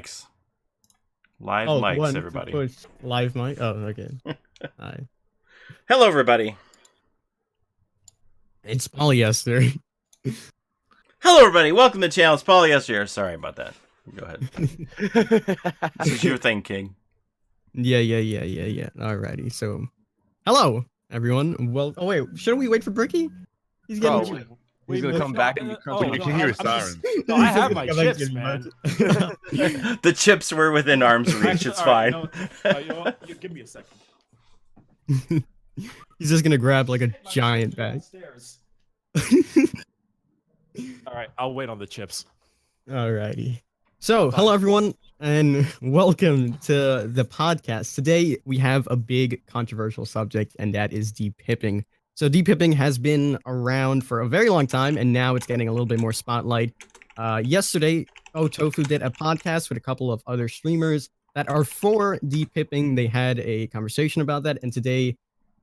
mics. Live Oh, mics, one everybody. push live mic. Oh, okay. Hi. Hello, everybody. It's Paulie, Esther. Hello, everybody. Welcome to the channel. It's Paulie Esther. Sorry about that. Go ahead. This is your thing, King. Yeah. Alrighty. So, hello, everyone. Well, oh wait, shouldn't we wait for Bricky? He's getting. Probably. He's gonna come back and be crunching. You can hear his sirens. No, I have my chips, man. The chips were within arm's reach. It's fine. You know what? Give me a second. He's just gonna grab like a giant bag. All right, I'll wait on the chips. Alrighty. So, hello everyone, and welcome to the podcast. Today we have a big controversial subject, and that is depipping. So, depipping has been around for a very long time, and now it's getting a little bit more spotlight. Yesterday, OhTofu did a podcast with a couple of other streamers that are for depipping. They had a conversation about that, and today,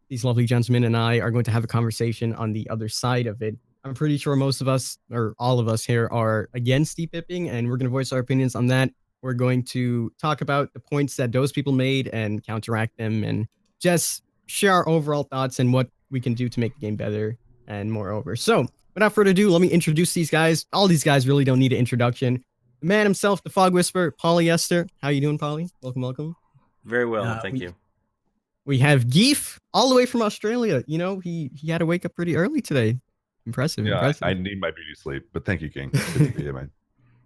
these lovely gentlemen and I are going to have a conversation on the other side of it. I'm pretty sure most of us, or all of us here, are against depipping, and we're going to voice our opinions on that. We're going to talk about the points that those people made and counteract them, and just share our overall thoughts and what we can do to make the game better, and moreover. So, without further ado, let me introduce these guys. All these guys really don't need an introduction. The man himself, the Fog Whisperer, Paulie Esther. How you doing, Paulie? Welcome. Very well, thank you. We have Geef, all the way from Australia. You know, he had to wake up pretty early today. Impressive. I need my beauty sleep, but thank you, King. Good to be here, man.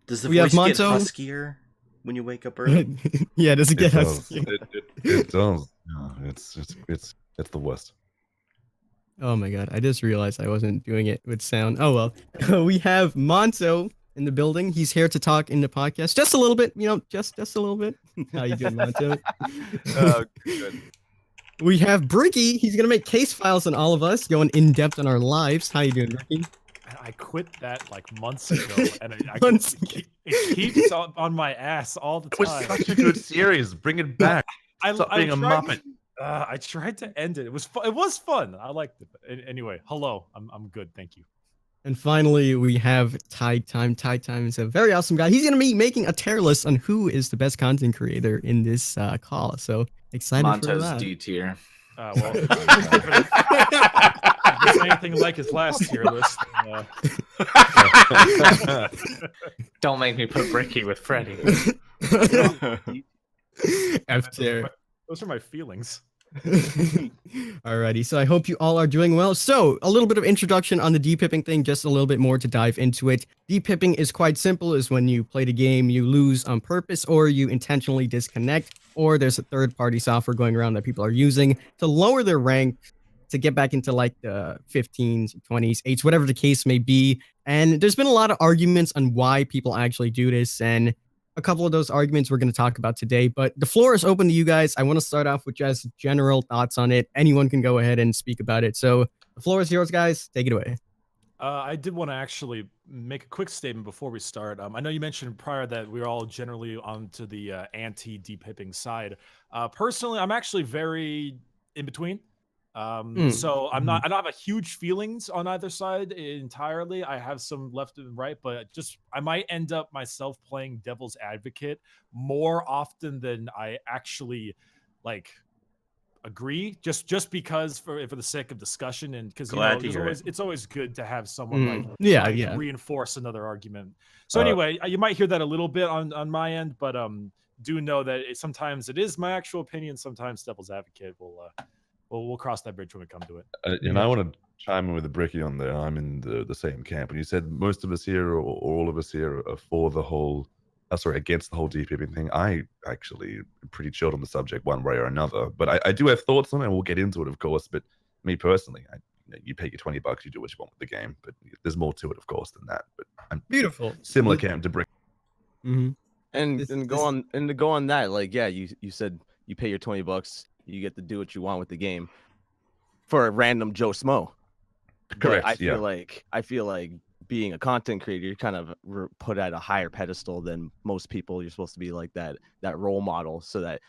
Does the We have voice get Monto. huskier when you wake up early? Yeah, does it get us? It does. No, it's the worst. Oh my god, I just realized I wasn't doing it with sound. Oh well. We have Monto in the building. He's here to talk in the podcast. Just a little bit, you know, just a little bit. How you doing, Monto? Good. We have Bricky. He's gonna make case files on all of us, going in depth on our lives. How you doing, Bricky? I quit that like months ago, and Months it keeps on my ass all the time. It was such a good series. Bring it back. Stop being a muppet. I tried to end it. It was fun. It was fun. I liked it. Anyway, hello. I'm good. Thank you. And finally, we have TydeTyme. TydeTyme is a very awesome guy. He's gonna be making a tier list on who is the best content creator in this call. So excited for Monto's that. D tier. Well, if it's anything like his last tier list. Don't make me put Bricky with Freddy. F tier. Those are my feelings. Alrighty, so I hope you all are doing well. So, a little bit of introduction on the depipping thing, just a little bit more to dive into it. Depipping is quite simple, is when you play the game, you lose on purpose, or you intentionally disconnect, or there's a third-party software going around that people are using to lower their rank to get back into like the 15s, 20s, 8s, whatever the case may be. And there's been a lot of arguments on why people actually do this, and a couple of those arguments we're going to talk about today, but the floor is open to you guys. I want to start off with just general thoughts on it. Anyone can go ahead and speak about it. So the floor is yours, guys. Take it away. I did want to actually make a quick statement before we start. I know you mentioned prior that we're all generally onto the anti-depipping side. Personally, I'm actually very in between. So I don't have a huge feelings on either side entirely. I have some left and right, but I might end up myself playing devil's advocate more often than I actually like agree, just because for the sake of discussion, and because it's always good to have someone reinforce another argument. So anyway, you might hear that a little bit on my end, but do know that sometimes it is my actual opinion. Sometimes devil's advocate will we'll cross that bridge when we come to it. And I want to chime in with the Bricky on there. I'm in the same camp. And you said most of us here, or all of us here, are for the whole, against the whole depipping thing. I actually am pretty chilled on the subject one way or another. But I do have thoughts on it, and we'll get into it, of course. But me personally, you pay your $20, you do what you want with the game. But there's more to it, of course, than that. But I'm beautiful. Similar camp to Bricky. And to go on that, like, yeah, you said you pay your $20. You get to do what you want with the game for a random Joe Smo. Correct. But I feel like being a content creator, you're kind of put at a higher pedestal than most people. You're supposed to be like that role model, so that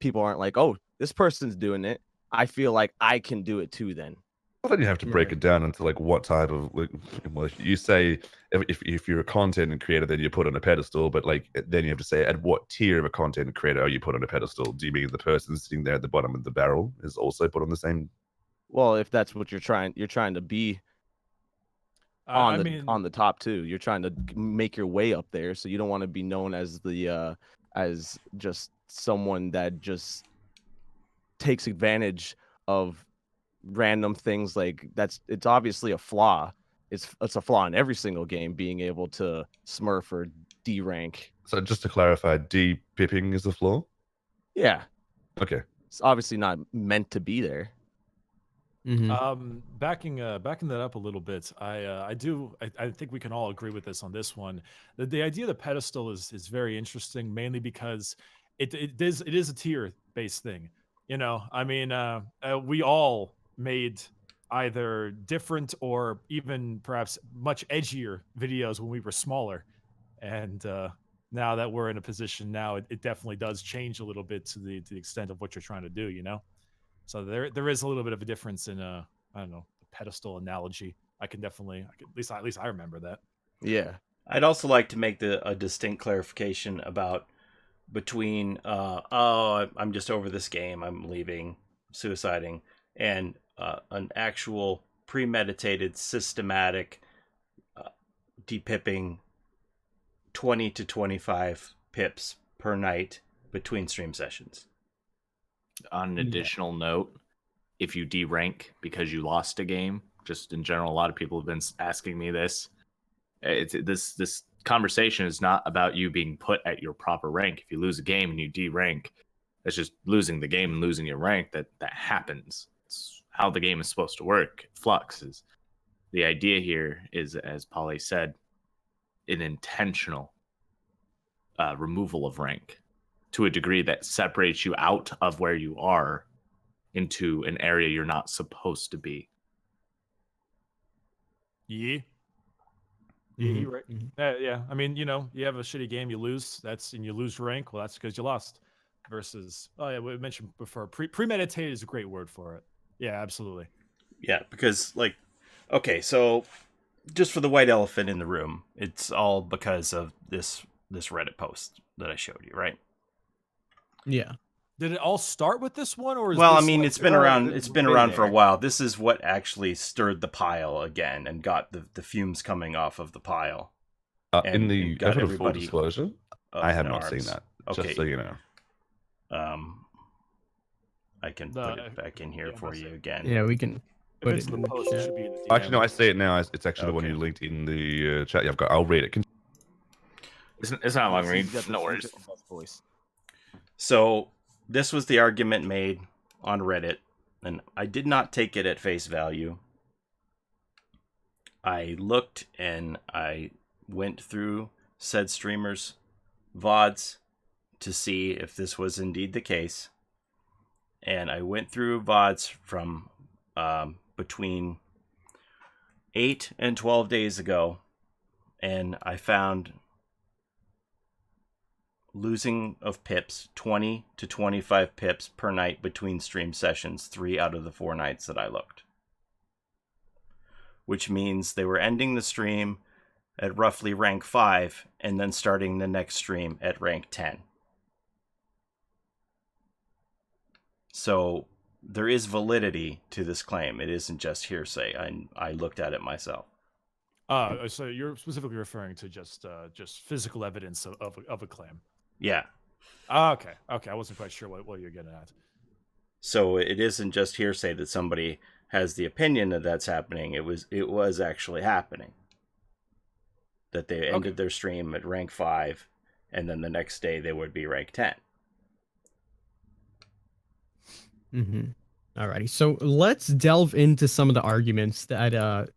people aren't like, oh, this person's doing it, I feel like I can do it too then. Well, then you have to break Right. it down into like what type of like. Well, you say if you're a content creator, then you put on a pedestal. But like then you have to say at what tier of a content creator are you put on a pedestal? Do you mean the person sitting there at the bottom of the barrel is also put on the same? Well, if that's what you're trying to be I on mean, the top too. You're trying to make your way up there, so you don't want to be known as the as just someone that just takes advantage of random things. Like it's obviously a flaw. It's a flaw in every single game being able to smurf or D rank. So just to clarify, de-pipping is the flaw. Yeah, Okay. it's obviously not meant to be there. backing that up a little bit, I think we can all agree with this on this one. The idea of the pedestal is very interesting, mainly because it is a tier based thing. I mean, we all made either different or even perhaps much edgier videos when we were smaller, and now that we're in a position now, it definitely does change a little bit to the extent of what you're trying to do. So there is a little bit of a difference in I don't know, the pedestal analogy. At least I remember that. Yeah. I'd also like to make a distinct clarification about between oh, I'm just over this game, I'm leaving, suiciding, and an actual premeditated, systematic depipping 20 to 25 pips per night between stream sessions. On an additional note, if you derank because you lost a game, just in general, a lot of people have been asking me this. This conversation is not about you being put at your proper rank. If you lose a game and you derank, that's just losing the game and losing your rank. That happens. It's how the game is supposed to work. It fluxes. The idea here is, as Paulie said, an intentional removal of rank to a degree that separates you out of where you are into an area you're not supposed to be. Yeah. Mm-hmm. You're right. Yeah. I mean, you have a shitty game, you lose. And you lose rank. Well, that's because you lost. Versus, oh yeah, we mentioned before. Premeditated is a great word for it. Yeah, absolutely. Yeah, because okay, so just for the white elephant in the room, it's all because of this Reddit post that I showed you, right? Yeah. Did it all start with this one, or Well, I mean, it's been around. It's been been around for a there. while. This is what actually stirred the pile again and got the fumes coming off of the pile. In the got effort of full everybody disclosure, up I have in not seen arms. that. Okay. Just so you know. I can put it back in here for you again. Yeah, we can If put it's it in in the the post, it chat. should be in the DM. Actually, no, I say it now. It's actually the one Okay. you linked in the chat. Yeah, I'll read it. It's not a long read. You got the- No you worries. got the best voice. So this was the argument made on Reddit, and I did not take it at face value. I looked and I went through said streamers' VODs to see if this was indeed the case. And I went through VODs from between 8 and 12 days ago, and I found losing of pips, 20 to 25 pips per night between stream sessions, 3 out of the 4 nights that I looked. Which means they were ending the stream at roughly rank 5 and then starting the next stream at rank 10. So there is validity to this claim. It isn't just hearsay. I looked at it myself. So you're specifically referring to just physical evidence of a claim. Yeah. Okay. I wasn't quite sure what you're getting at. So it isn't just hearsay that somebody has the opinion that that's happening. It was actually happening. That they ended their stream at rank 5, and then the next day they would be rank 10. Alrighty, so let's delve into some of the arguments that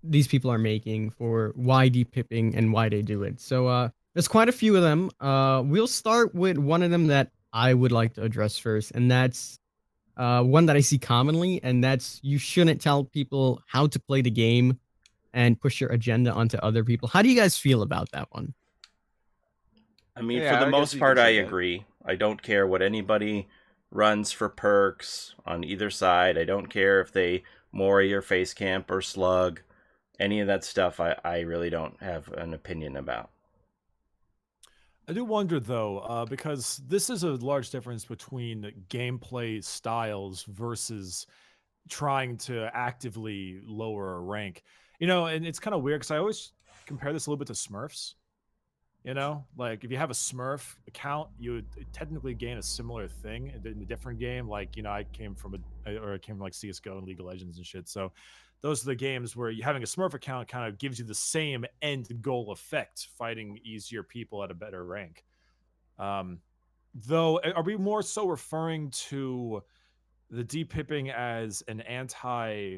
these people are making for why depipping and why they do it. So there's quite a few of them. We'll start with one of them that I would like to address first, and that's one that I see commonly, and that's you shouldn't tell people how to play the game and push your agenda onto other people. How do you guys feel about that one? I mean, Yeah, for the I most guess you part, could I say that. agree. I don't care what anybody runs for perks on either side. I don't care if they Mori or Face Camp or Slug, any of that stuff, I really don't have an opinion about. I do wonder though, because this is a large difference between gameplay styles versus trying to actively lower a rank. And it's kind of weird because I always compare this a little bit to Smurfs. Like if you have a Smurf account, you would technically gain a similar thing in a different game. Like, I came from like CS:GO and League of Legends and shit. So those are the games where having a Smurf account kind of gives you the same end goal effect, fighting easier people at a better rank. Though, are we more so referring to the depipping as an anti?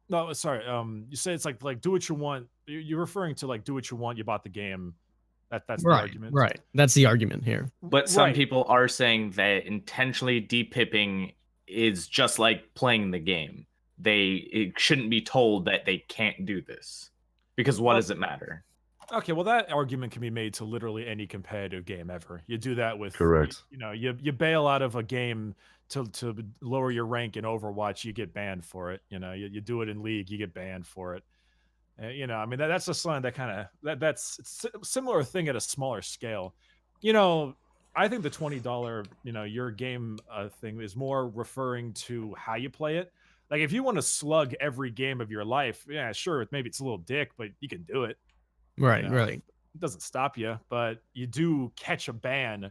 No, sorry. You say it's like do what you want. You're referring to like do what you want. You bought the game. That's the argument. Right. That's the argument here. But some Right. people are saying that intentionally depipping is just like playing the game. It shouldn't be told that they can't do this, because what does it matter? Okay, well, that argument can be made to literally any competitive game ever. You do that with Correct. You bail out of a game to lower your rank in Overwatch, you get banned for it. You do it in League, you get banned for it. I mean that's just something that kind of that's a similar thing at a smaller scale. I think the $20 your game thing is more referring to how you play it. Like if you want to slug every game of your life, yeah, sure, maybe it's a little dick, but you can do it. Right. It Right. doesn't stop you, but you do catch a ban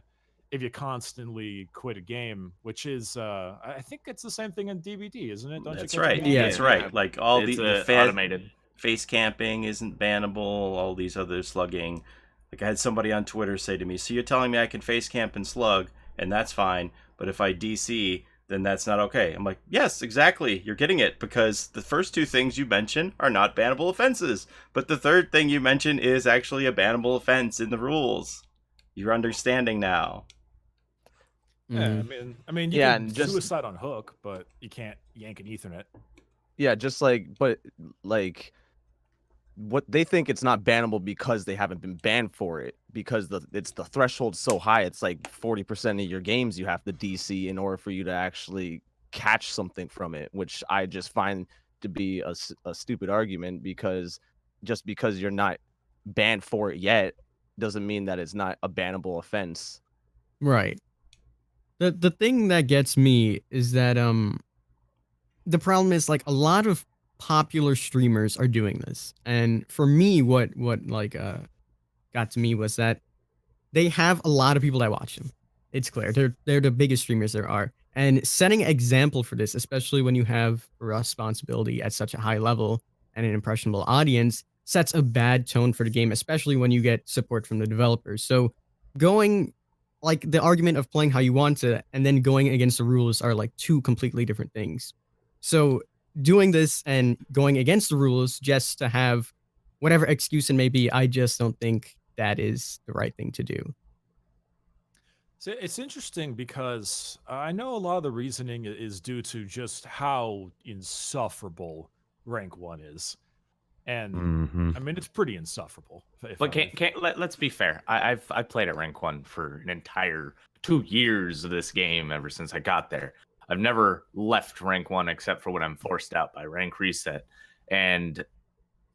if you constantly quit a game, which is I think it's the same thing in DVD, isn't it? Don't That's you catch a right. ban? Yeah. That's right. Like all It's the automated. face camping isn't bannable. All these other slugging. Like I had somebody on Twitter say to me, "So you're telling me I can face camp and slug, and that's fine, but if I DC, then that's not okay." I'm like, "Yes, exactly. You're getting it because the first two things you mention are not bannable offenses, but the third thing you mention is actually a bannable offense in the rules. You're understanding now." Yeah, Mhm. I mean, you Yeah, can and just suicide on hook, but you can't yank an Ethernet. yeah, just like what they think it's not bannable because they haven't been banned for it, because the threshold so high. It's like 40% of your games you have to DC in order for you to actually catch something from it, which I just find to be a stupid argument, because just because you're not banned for it yet doesn't mean that it's not a bannable offense. Right. The thing that gets me is that the problem is like a lot of popular streamers are doing this. And for me what like got to me was that they have a lot of people that watch them. It's clear. They're the biggest streamers there are. And setting an example for this, especially when you have a responsibility at such a high level and an impressionable audience, sets a bad tone for the game, especially when you get support from the developers. So going like the argument of playing how you want to and then going against the rules are like two completely different things. So doing this and going against the rules just to have whatever excuse it may be, I just don't think that is the right thing to do. So it's interesting because I know a lot of the reasoning is due to just how insufferable rank 1 is. And Hmm. I mean, it's pretty insufferable. But let's be fair. I've played at rank 1 for an entire 2 years of this game ever since I got there. I've never left rank 1 except for when I'm forced out by rank reset. And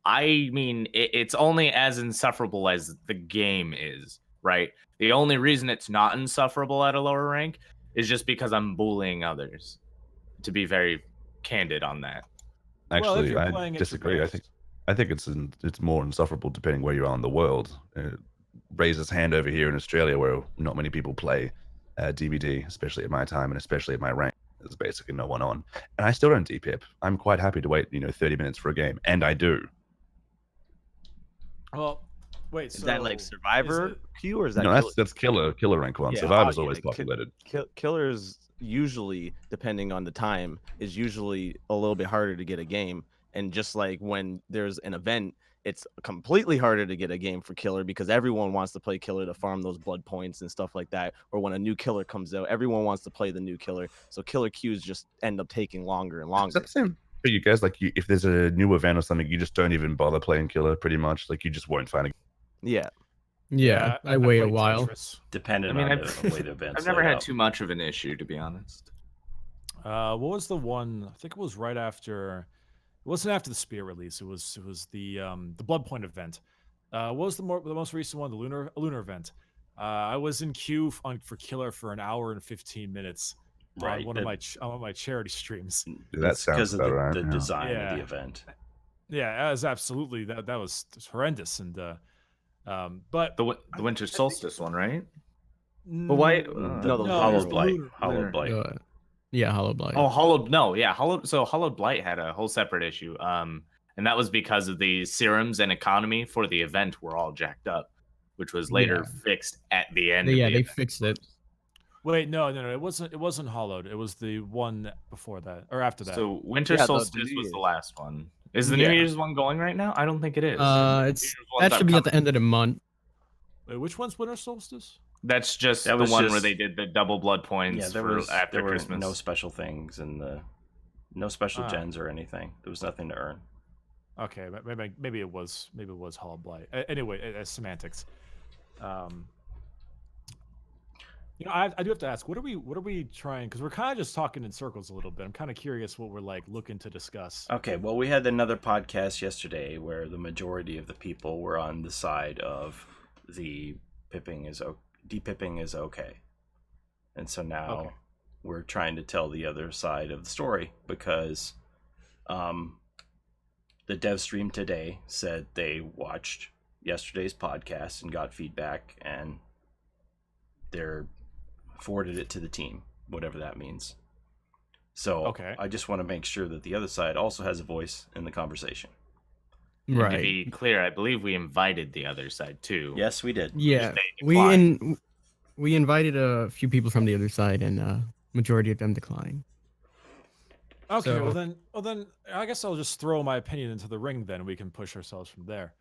I mean, it's only as insufferable as the game is, right? The only reason it's not insufferable at a lower rank is just because I'm bullying others. To be very candid on that. Well, if Actually, you're I playing at your disagree. best. I think it's more insufferable depending where you are in the world. Raise hand over here in Australia, where not many people play DVD, especially at my time and especially at my rank. There's basically no one on, and I still don't DPIP. I'm quite happy to wait, 30 minutes for a game, and I do. Well, wait, Is that like survivor queue, or is that No, killer? that's killer rank 1. Yeah, Survivor's yeah, always populated. Killers usually, depending on the time, is usually a little bit harder to get a game. And just like when there's an event, it's completely harder to get a game for killer because everyone wants to play killer to farm those blood points and stuff like that. Or when a new killer comes out, everyone wants to play the new killer. So killer queues just end up taking longer and Is longer. that the same for you guys? Like, if there's a new event or something, you just don't even bother playing killer, pretty much. Like, you just won't find a. Yeah. Yeah, I wait a played while. Tetris. Depending on the way the events. I've never laid had out. too much of an issue, to be honest. What was the one? I think it was right after wasn't after the Spirit release. It was the Bloodpoint event. What was the most recent one? The lunar event. I was in queue for Killer for an hour and 15 minutes on Right. one of my charity streams. Yeah, that It's because sounds of about right. the yeah. design of the Yeah. event. Yeah, that was absolutely that was horrendous. And but The Winter Solstice one, right? no, why- The no, the Hollow lunar Blight. one. Hollow Lunar. Blight. Yeah, Hollow Blight. Oh, Hollowed Blight had a whole separate issue. And that was because of the serums and economy for the event were all jacked up, which was later fixed at the end. Yeah, of the they event. fixed it. Wait, no, it wasn't hollowed. It was the one before that or after that. So Winter Yeah, the Solstice New was the Year's. last one. Is the New Yeah. Year's one going right now? I don't think it is. That should be at the end of the month. Wait, which one's Winter Solstice? That's just That the was one where just- they did the double blood points Yeah, there for was after there were Christmas. no special things and no special Ah. gens or anything. There was nothing to earn. Okay, maybe it was Hollow Blight. Anyway, semantics. I do have to ask, what are we trying? Because we're kind of just talking in circles a little bit. I'm kind of curious what we're like looking to discuss. Okay, well, we had another podcast yesterday where the majority of the people were on the side of the depipping is okay. And so now Okay. we're trying to tell the other side of the story because the dev stream today said they watched yesterday's podcast and got feedback and they're forwarded it to the team, whatever that means. So Okay. I just want to make sure that the other side also has a voice in the conversation. And to Right. be clear, I believe we invited the other side too. Yes, we did. Yeah. They We invited a few people from the other side, and majority of them declined. Okay, So- well then, I guess I'll just throw my opinion into the ring. Then we can push ourselves from there.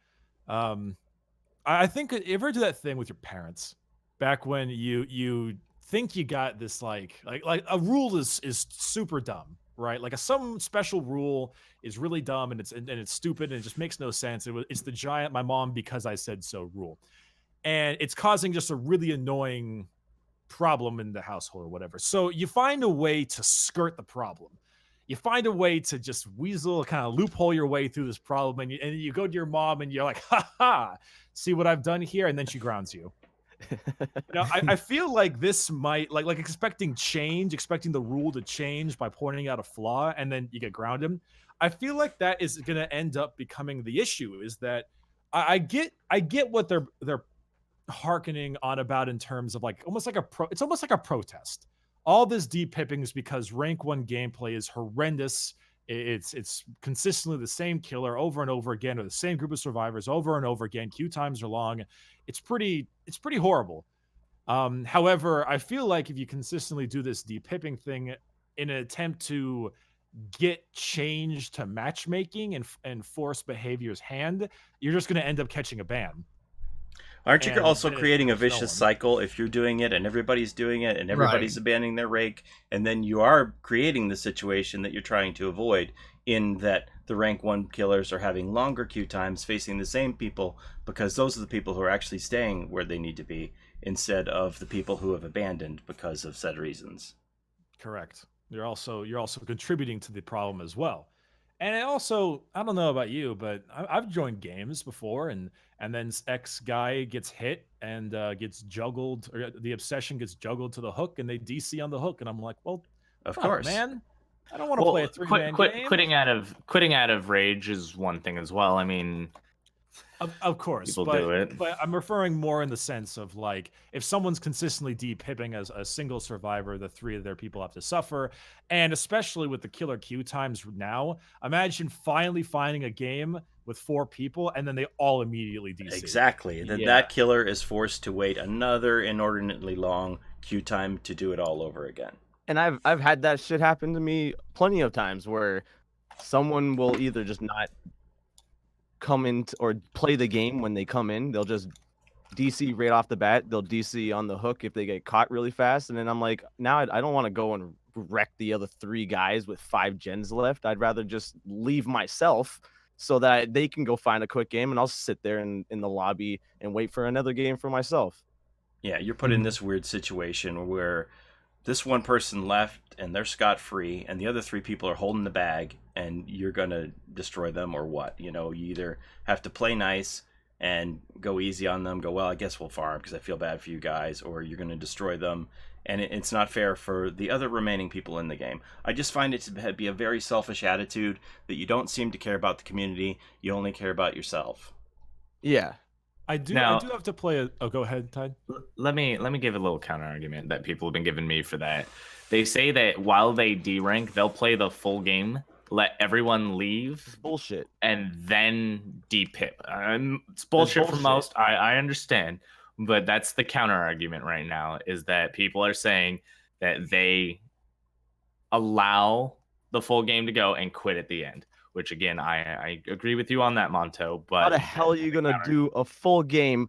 I think you ever do that thing with your parents, back when you think you got this like a rule is super dumb, right? Like some special rule is really dumb and it's stupid and it just makes no sense. It's the giant "my mom because I said so" rule, and it's causing just a really annoying problem in the household or whatever. So you find a way to skirt the problem. You find a way to just weasel, kind of loophole your way through this problem, and you go to your mom and you're like, "Ha ha! See what I've done here?" And then she grounds you. I feel like this might like expecting change, expecting the rule to change by pointing out a flaw, and then you get grounded. I feel like that is going to end up becoming the issue. Is that I get what they're hearkening on about in terms of like it's almost like a protest. All this depipping is because rank 1 gameplay is horrendous. It's consistently the same killer over and over again, or the same group of survivors over and over again. Queue times are long. It's pretty horrible. However, I feel like if you consistently do this depipping thing in an attempt to get change to matchmaking and force behavior's hand, you're just going to end up catching a ban. Aren't you And also it creating a helps no vicious one. cycle if you're doing it and everybody's doing it and everybody's abandoning their rake, and then you are creating the situation that you're trying to avoid, in that the rank 1 killers are having longer queue times facing the same people because those are the people who are actually staying where they need to be instead of the people who have abandoned because of said reasons. Correct. You're also contributing to the problem as well. And I don't know about you, but I've joined games before, and then X guy gets hit and gets juggled, or the obsession gets juggled to the hook, and they DC on the hook, and I'm like, well, Of fuck, course. man, I don't want to play a 3-man game. Quitting out of rage is one thing as well. I mean, Of course, people but, do it. but I'm referring more in the sense of like, if someone's consistently depipping as a single survivor, the 3 of their people have to suffer, and especially with the killer queue times now, imagine finally finding a game with 4 people and then they all immediately DC. Exactly. Then Yeah. that killer is forced to wait another inordinately long queue time to do it all over again. And I've had that shit happen to me plenty of times where someone will either just not come in or play the game when they come in. They'll just DC right off the bat. They'll DC on the hook if they get caught really fast. And then I'm like, now I don't want to go and wreck the other 3 guys with 5 gens left. I'd rather just leave myself so that they can go find a quick game, and I'll sit there in the lobby and wait for another game for myself. Yeah, you're put in this weird situation where this one person left and they're scot-free and the other 3 people are holding the bag and you're going to destroy them or what? You know, you either have to play nice and go easy on them, go, well, I guess we'll farm because I feel bad for you guys, or you're going to destroy them. And it's not fair for the other remaining people in the game. I just find it to be a very selfish attitude that you don't seem to care about the community. You only care about yourself. Yeah. I do Now- have to play a. Oh, go ahead, Tide. Let me give a little counter argument that people have been giving me for that. They say that while they D-rank, they'll play the full game, let everyone leave, It's bullshit. and then D-pip. It's bullshit for bullshit. most. I understand, but that's the counter argument right now, is that people are saying that they allow the full game to go and quit at the end. Which again, I agree with you on that, Monto. But How the hell are you gonna do a full game,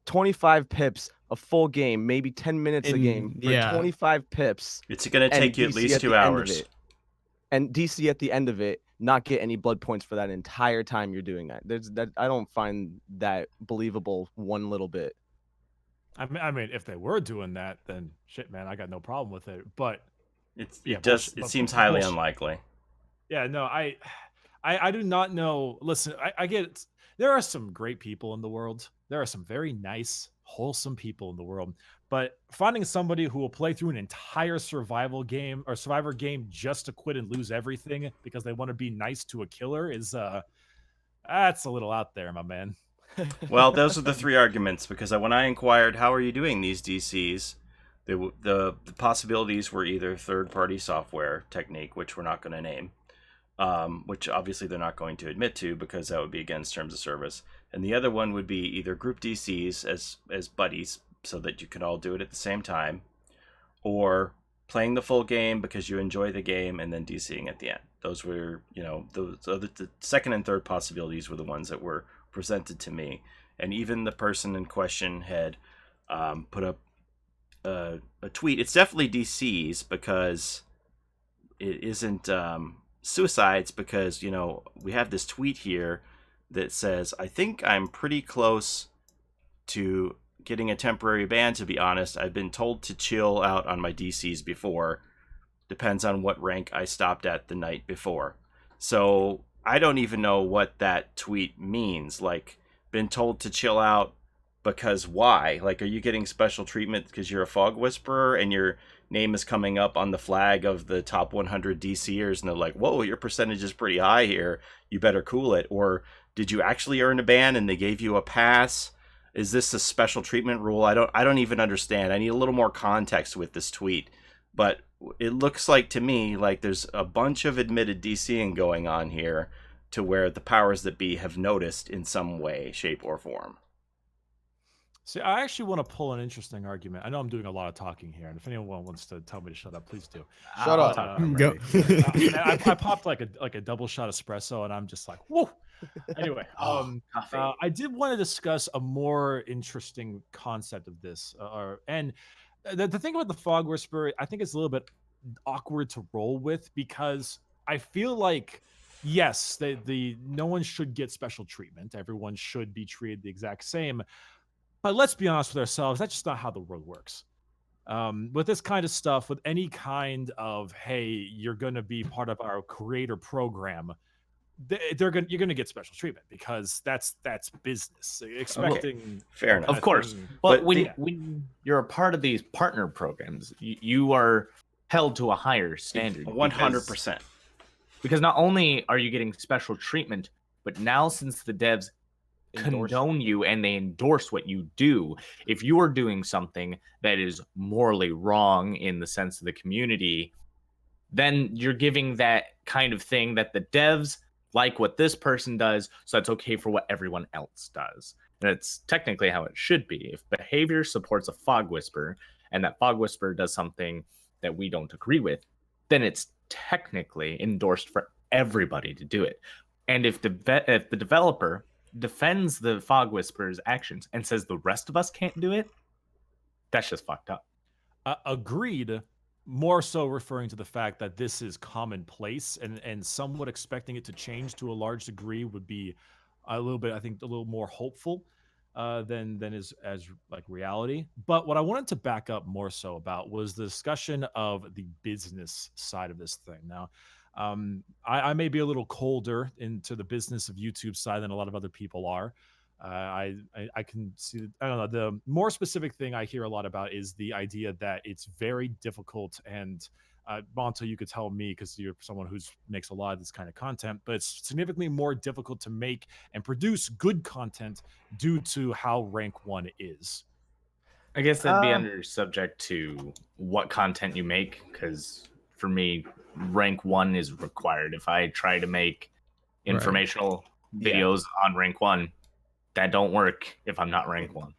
25 pips, a full game, maybe 10 minutes a game for 25 pips? It's going to and take you at DC least 2 the end of hours. it, and DC at the end of it not get any blood points for that entire time you're doing that. I don't find that believable one little bit. I mean, if they were doing that, then shit, man, I got no problem with it. But It Yeah, does. bullshit, It but seems highly bullshit. unlikely. yeah, no, I do not know. Listen, I get it. There are some great people in the world. There are some very nice, wholesome people in the world. But finding somebody who will play through an entire survival game or survivor game just to quit and lose everything because they want to be nice to a killer is that's a little out there, my man. Well, those are the 3 arguments, because when I inquired, how are you doing these DCs, the possibilities were either third-party software technique, which we're not going to name, which obviously they're not going to admit to because that would be against terms of service. And the other one would be either group DCs as buddies so that you can all do it at the same time, or playing the full game because you enjoy the game and then DCing at the end. Those were, the second and third possibilities were the ones that were presented to me. And even the person in question had put up a tweet. It's definitely DCs because it isn't suicides, because we have this tweet here that says, I think I'm pretty close to getting a temporary ban, to be honest. I've been told to chill out on my DCs before. Depends on what rank I stopped at the night before. So I don't even know what that tweet means. Like, been told to chill out because why? Like, are you getting special treatment because you're a fog whisperer and your name is coming up on the flag of the top 100 DCers and they're like, whoa, your percentage is pretty high here, you better cool it? Or did you actually earn a ban and they gave you a pass? Is this a special treatment rule? I don't even understand. I need a little more context with this tweet. But it looks like to me like there's a bunch of admitted DCing going on here, to where the powers that be have noticed in some way, shape, or form. See, I actually want to pull an interesting argument. I know I'm doing a lot of talking here, and if anyone wants to tell me to shut up, please do. Shut up. Go. I popped like a double shot espresso, and I'm just like, whoa. Anyway, Coffee. I did want to discuss a more interesting concept of this, and the thing about the fog whisperer, I think it's a little bit awkward to roll with, because I feel like, yes, the no one should get special treatment. Everyone should be treated the exact same. But let's be honest with ourselves, that's just not how the world works. With this kind of stuff, with any kind of, hey, you're going to be part of our creator program, you're going to get special treatment, because that's business. Expecting fair enough. Of course. But when you're a part of these partner programs, you are held to a higher standard. 100%. Because not only are you getting special treatment, but now since the devs condone you and they endorse what you do, if you are doing something that is morally wrong in the sense of the community, then you're giving that kind of thing that the devs like what this person does, so that's okay for what everyone else does. And it's technically how it should be. If behavior supports a fog whisper and that fog whisper does something that we don't agree with, then it's technically endorsed for everybody to do it. And if the developer defends the fog whisperer's actions and says the rest of us can't do it, that's just fucked up. Agreed. More so referring to the fact that this is commonplace, and somewhat expecting it to change to a large degree would be a little bit, I think, a little more hopeful. than is as like reality. But what I wanted to back up more so about was the discussion of the business side of this thing. Now, I may be a little colder into the business of YouTube side than a lot of other people are. I can see. I don't know. The more specific thing I hear a lot about is the idea that it's very difficult. And Monto, you could tell me because you're someone who makes a lot of this kind of content, but it's significantly more difficult to make and produce good content due to how rank 1 is. I guess that'd be under subject to what content you make, because for me, rank 1 is required. If I try to make informational videos on rank 1, that don't work if I'm not rank 1.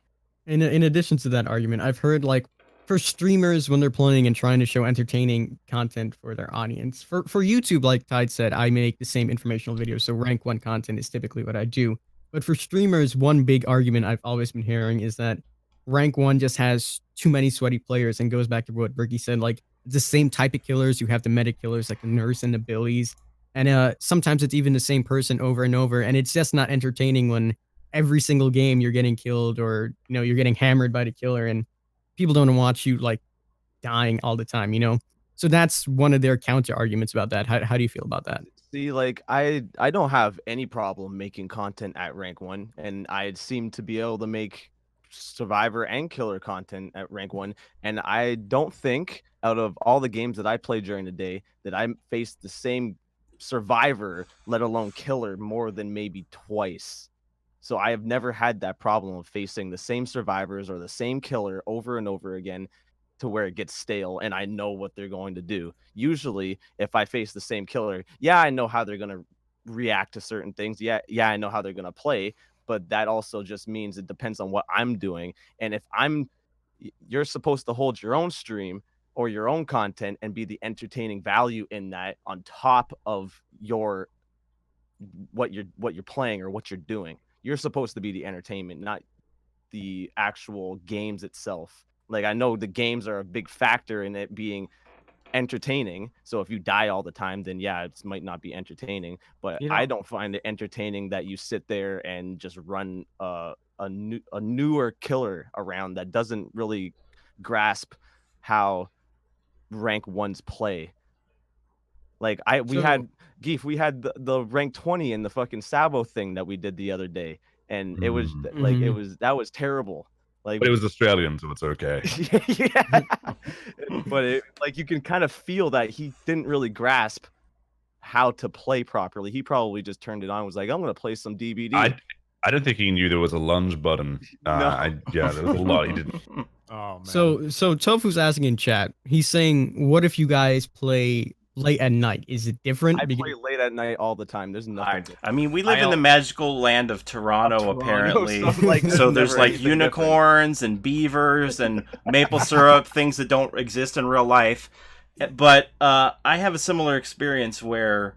In addition to that argument, I've heard like for streamers when they're playing and trying to show entertaining content for their audience. For YouTube, like Tide said, I make the same informational videos, so rank 1 content is typically what I do. But for streamers, one big argument I've always been hearing is that rank 1 just has too many sweaty players and goes back to what Bricky said, like it's the same type of killers. You have the meta killers like the nurse and the billies. And sometimes it's even the same person over and over. And it's just not entertaining when every single game you're getting killed or, you're getting hammered by the killer and people don't watch you like dying all the time. So that's one of their counter arguments about that. How do you feel about that? See, like I don't have any problem making content at rank 1, and I seem to be able to make survivor and killer content at rank 1, and I don't think out of all the games that I play during the day that I faced the same survivor, let alone killer, more than maybe twice. So I have never had that problem of facing the same survivors or the same killer over and over again to where it gets stale and I know what they're going to do. Usually, if I face the same killer, yeah, I know how they're going to react to certain things. Yeah, I know how they're going to play, but that also just means it depends on what I'm doing. And if you're supposed to hold your own stream or your own content and be the entertaining value in that on top of what you're playing or what you're doing. You're supposed to be the entertainment, not the actual games itself. Like, I know the games are a big factor in it being entertaining. So if you die all the time, then yeah, it might not be entertaining. But I don't find it entertaining that you sit there and just run a newer killer around that doesn't really grasp how rank 1s play. Like we had Geef, we had the rank 20 in the fucking Sabo thing that we did the other day, and it was like that was terrible. Like, but it was Australian, so it's okay. Yeah, but like you can kind of feel that he didn't really grasp how to play properly. He probably just turned it on and was like, I'm gonna play some DBD. I don't think he knew there was a lunge button. No. There was a lot he didn't. Oh man. So Tofu's asking in chat. He's saying, what if you guys play late at night? Is it different? I play late at night all the time. There's nothing. I mean, we live in the magical land of Toronto, apparently. So there's like unicorns and beavers and maple syrup, things that don't exist in real life. But I have a similar experience where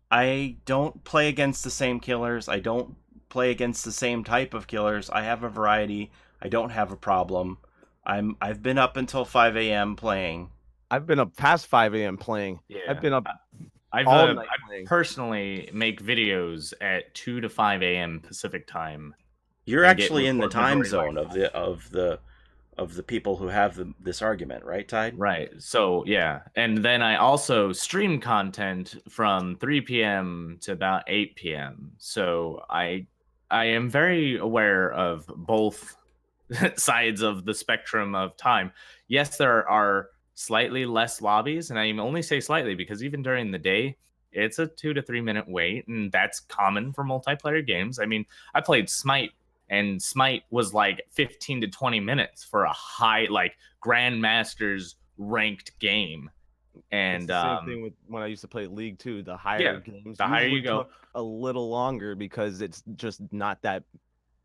I don't play against the same killers. I don't play against the same type of killers. I have a variety. I don't have a problem. I've been up until 5 a.m. playing. I've been up past 5 a.m. playing. Yeah. I've been up I personally make videos at 2 to 5 a.m. Pacific time. You're actually in the time zone of the people who have this argument, right, Tide? Right. So yeah, and then I also stream content from 3 p.m. to about 8 p.m. So I am very aware of both sides of the spectrum of time. Yes, there are slightly less lobbies, and I only say slightly because even during the day, it's a 2 to 3 minute wait, and that's common for multiplayer games. I mean, I played Smite, and Smite was like 15 to 20 minutes for a high, like, Grandmasters ranked game. And it's the same thing with when I used to play League too. The higher games, the higher you go, a little longer because it's just not that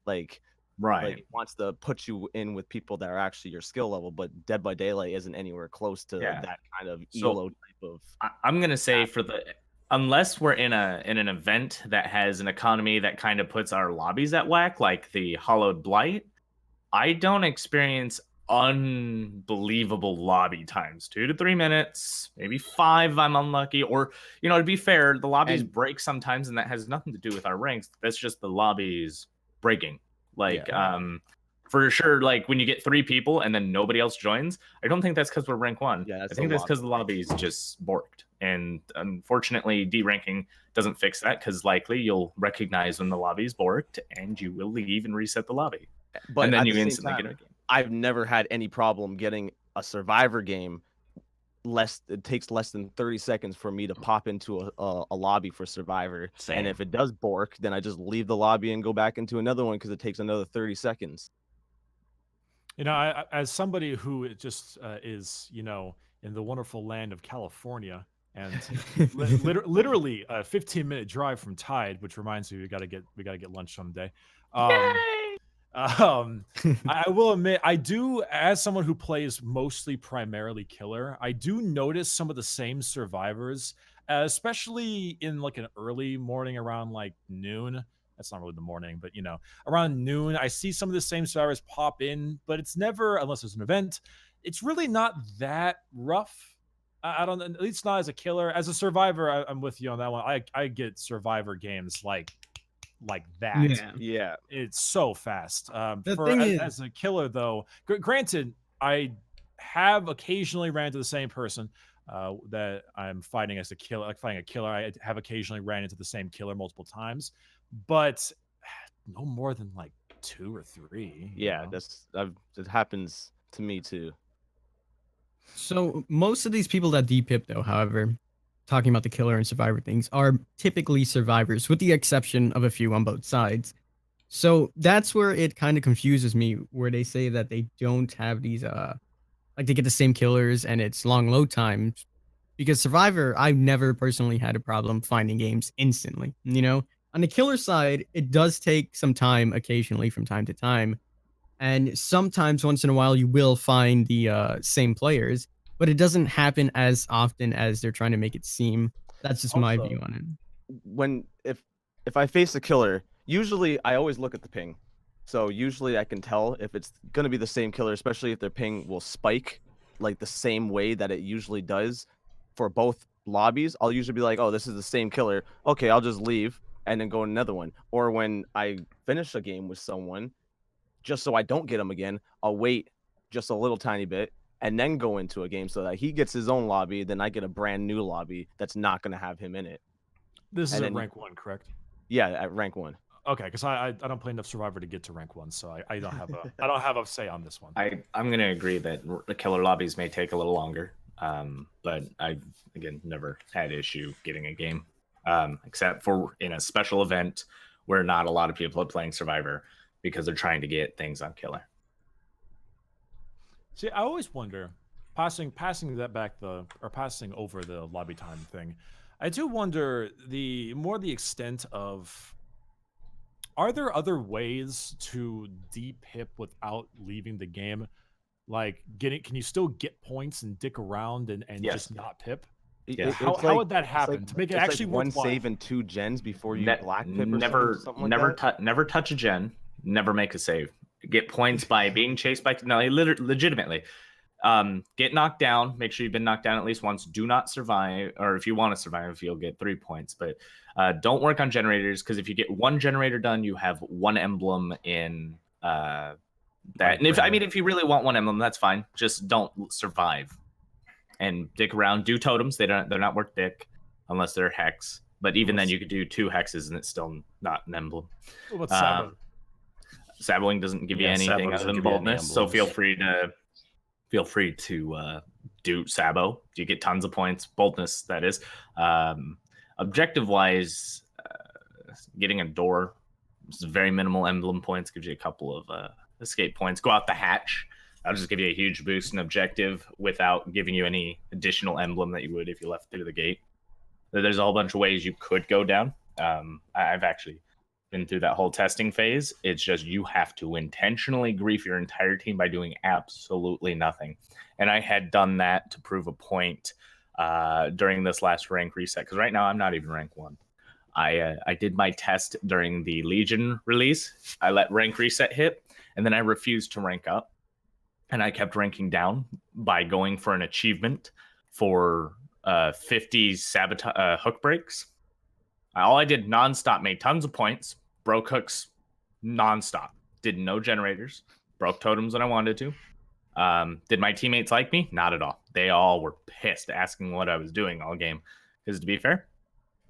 like. Right. Like, it wants to put you in with people that are actually your skill level, but Dead by Daylight isn't anywhere close to that kind of elo type of. I'm gonna say unless we're in an event that has an economy that kind of puts our lobbies at whack, like the Hollowed Blight, I don't experience unbelievable lobby times. 2 to 3 minutes, maybe 5. I'm unlucky, or to be fair, the lobbies break sometimes, and that has nothing to do with our ranks. That's just the lobbies breaking. Like, for sure, like when you get 3 people and then nobody else joins, I don't think that's because we're rank 1. Yeah, I think that's because the lobby is just borked. And unfortunately, deranking doesn't fix that because likely you'll recognize when the lobby is borked and you will leave and reset the lobby. But and then at you the same instantly time, get a game. I've never had any problem getting a survivor game. It takes less than 30 seconds for me to pop into a lobby for survivor. Same. And if it does bork, then I just leave the lobby and go back into another one because it takes another 30 seconds. You know, I as somebody who just is, you know, in the wonderful land of California and literally a 15-minute drive from Tide, which reminds me we got to get lunch someday. I will admit, I do, as someone who plays mostly primarily killer, I do notice some of the same survivors, especially in like an early morning around like noon. That's not really the morning, but you know, around noon, I see some of the same survivors pop in, but it's never, unless there's an event, it's really not that rough. I don't, at least not as a killer. As a survivor, I'm with you on that one. I get survivor games like that. Yeah. It's so fast. The thing is, as a killer, though, granted, I have occasionally ran into the same person that I'm fighting as a killer. Like fighting a killer, I have occasionally ran into the same killer multiple times, but no more than like 2 or 3. Yeah, it happens to me too. so most of these people that depip, though, however, talking about the killer and survivor things, are typically survivors, with the exception of a few on both sides. So that's where it kind of confuses me, where they say that they don't have these, like they get the same killers and it's long load times. Because Survivor, I've never personally had a problem finding games instantly. You know, on the killer side, it does take some time occasionally from time to time. And sometimes, once in a while, you will find the same players, but it doesn't happen as often as they're trying to make it seem. That's just my Also, view on it. If I face a killer, usually I always look at the ping. So usually I can tell if it's going to be the same killer, especially if their ping will spike like the same way that it usually does for both lobbies. I'll usually be like, oh, this is the same killer. Okay, I'll just leave and then go in another one. Or when I finish a game with someone, just so I don't get him again, I'll wait just a little tiny bit and then go into a game so that he gets his own lobby. Then I get a brand new lobby that's not going to have him in it. This is And at then- rank 1, correct? Yeah, at rank 1. Okay, because I don't play enough Survivor to get to rank 1, so I don't have a I don't have a say on this one. I'm gonna agree that the killer lobbies may take a little longer, but I've again never had issue getting a game, except for in a special event where not a lot of people are playing Survivor because they're trying to get things on killer. See, I always wonder, passing over the lobby time thing, I do wonder the extent of, are there other ways to depip without leaving the game? Like can you still get points and dick around and Yes. just not pip? Yeah. How would that happen to make it actually one worthwhile? save and 2 gens before you black pip or never something like that? never touch a gen, never make a save. Get points by being chased by legitimately. Get knocked down, make sure you've been knocked down at least once. Do not survive, or if you want to survive, you'll get 3 points, but don't work on generators, because if you get 1 generator done, you have 1 emblem in that. And if you really want 1 emblem, that's fine, just don't survive and dick around. Do totems, they're not worth dick unless they're hex, but even then you could do 2 hexes and it's still not an emblem. What's Sabo? Saboing doesn't give you Yeah, Sabo anything doesn't other than give you any boldness, so emblems. feel free to do Sabo. You get tons of points, boldness that is. Objective wise, getting a door is very minimal emblem points, gives you a couple of escape points. Go out the hatch, that'll just give you a huge boost in objective without giving you any additional emblem that you would if you left through the gate. There's a whole bunch of ways you could go down. I've actually been through that whole testing phase. It's just you have to intentionally grief your entire team by doing absolutely nothing. And I had done that to prove a point during this last rank reset, because right now I'm not even rank 1. I did my test during the Legion release. I let rank reset hit, and then I refused to rank up. And I kept ranking down by going for an achievement for 50 hook breaks. All I did nonstop, made tons of points, broke hooks nonstop. did no generators, broke totems when I wanted to. Did my teammates like me? Not at all. They all were pissed, asking what I was doing all game. Because to be fair,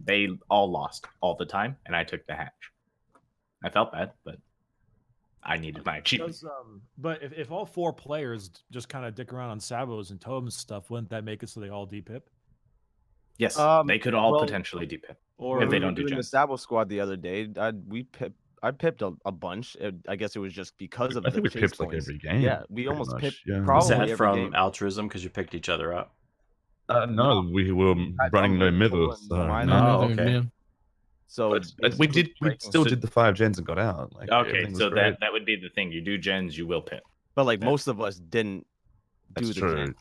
they all lost all the time, and I took the hatch. I felt bad, but I needed my achievement. But if all 4 players just kind of dick around on sabos and totems stuff, wouldn't that make it so they all depip? Yes, they could all potentially depip. Or if they we don't were do doing the gens. Sabo squad the other day. I pipped a bunch. I guess it was just because of I the think we chase pipped like points. every game. Yeah, we pretty almost much, pipped yeah. Was probably that every from game. altruism because you picked each other up? No, we were had running no Umber, middle. and So, mine no. and Oh, Another, okay. yeah. So But we still So- did the 5 gens and got out. Like, Okay, everything was so great. that would be the thing. You do gens, you will pip. But like Yeah. most of us didn't do That's the true. gen.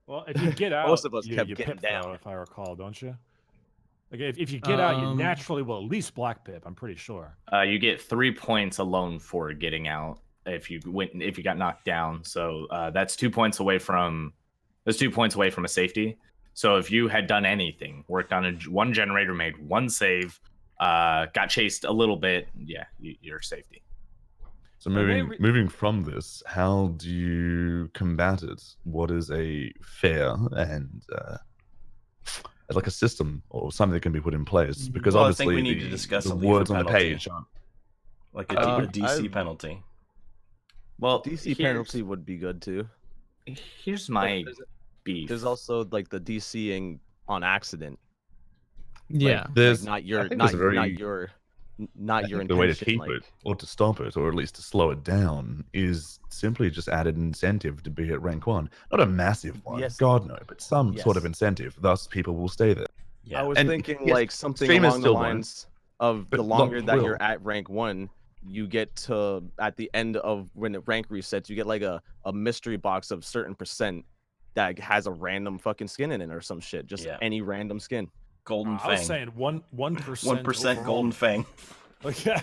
Well, if you get out, Most of us you kept pip getting down. though, if I recall, don't you? Like if you get out, you Um, naturally will at least black pip. I'm pretty sure. You get 3 points alone for getting out if you got knocked down. So that's 2 points away from a safety. So if you had done anything, worked on one generator, made one save, got chased a little bit, yeah, you're safety. So But moving from this, how do you combat it? What is a fair and like a system or something that can be put in place? Because Well, I obviously think we need to discuss the a leaver words on the penalty. page aren't. Like a DC penalty. Well, DC penalty would be good too. Here's my beef. There's also like the DCing on accident. Yeah. There's Not your I think there's a very- not I your think the way to intention. keep Like, it, or to stop it, or at least to slow it down, is simply just added incentive to be at rank 1. Not a massive one, Yes. God no, but some sort of Yes. incentive. Thus, people will stay there. Yeah. I was And thinking yes, like something streamers along the still won't, lines of but the longer lots that will. you're at rank 1, you get to at the end of when the rank resets, you get like a mystery box of certain percent that has a random fucking skin in it or some shit. Just Yeah. any random skin. Golden I was Fang. saying 1%. 1% Golden Fang. Like, yeah.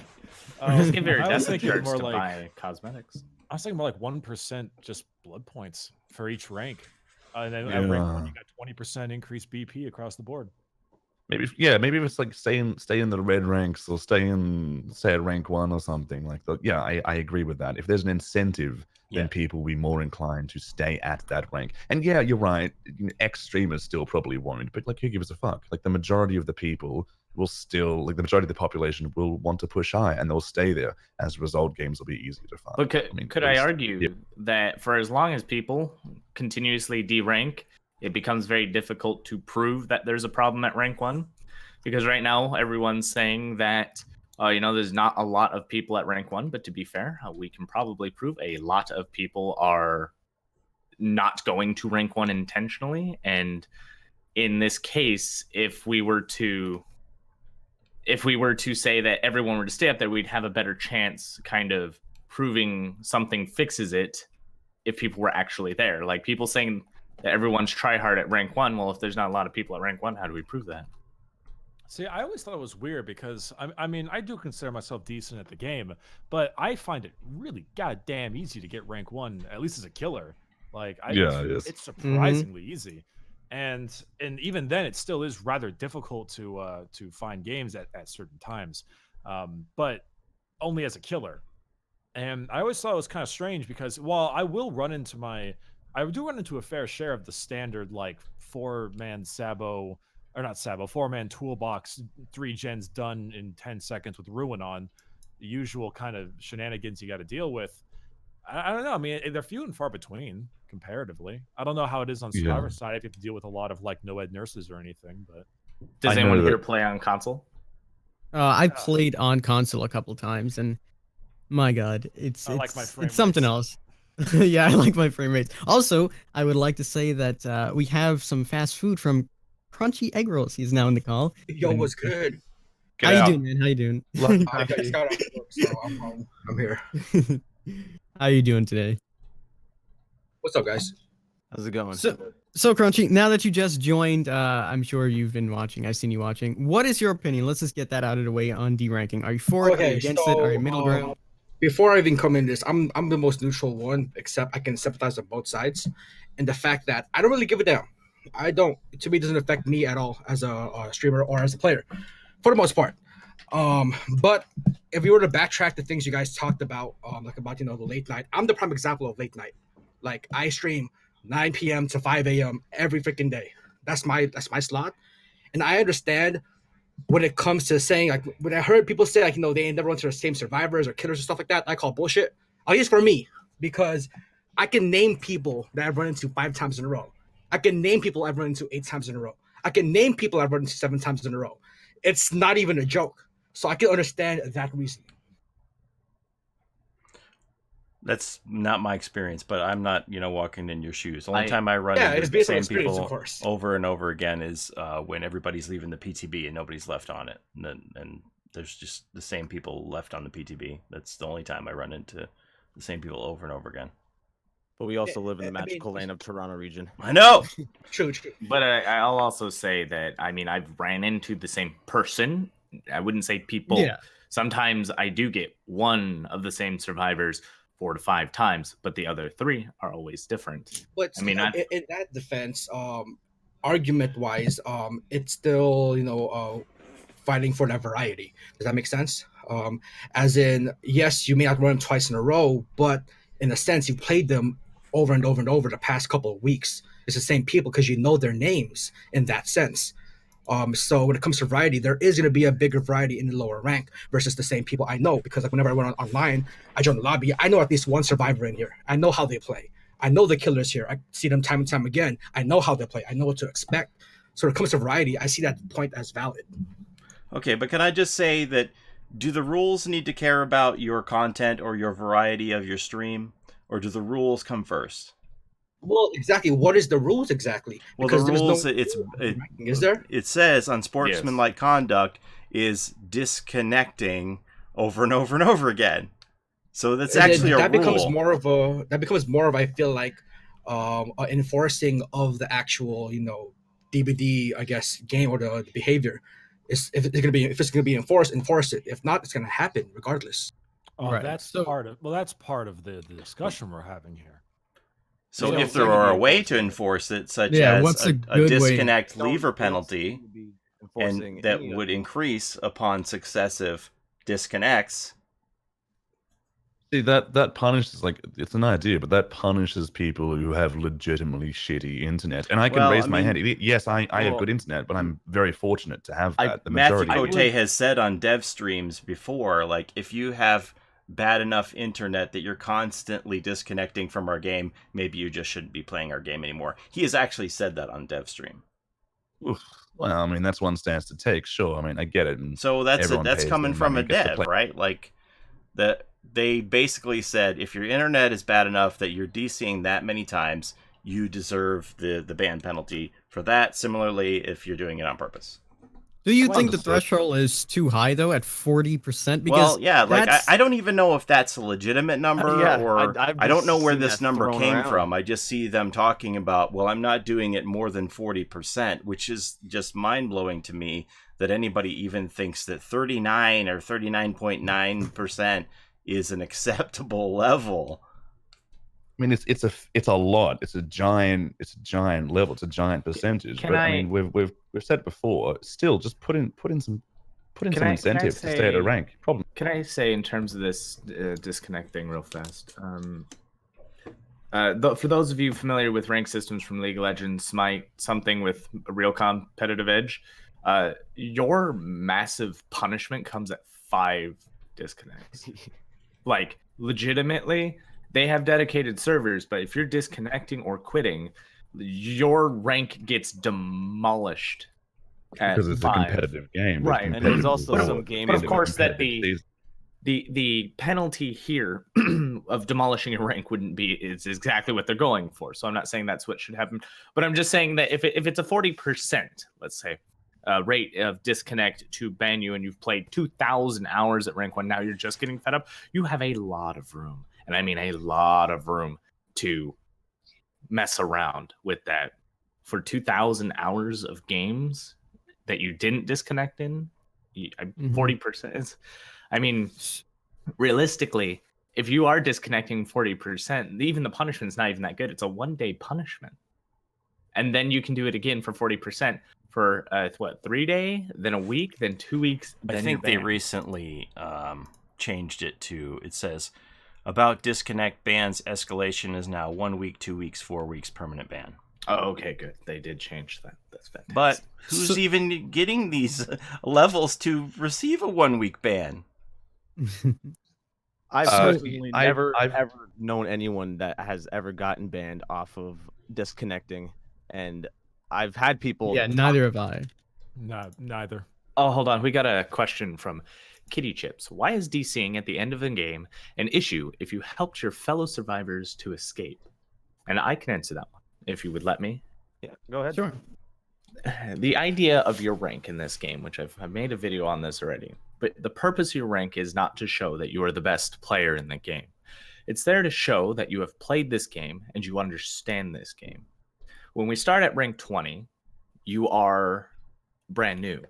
It's get very I was desperate thinking more to like buy cosmetics. I was thinking more like 1% just blood points for each rank. And then at rank 1, you got 20% increased BP across the board. Maybe if it's like stay in the red ranks or stay at rank 1 or something like that. Yeah, I agree with that. If there's an incentive, Yeah. then people will be more inclined to stay at that rank. And yeah, you're right. Ex streamers still probably won't, but like, who gives a fuck? Like, the majority of the people will still, like, the majority of the population will want to push high, and they'll stay there. As a result, games will be easier to find. But could I at least- argue yeah. that for as long as people continuously derank, it becomes very difficult to prove that there's a problem at rank 1? Because right now everyone's saying that there's not a lot of people at rank 1, but to be fair, we can probably prove a lot of people are not going to rank 1 intentionally. And in this case, if we were to say that everyone were to stay up there, we'd have a better chance kind of proving something fixes it if people were actually there. Like, people saying that everyone's try hard at rank 1. Well, if there's not a lot of people at rank 1, how do we prove that? See, I always thought it was weird because I mean, I do consider myself decent at the game, but I find it really goddamn easy to get rank 1, at least as a killer. Like, Yeah, it is. it's surprisingly easy, and even then, it still is rather difficult to find games at certain times, but only as a killer. And I always thought it was kind of strange because while I do run into a fair share of the standard like 4-man Sabo. Or not Sabo, 4-man toolbox, 3 gens done in 10 seconds with Ruin on, the usual kind of shenanigans you got to deal with. I don't know. I mean, they're few and far between comparatively. I don't know how it is on Survivor side if you have to deal with a lot of like no-ed nurses or anything. But Does I know anyone that- here play on console? I played on console a couple times, and my God, it's like my frame it's something rates. else. Yeah, I like my frame rates. Also, I would like to say that we have some fast food from CrunchyEggRolls. He's now in the call. Yo, what's good? How you doing, man? How you doing? I just got off work, so I'm here. How you doing today? What's up, guys? How's it going? So Crunchy, now that you just joined, I'm sure you've been watching. I've seen you watching. What is your opinion? Let's just get that out of the way on deranking. Are you for it? Are you against it? Are you middle ground? Before I even come in this, I'm the most neutral one, except I can sympathize on both sides, and the fact that I don't really give a damn. I don't. To me, it doesn't affect me at all as a streamer or as a player, for the most part. But if we were to backtrack the things you guys talked about, like about the late night, I'm the prime example of late night. Like I stream 9 p.m. to 5 a.m. every freaking day. That's my slot, and I understand when it comes to saying like when I heard people say like they never went to the same survivors or killers and stuff like that. I call bullshit. At least for me, because I can name people that I've run into 5 times in a row. I can name people I've run into 8 times in a row. I can name people I've run into 7 times in a row. It's not even a joke. So I can understand that reason. That's not my experience, but I'm not, walking in your shoes. The only time I run it's into the based on same experience, of people course. over and over again is when everybody's leaving the PTB and nobody's left on it. And there's just the same people left on the PTB. That's the only time I run into the same people over and over again. But we also live in the magical land of Toronto region. I know. True. But I'll also say that, I've ran into the same person. I wouldn't say people. Yeah. Sometimes I do get one of the same survivors 4 to 5 times, but the other 3 are always different. But I mean, in that defense, argument wise, it's still fighting for that variety. Does that make sense? As in, yes, you may not run them twice in a row, but in a sense, you played them over and over and over the past couple of weeks. It's the same people because you know their names in that sense. So when it comes to variety, there is going to be a bigger variety in the lower rank versus the same people I know, because like whenever I went online, I joined the lobby, I know at least one survivor in here. I know how they play. I know the killers here. I see them time and time again. I know how they play. I know what to expect. So when it comes to variety, I see that point as valid. Okay, but can I just say that do the rules need to care about your content or your variety of your stream, or do the rules come first? Well, exactly. What is the rules exactly? Well, Because the rules is there? It says unsportsmanlike conduct is disconnecting over and over and over again. So that's actually that a rule. becomes more of I feel like enforcing of the actual DVD I guess game or the behavior. If it's gonna be enforced, enforce it. If not, it's gonna happen regardless. Oh, Right. that's So- part of the discussion we're having here. So Yeah, if it's there not gonna were be a way enforced. to enforce it, such Yeah, as what's a a good way- disconnect Don't- lever we don't penalty, seem to be enforcing and that any of would it. increase upon successive disconnects. See, that punishes, like, it's an idea, but that punishes people who have legitimately shitty internet. And I can Well, raise I my mean- hand. Yes, I have Well, good internet, but I'm very fortunate to have I- that. The Matthew majority of Cote has said on dev streams before, like, if you have bad enough internet that you're constantly disconnecting from our game, maybe you just shouldn't be playing our game anymore. He has actually said that on dev stream. Oof. Well, I mean, that's one stance to take. Sure, I mean, I get it. And So that's everyone pays coming their from money, a gets to dev, play. right? Like that they basically said if your internet is bad enough that you're DCing that many times, you deserve the ban penalty for that. Similarly, if you're doing it on purpose. Do you Well, think the understood. threshold is too high though at 40%? Because Well, yeah, like that's- I don't even know if that's a legitimate number Yeah, or I've I don't just know where seen this that number thrown came around. from. I just see them talking about, well, I'm not doing it more than 40%, which is just mind-blowing to me that anybody even thinks that 39 or 39.9% is an acceptable level. I mean, it's a lot. It's a giant level. It's a giant percentage. Can But I I- mean, we've said before. Still, just put in some Can I incentive to stay at a say- rank. Problem. Can I say, in terms of this disconnect thing, real fast? For those of you familiar with rank systems from League of Legends, Smite, something with a real competitive edge, your massive punishment comes at 5 disconnects. Like, legitimately, they have dedicated servers, but if you're disconnecting or quitting, your rank gets demolished. At Because it's 5. a competitive game. Right, and there's also competitive some reward. game- But of It's a course, that competitive season. the penalty here of demolishing a rank wouldn't be is exactly what they're going for. So I'm not saying that's what should happen, but I'm just saying that if it's a 40%, let's say, rate of disconnect to ban you, and you've played 2,000 hours at rank 1, now you're just getting fed up, you have a lot of room, and I mean a lot of room to mess around with that. For 2,000 hours of games that you didn't disconnect in, 40% is, I mean, realistically, if you are disconnecting 40%, even the punishment's not even that good. It's a 1-day punishment. and then you can do it again for 40% for 3 day, then a week, then 2 weeks. Then I think they recently changed it to, it says, about disconnect bans escalation is now 1 week, 2 weeks, 4 weeks permanent ban. Oh, okay, good. They did change that. That's fantastic. But who's even getting these levels to receive a 1 week ban? I've personally I've ever known anyone that has ever gotten banned off of disconnecting, and I've had people. Yeah, neither have I. No, neither. Oh, hold on. We got a question from KittyChipz. Why is DCing at the end of the game an issue if you helped your fellow survivors to escape? And I can answer that one, if you would let me. Yeah, go ahead. Sure. The idea of your rank in this game, which I've made a video on this already, but the purpose of your rank is not to show that you are the best player in the game. It's there to show that you have played this game and you understand this game. When we start at rank 20, you are brand new.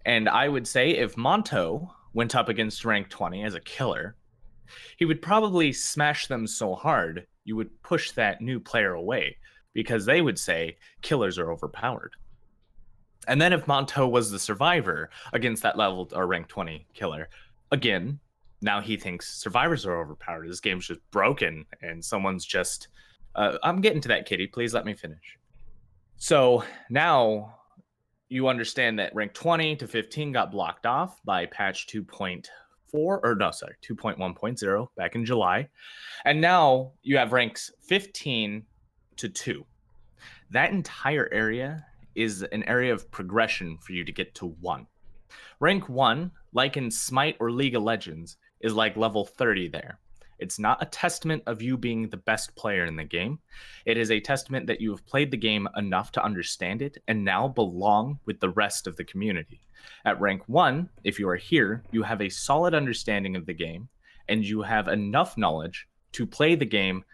And I would say if Monto went up against rank 20 as a killer, he would probably smash them so hard you would push that new player away because they would say killers are overpowered. And then if Monto was the survivor against that level or rank 20 killer, again, now he thinks survivors are overpowered. This game's just broken and someone's just... I'm getting to that, Kitty. Please let me finish. So now you understand that rank 20 to 15 got blocked off by patch 2.1.0 back in July. And now you have ranks 15 to 2. That entire area is an area of progression for you to get to 1. Rank 1, like in Smite or League of Legends, is like level 30 there. It's not a testament of you being the best player in the game. It is a testament that you have played the game enough to understand it and now belong with the rest of the community. At rank 1, if you are here, you have a solid understanding of the game and you have enough knowledge to play the game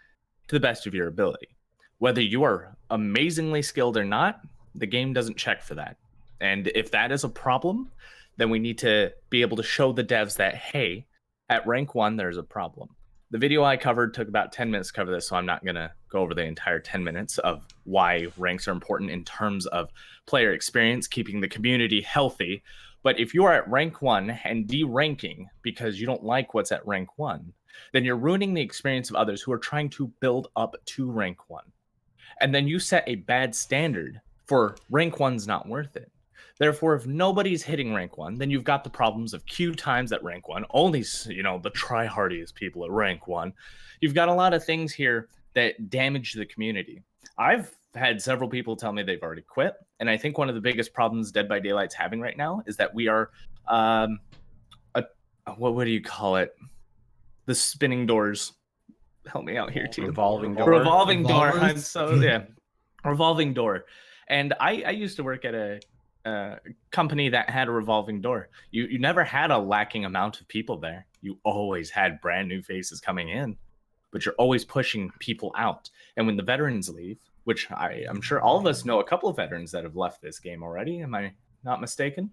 to the best of your ability. Whether you are amazingly skilled or not, the game doesn't check for that. And if that is a problem, then we need to be able to show the devs that, hey, at rank 1, there's a problem. The video I covered took about 10 minutes to cover this, so I'm not going to go over the entire 10 minutes of why ranks are important in terms of player experience, keeping the community healthy. But if you are at rank 1 and deranking because you don't like what's at rank 1, then you're ruining the experience of others who are trying to build up to rank 1. And then you set a bad standard for rank 1's not worth it. Therefore, if nobody's hitting rank 1, then you've got the problems of queue times at rank 1, only, the try-hardiest people at rank 1. You've got a lot of things here that damage the community. I've had several people tell me they've already quit, and I think one of the biggest problems Dead by Daylight's having right now is that we are, what do you call it? The spinning doors. Help me out here, too. Revolving door. Revolving door. Revolving door. And I used to work at a company that had a revolving door. You never had a lacking amount of people there. You always had brand new faces coming in, but you're always pushing people out. And when the veterans leave, which I'm sure all of us know a couple of veterans that have left this game already. Am I not mistaken?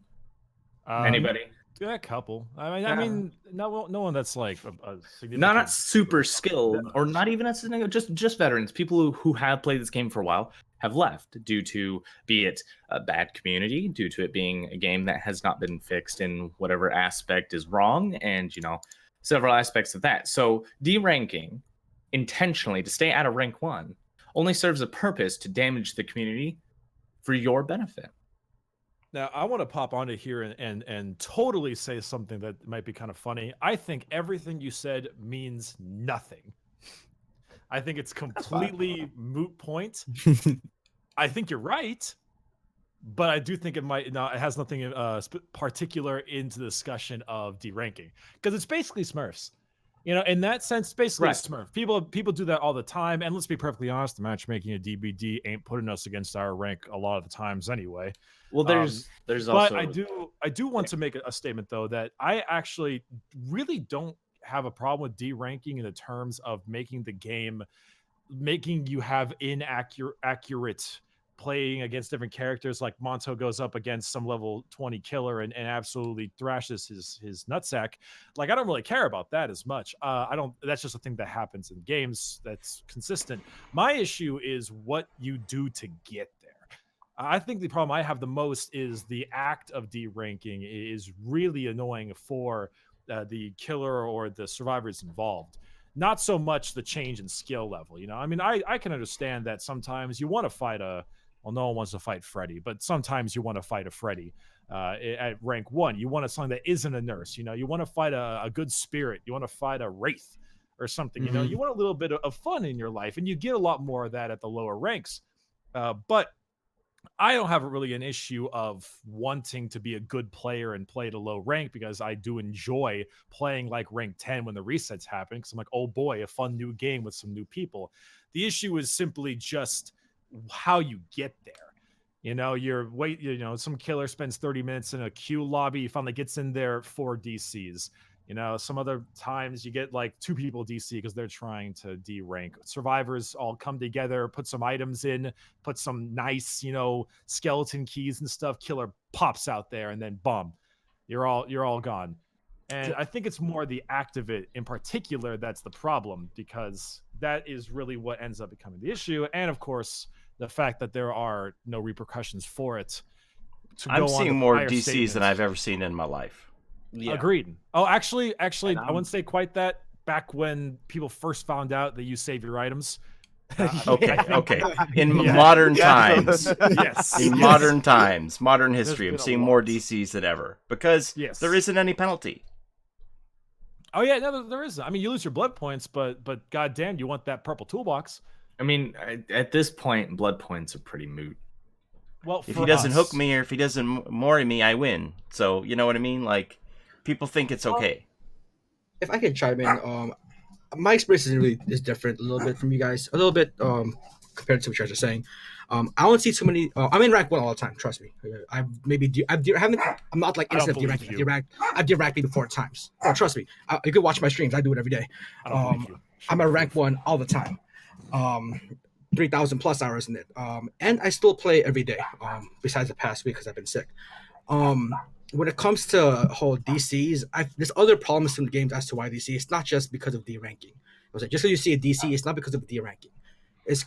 Anybody? Yeah, a couple. I mean, no one that's like a significant. Not super skilled, or not even just veterans. People who have played this game for a while have left due to, be it a bad community, due to it being a game that has not been fixed in whatever aspect is wrong, and several aspects of that. So deranking intentionally to stay out of rank 1 only serves a purpose to damage the community for your benefit. Now, I want to pop onto here and totally say something that might be kind of funny. I think everything you said means nothing. I think it's completely moot point. I think you're right, but I do think it has nothing particular into the discussion of deranking, because it's basically Smurfs. In that sense, basically Right. Smurf. People do that all the time, and let's be perfectly honest, the matchmaking at DBD ain't putting us against our rank a lot of the times anyway. Well, there's But also... I do want to make a statement though that I actually really don't have a problem with deranking in the terms of making the game, making you have inaccurate playing against different characters, like Monto goes up against some level 20 killer and absolutely thrashes his nutsack. Like, I don't really care about that as much. I don't. That's just a thing that happens in games. That's consistent. My issue is what you do to get there. I think the problem I have the most is the act of deranking is really annoying for the killer or the survivors involved. Not so much the change in skill level. You know, I mean, I can understand that sometimes you want to fight well, no one wants to fight Freddy, but sometimes you want to fight a Freddy at rank 1. You want something that isn't a nurse. You know, you want to fight a good spirit. You want to fight a wraith or something. You know, you want a little bit of fun in your life, and you get a lot more of that at the lower ranks. But I don't have really an issue of wanting to be a good player and play at a low rank, because I do enjoy playing like rank 10 when the resets happen, because I'm like, oh boy, a fun new game with some new people. The issue is simply just how you get there. You know, some killer spends 30 minutes in a queue lobby, finally gets in there 4 DCs. You know, some other times you get like 2 people DC because they're trying to derank. Survivors all come together, put some items in, put some nice, skeleton keys and stuff. Killer pops out there, and then boom, you're all gone. And I think it's more the act of it in particular that's the problem, because that is really what ends up becoming the issue. And of course, the fact that there are no repercussions for it. I'm seeing more DCs than I've ever seen in my life. Yeah. Agreed. Oh, actually, I wouldn't say quite that. Back when people first found out that you save your items. Okay. In modern times, yes. In modern times, modern history, I'm seeing more DCs than ever, because there isn't any penalty. Oh yeah, no, there isn't. I mean, you lose your blood points, but goddamn, you want that purple toolbox. I mean, at this point, blood points are pretty moot. Well, if he doesn't hook me or if he doesn't mori me, I win. So you know what I mean? Like, people think it's okay. If I can chime in, my experience is different a little bit from you guys, a little bit compared to what you guys are saying. I don't see too many. I'm in rank 1 all the time. Trust me. I'm not like instant deranking. I've deranked maybe 4 times. Oh, trust me. You could watch my streams. I do it every day. I'm at rank 1 all the time. 3,000 plus hours in it. And I still play every day. Besides the past week because I've been sick. When it comes to whole DCs, there's other problems in the games as to why DC. It's not just because of deranking. Just because you see a DC, it's not because of deranking.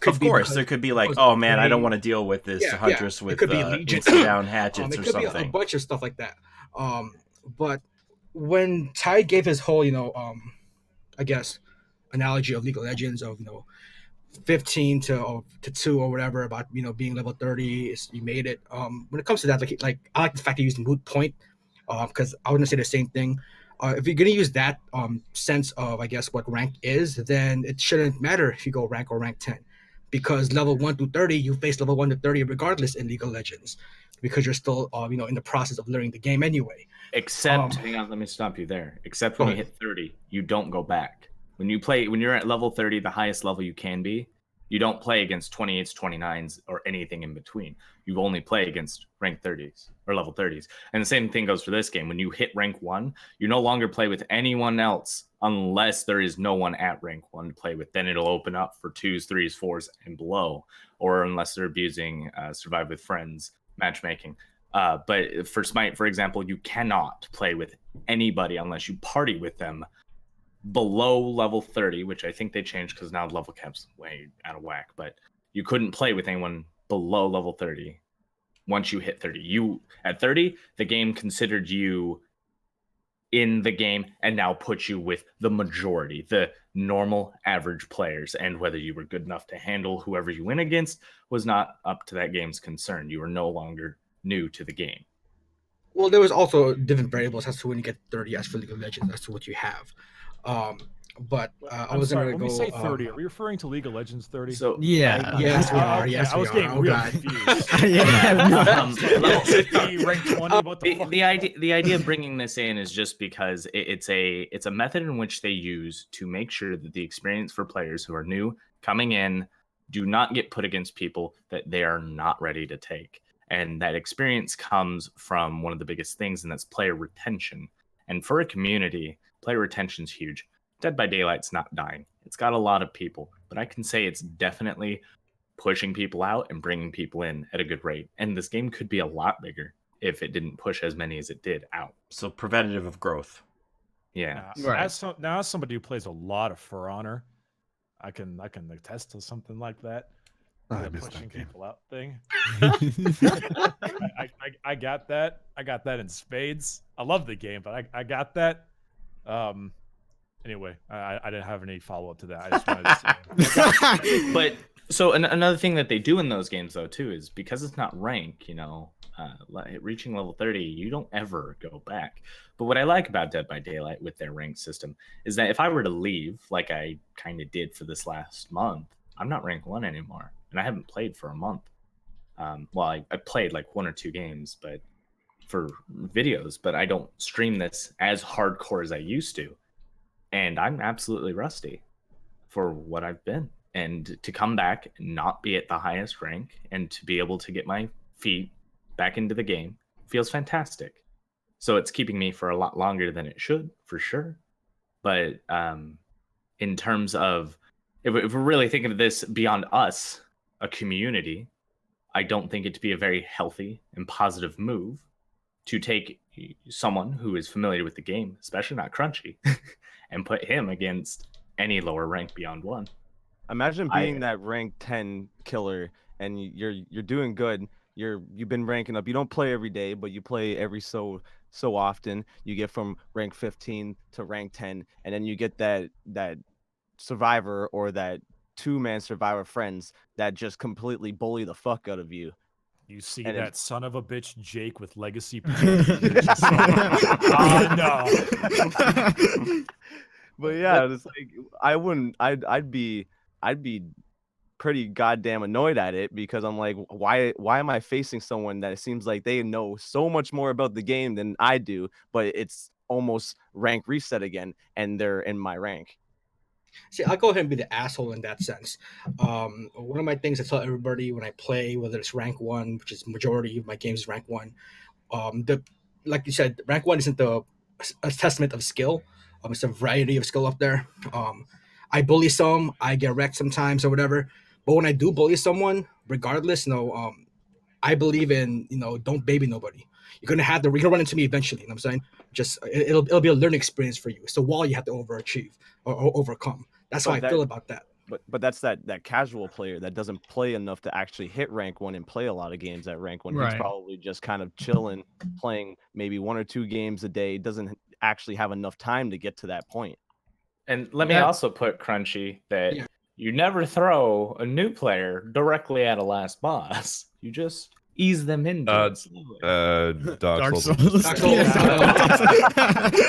Of course, there could be like, oh man, I don't want to deal with this Huntress with down hatchets or something. It could be a bunch of stuff like that. But when Tyde gave his whole, I guess, analogy of League of Legends of 15 to 2 or whatever about being level 30, you made it. When it comes to that, like I like the fact he used moot point, because I wouldn't say the same thing. If you're gonna use that sense of, I guess, what rank is, then it shouldn't matter if you go rank or rank 10, because level 1 to 30, you face level 1 to 30 regardless in League of Legends, because you're still in the process of learning the game anyway. Except, hang on, let me stop you there. Except when you hit 30, you don't go back. When you're at level 30, the highest level you can be, you don't play against 28s, 29s, or anything in between. You only play against rank 30s or level 30s. And the same thing goes for this game. When you hit rank 1, you no longer play with anyone else unless there is no one at rank 1 to play with. Then it'll open up for 2s, 3s, 4s, and below, or unless they're abusing Survive with Friends matchmaking. But for Smite, for example, you cannot play with anybody unless you party with them below level 30, which I think they changed because now level cap's way out of whack. But you couldn't play with anyone below level 30 once you hit 30. At 30, the game considered you in the game and now put you with the majority, the normal average players. And whether you were good enough to handle whoever you went against was not up to that game's concern. You were no longer new to the game. Well, there was also different variables as to when you get 30 as for League of Legends as to what you have. But I was going to go. When we say 30, are we referring to League of Legends 30? So yes, we are. Yes, I was getting real confused. Level 50, rank 20. What the fuck? The idea of bringing this in is just because it's a method in which they use to make sure that the experience for players who are new coming in do not get put against people that they are not ready to take. And that experience comes from one of the biggest things, and that's player retention. And for a community, player retention is huge. Dead by Daylight's not dying. It's got a lot of people, but I can say it's definitely pushing people out and bringing people in at a good rate. And this game could be a lot bigger if it didn't push as many as it did out. So preventative of growth. Yeah. Right. As somebody who plays a lot of For Honor, I can attest to something like that. I The missed pushing that game. people out thing. I got that. I got that in spades. I love the game, but I got that. Anyway, I didn't have any follow up to that. I just wanted to say. But so another thing that they do in those games though too is because it's not rank, reaching level 30, you don't ever go back. But what I like about Dead by Daylight with their rank system is that if I were to leave, like I kind of did for this last month, I'm not rank 1 anymore, and I haven't played for a month. I played like 1 or 2 games, but for videos, but I don't stream this as hardcore as I used to, and I'm absolutely rusty for what I've been. And to come back and not be at the highest rank and to be able to get my feet back into the game feels fantastic. So it's keeping me for a lot longer than it should, for sure. But in terms of, if we're really thinking of this beyond us, a community, I don't think it to be a very healthy and positive move to take someone who is familiar with the game, especially not Crunchy, and put him against any lower rank beyond 1. Imagine being that rank 10 killer and you're doing good. You've been ranking up. You don't play every day, but you play every so often. You get from rank 15 to rank 10, and then you get that survivor or that 2-man survivor friends that just completely bully the fuck out of you. You see And that son of a bitch Jake with legacy points. No. But yeah, it's like I'd be pretty goddamn annoyed at it, because I'm like, why am I facing someone that it seems like they know so much more about the game than I do, but it's almost rank reset again and they're in my rank. See, I'll go ahead and be the asshole in that sense. One of my things I tell everybody when I play, whether it's rank 1, which is majority of my games is rank 1, like you said, rank 1 isn't a testament of skill. It's a variety of skill up there. I bully some, I get wrecked sometimes or whatever. But when I do bully someone, regardless, I believe in, don't baby nobody. You're gonna run into me eventually. You know what I'm saying? Just it'll be a learning experience for you. It's a wall you have to overachieve or overcome. That's how I feel about that. But that's that casual player that doesn't play enough to actually hit rank 1 and play a lot of games at rank 1. Right. He's probably just kind of chilling, playing maybe 1 or 2 games a day. Doesn't actually have enough time to get to that point. And let me also put Crunchy that you never throw a new player directly at a last boss. You just ease them into it slowly. Dark Souls.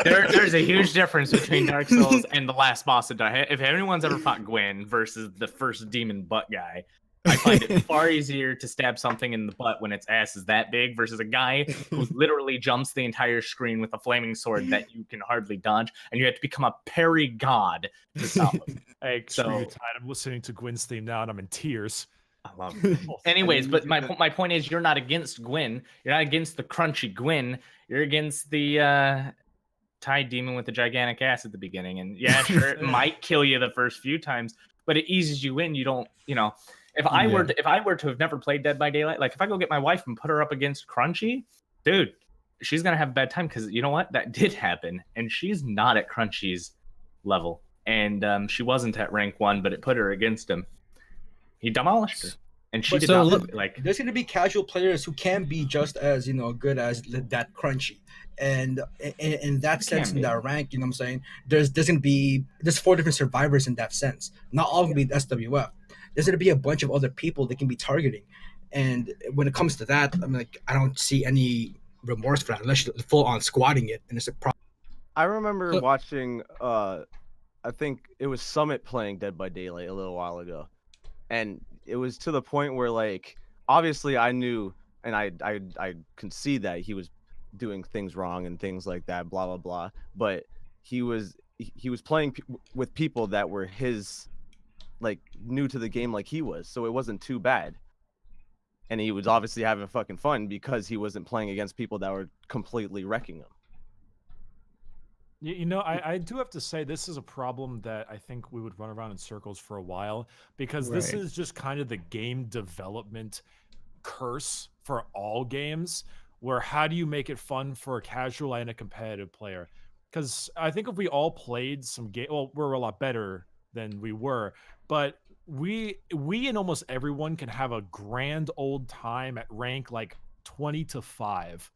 There's a huge difference between Dark Souls and the last boss of Dark. If anyone's ever fought Gwyn versus the first demon butt guy, I find it far easier to stab something in the butt when its ass is that big versus a guy who literally jumps the entire screen with a flaming sword that you can hardly dodge, and you have to become a parry god to stop him. Hey, I'm listening to Gwyn's theme now, and I'm in tears. I love it. Anyways, but my point is, you're not against Gwyn. You're not against the Crunchy Gwyn. You're against the Tide demon with the gigantic ass at the beginning. And yeah, sure, it might kill you the first few times, but it eases you in. You don't, If I were to have never played Dead by Daylight, like if I go get my wife and put her up against Crunchy, dude, she's gonna have a bad time, because you know what? That did happen, and she's not at Crunchy's level, and she wasn't at rank 1, but it put her against him. He demolished her, and she did not like. There's gonna be casual players who can be just as good as that Crunchy, and in that sense, in that rank, you know what I'm saying? There's 4 different survivors in that sense. Not all gonna be the SWF. There's going to be a bunch of other people they can be targeting. And when it comes to that, I'm like, I don't see any remorse for that unless you're full on squatting it. And it's a problem. I remember watching, I think it was Summit playing Dead by Daylight a little while ago. And it was to the point where, like, obviously I knew, and I can see that he was doing things wrong and things like that, blah, blah, blah. But he was playing with people that were his, like, new to the game like he was, so it wasn't too bad, and he was obviously having fucking fun because he wasn't playing against people that were completely wrecking him. You know, I do have to say this is a problem that I think we would run around in circles for a while, because this Right. is just kind of the game development curse for all games, where how do you make it fun for a casual and a competitive player? Because I think if we all played some game, well, we're a lot better than we were, but we and almost everyone can have a grand old time at rank like 20 to 5,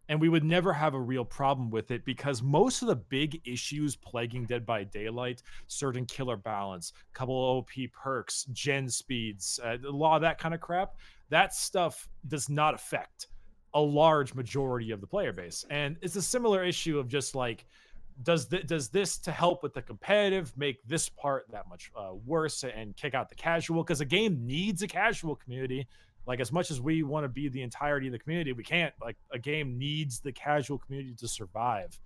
and we would never have a real problem with it, because most of the big issues plaguing Dead by Daylight, certain killer balance, couple of OP perks, gen speeds, a lot of that kind of crap, that stuff does not affect a large majority of the player base. And it's a similar issue of just like, does this to help with the competitive make this part that much worse and kick out the casual? Because a game needs a casual community. Like, as much as we want to be the entirety of the community, we can't. Like, a game needs the casual community to survive,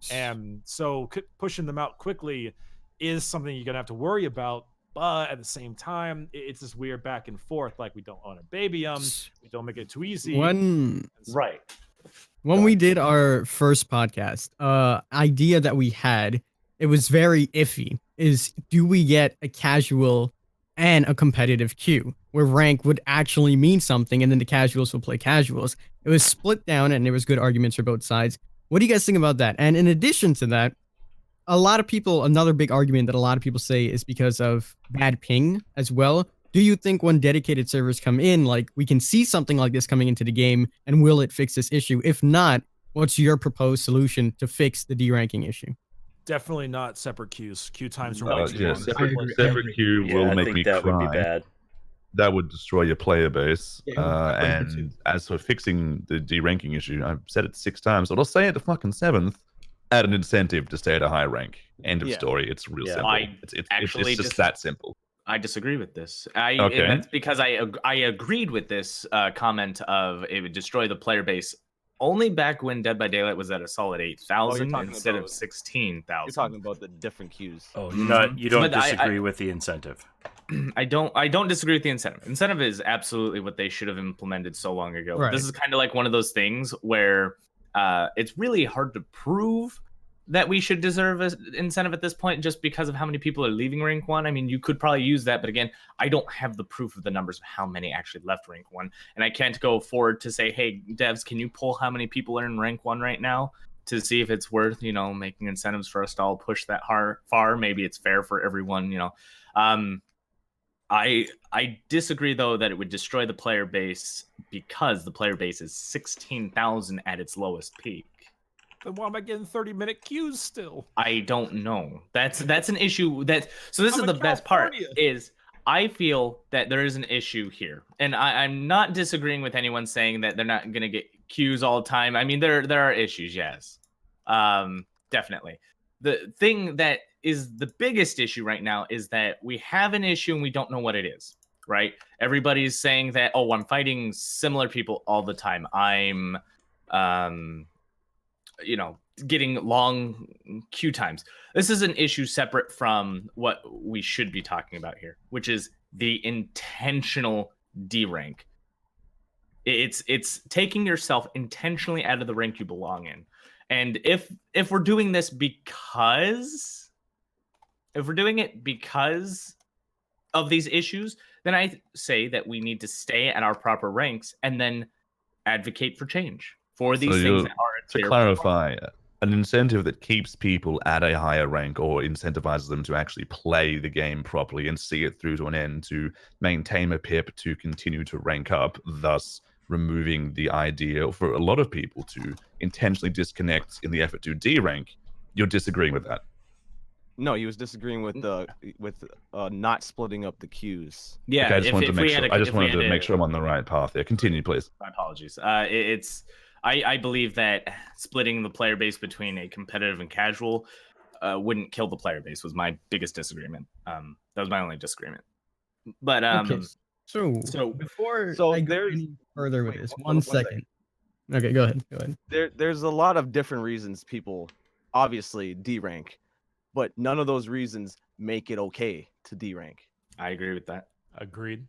and so pushing them out quickly is something you're gonna have to worry about. But at the same time, it's this weird back and forth. Like, we don't want to baby them, we don't make it too easy. Right. When we did our first podcast, idea that we had, it was very iffy, is do we get a casual and a competitive queue where rank would actually mean something, and then the casuals will play casuals? It was split down, and there was good arguments for both sides. What do you guys think about that? And in addition to that, a lot of people, another big argument that a lot of people say is because of bad ping as well. Do you think when dedicated servers come in, like, we can see something like this coming into the game, and will it fix this issue? If not, what's your proposed solution to fix the deranking issue? Definitely not separate queues. Queue times are Uh, way too yeah, long. separate queue Yeah, will I make think me that cry. would be bad. That would destroy your player base. Yeah, I would too. And as for fixing the deranking issue, I've said it 6 times, but I'll say it the fucking 7th. Add an incentive to stay at a high rank. End of Yeah. story. It's real Yeah. simple. I It's actually just just- that simple. I disagree with this. Okay. And that's because I agreed with this comment of it would destroy the player base only back when Dead by Daylight was at a solid 8,000 talking instead of about- 16,000. You're talking about the different queues. Oh, Mhm. you don't But I- disagree with the incentive. I don't disagree with the incentive. Incentive is absolutely what they should have implemented so long ago. Right. This is kind of like one of those things where it's really hard to prove that we should deserve an incentive at this point, just because of how many people are leaving rank 1. I mean, you could probably use that, but again, I don't have the proof of the numbers of how many actually left rank 1, and I can't go forward to say, hey, devs, can you pull how many people are in rank 1 right now to see if it's worth, making incentives for us to all push that far. Maybe it's fair for everyone. I disagree, though, that it would destroy the player base, because the player base is 16,000 at its lowest peak. Then why am I getting 30-minute queues still? I don't know. That's an issue. So this I'm is the in best part, California. is I feel that there is an issue here, and I'm not disagreeing with anyone saying that they're not going to get queues all the time. I mean, there are issues, yes, definitely. The thing that is the biggest issue right now is that we have an issue and we don't know what it is. Right? Everybody's saying that, oh, I'm fighting similar people all the time. I'm getting long queue times. This is an issue separate from what we should be talking about here, which is the intentional derank. It's taking yourself intentionally out of the rank you belong in. And if we're doing this because of these issues, then I say that we need to stay at our proper ranks and then advocate for change for these things that are to clarify, an incentive that keeps people at a higher rank or incentivizes them to actually play the game properly and see it through to an end, to maintain a pip, to continue to rank up, thus removing the idea for a lot of people to intentionally disconnect in the effort to derank. You're disagreeing with that? No, he was disagreeing with not splitting up the queues. Yeah, Okay, I just wanted to make sure I'm on the right path there. Continue, please. My apologies. I believe that splitting the player base between a competitive and casual wouldn't kill the player base, was my biggest disagreement. That was my only disagreement. But Okay, so before I go any further with this, one second. Okay, go ahead. There's a lot of different reasons people obviously derank, but none of those reasons make it okay to derank. I agree with that. Agreed.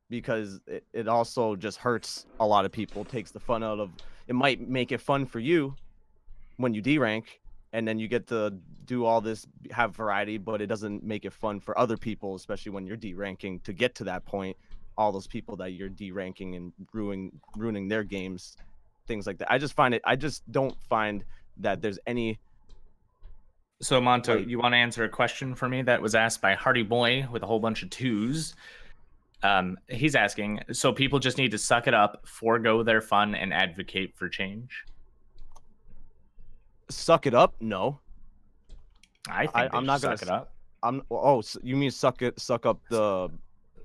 Because it also just hurts a lot of people, takes the fun out of it. Might make it fun for you when you derank, and then you get to do all this, have variety, but it doesn't make it fun for other people, especially when you're deranking to get to that point. All those people that you're deranking and ruining their games, things like that. I just don't find that there's any. So Monto, you want to answer a question for me that was asked by Hardy Boy with a whole bunch of twos? He's asking, so people just need to suck it up, forego their fun, and advocate for change? Suck it up? No. I'm not gonna suck it up. So you mean suck up the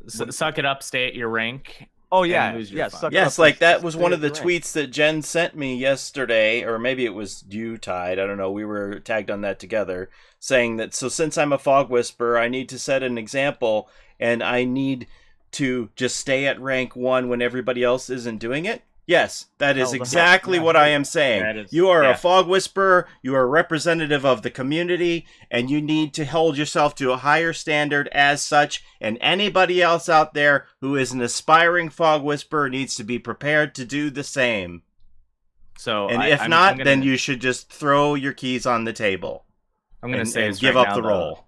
suck it up, stay at your rank. Oh yeah, yes. Like that was one of the tweets that Jen sent me yesterday, or maybe it was you, Tide. I don't know. We were tagged on that together, saying that so since I'm a fog whisperer, I need to set an example, and I need to just stay at rank 1 when everybody else isn't doing it. Yes, that is exactly what I am saying. You are a fog whisperer, you are a representative of the community, and you need to hold yourself to a higher standard as such, and anybody else out there who is an aspiring fog whisperer needs to be prepared to do the same. So, and if not, then you should just throw your keys on the table. I'm going to say and give up the role.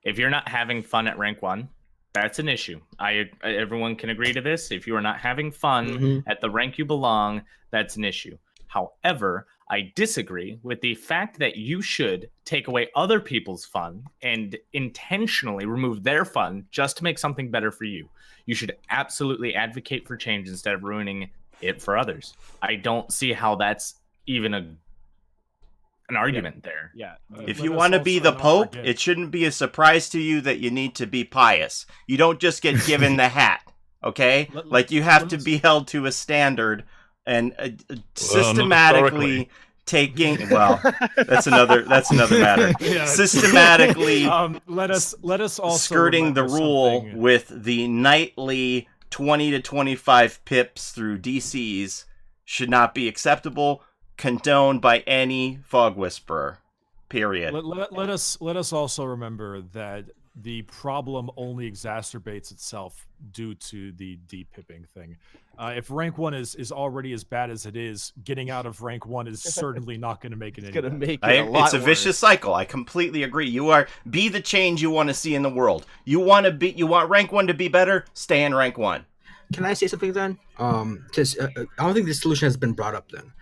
If you're not having fun at rank 1, that's an issue. Everyone can agree to this. If you are not having fun at the rank you belong, that's an issue. However, I disagree with the fact that you should take away other people's fun and intentionally remove their fun just to make something better for you. You should absolutely advocate for change instead of ruining it for others. I don't see how that's even an argument there. Yeah. If you want to be the Pope, it shouldn't be a surprise to you that you need to be pious. You don't just get given the hat, okay? Like you have to be held to a standard and systematically taking. Well, that's another matter. Yeah. Systematically, let us also skirting the rule something. with the nightly 20 to 25 pips through DCs should not be acceptable. Condoned by any fog whisperer, period. Let us also remember that the problem only exacerbates itself due to the depipping thing. If rank 1 is already as bad as it is, getting out of rank 1 is certainly not going to make it any better. It's a vicious cycle. I completely agree. Be the change you want to see in the world. You want rank 1 to be better? Stay in rank 1. Can I say something then? Because I don't think this solution has been brought up then.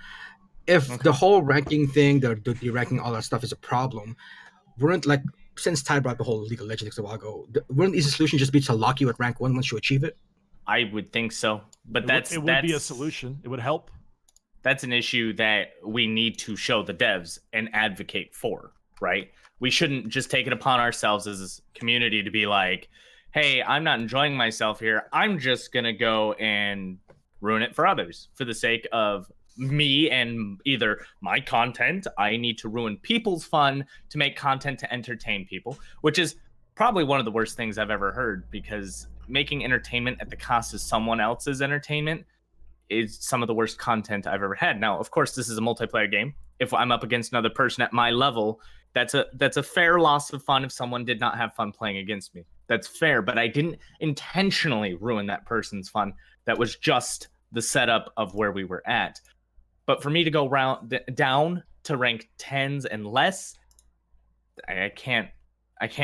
If the whole ranking thing, the ranking, all that stuff is a problem, wouldn't, like, since Ty brought the whole League of Legends a while ago, wouldn't the solution just be to lock you at rank 1 once you achieve it? I would think so, but it would be a solution. It would help. That's an issue that we need to show the devs and advocate for, right? We shouldn't just take it upon ourselves as a community to be like, hey, I'm not enjoying myself here. I'm just going to go and ruin it for others for the sake of me and either my content. I need to ruin people's fun to make content to entertain people, which is probably one of the worst things I've ever heard, because making entertainment at the cost of someone else's entertainment is some of the worst content I've ever had. Now, of course, this is a multiplayer game. If I'm up against another person at my level, that's a fair loss of fun if someone did not have fun playing against me. That's fair, but I didn't intentionally ruin that person's fun. That was just the setup of where we were at. But for me to go down to rank 10s and less, I can't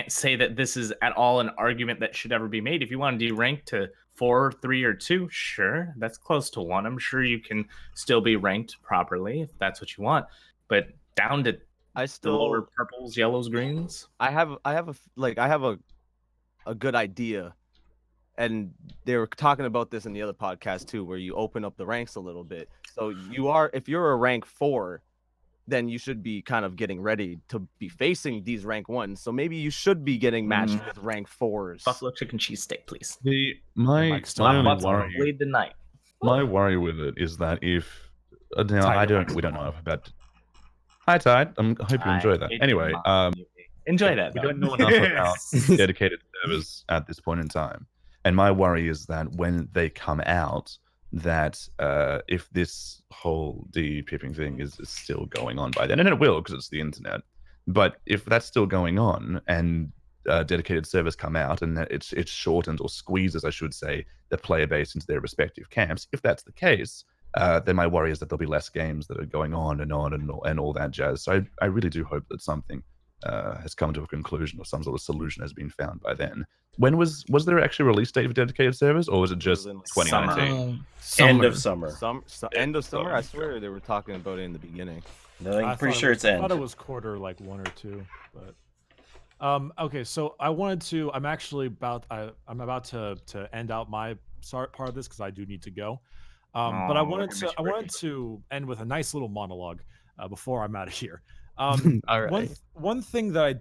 say that this is at all an argument that should ever be made. If you want to de-rank to 4, 3, or 2, sure, that's close to 1. I'm sure you can still be ranked properly if that's what you want. But down to the lower purples, yellows, greens. I have a good idea. And they were talking about this in the other podcast too, where you open up the ranks a little bit. So if you're a rank 4, then you should be kind of getting ready to be facing these rank 1s. So maybe you should be getting matched with rank 4s. Buffalo chicken cheese steak, please. My only worry, lead the night. My worry with it is that if we don't know about. Hi Tide, I hope you enjoy that. Anyway, enjoy that. We don't know enough about dedicated servers at this point in time. And my worry is that when they come out, that if this whole de-pipping thing is still going on by then, and it will because it's the internet, but if that's still going on and dedicated servers come out and it's shortened or squeezes, I should say, the player base into their respective camps, if that's the case, Then my worry is that there'll be less games that are going on and all that jazz. So I really do hope that something has come to a conclusion or some sort of solution has been found by then. When was there actually a release date for dedicated servers, or was it just in, like, 2019? End of summer. End of summer. I summer. swear they were talking about it in the beginning. No, I'm pretty sure it's I end. thought it was quarter like 1 or 2, but okay. So I wanted to. I'm actually about. I'm about to end out my part of this because I do need to go. But I wanted to end with a nice little monologue before I'm out of here. All right. One thing that I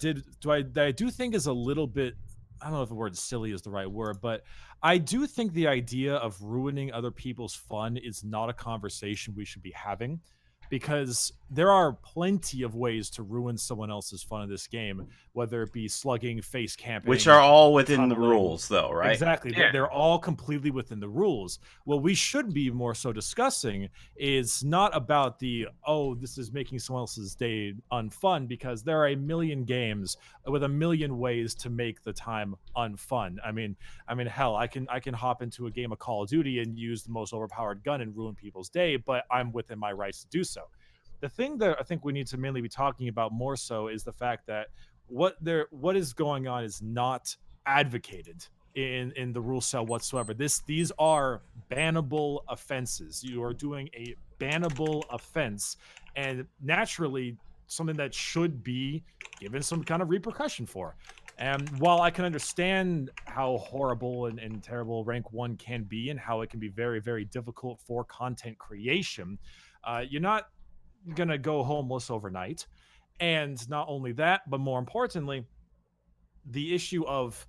do think is a little bit, I don't know if the word silly is the right word, but I do think the idea of ruining other people's fun is not a conversation we should be having, because there are plenty of ways to ruin someone else's fun in this game, whether it be slugging, face camping, Which are all within the tunneling. rules, though, right? Exactly. Yeah. They're all completely within the rules. What we should be more so discussing is not about this is making someone else's day unfun, because there are a million games with a million ways to make the time unfun. I mean, hell, I can hop into a game of Call of Duty and use the most overpowered gun and ruin people's day, but I'm within my rights to do so. The thing that I think we need to mainly be talking about more so is the fact that what is going on is not advocated in the rule set whatsoever. These are bannable offenses. You are doing a bannable offense, and naturally something that should be given some kind of repercussion for. And while I can understand how horrible and terrible rank 1 can be, and how it can be very, very difficult for content creation, you're not gonna go homeless overnight. And not only that, but more importantly, the issue of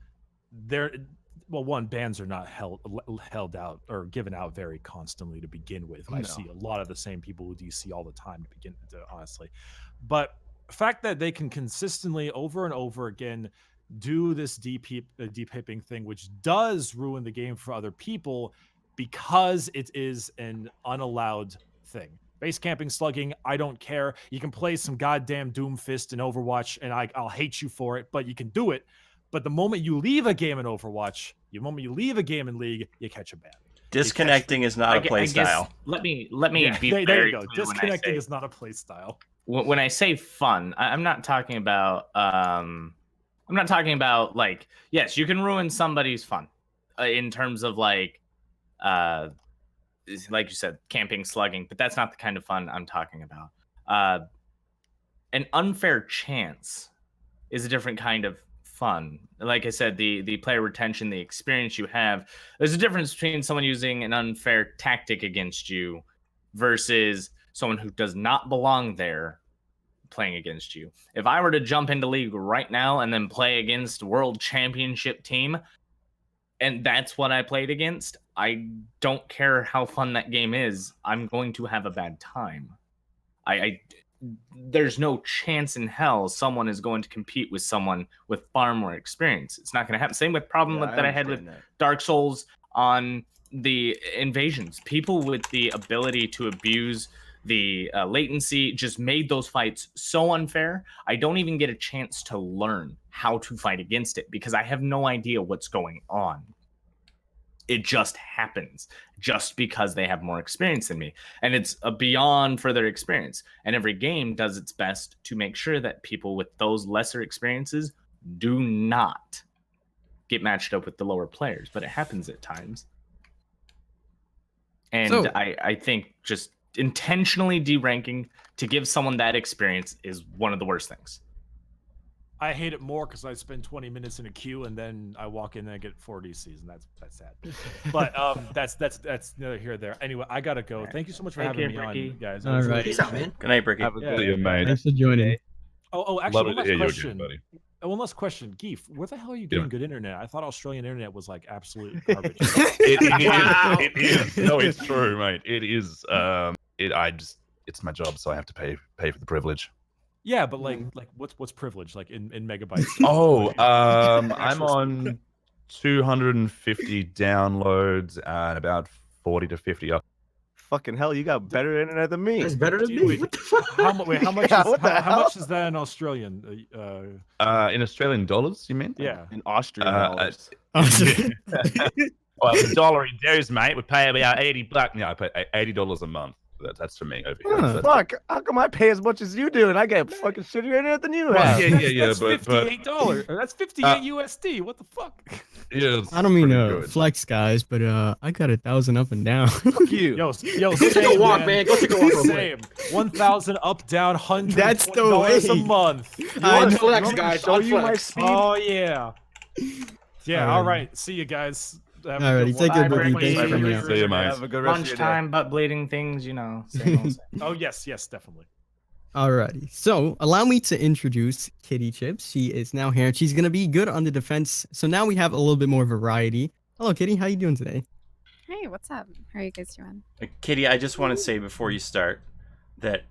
bans are not held out or given out very constantly to begin with. I see a lot of the same people who DC all the time to begin to, honestly. But the fact that they can consistently over and over again do this deep-hipping thing, which does ruin the game for other people because it is an unallowed thing. Base camping, slugging, I don't care. You can play some goddamn Doomfist in Overwatch, and I'll hate you for it, but you can do it. But the moment you leave a game in Overwatch, the moment you leave a game in League, you catch a ban. Disconnecting is not a play style. Let me be there very you go. clear. Disconnecting is not a play style. When I say fun, I'm not talking about like, yes, you can ruin somebody's fun in terms of like you said, camping, slugging, but that's not the kind of fun I'm talking about. An unfair chance is a different kind of fun. Like I said, the player retention, the experience you have, there's a difference between someone using an unfair tactic against you versus someone who does not belong there playing against you. If I were to jump into League right now and then play against World Championship team, and that's what I played against, I don't care how fun that game is, I'm going to have a bad time. There's no chance in hell someone is going to compete with someone with far more experience. It's not going to happen. Same with that I had with Dark Souls on the invasions. People with the ability to abuse the latency just made those fights so unfair. I don't even get a chance to learn how to fight against it because I have no idea what's going on. It just happens just because they have more experience than me. And it's beyond further experience. And every game does its best to make sure that people with those lesser experiences do not get matched up with the lower players. But it happens at times. And I think just intentionally deranking to give someone that experience is one of the worst things. I hate it more because I spend 20 minutes in a queue and then I walk in and I get 4 DCs, and that's sad. But that's neither here nor there. Anyway, I gotta go. Thank you so much for having me Bricky. on, guys. All right. Peace out, man. Good night, Bricky. Have a good day, mate. Thanks for joining. Actually, Love to hear you again, buddy. One last question, Geef. Where the hell are you getting good internet? I thought Australian internet was like absolute garbage. It is. No, it's true, mate. It is. It's my job, so I have to pay for the privilege. Yeah, but like what's privilege like in megabytes? Oh, I'm on 250 downloads and about 40 to 50 up. Fucking hell, you got better internet than me. That's better than me. Wait, What the fuck? how much? Yeah, Is, what the how hell? much is that in Australian? In Australian dollars, you mean? Yeah. In Austrian dollars. Well, the dollar he does, mate, we pay about $80. Yeah, I pay $80 a month. That's for me over here. Huh. That's- Fuck, how come I pay as much as you do and I get fucking shittier internet than you Well, have? yeah, That's but $58. That's 58 USD. What the fuck? yeah, it's I don't mean pretty to good. flex, guys, but I got 1,000 up and down. Fuck you. Yo, Go take a same, walk, man. Go take a walk real quick. Same. 1,000 up, down, $120 That's the a way. month. I On know. flex, want me to guys. show On you my flex. speed? Oh yeah. Yeah. All Alrighty. right. See you guys. Have a Alrighty, good take one. care, Bye, Bricky. Bricky. Thanks for coming out. See you, mate. Have a good rest of your day. Lunchtime, butt bleeding things, you know. Same old, same. Oh yes, definitely. Alrighty, so allow me to introduce KittyChipz. She is now here. She's gonna be good on the defense. So now we have a little bit more variety. Hello, Kitty. How you doing today? Hey, what's up? How are you guys doing? Kitty, I just want to say before you start that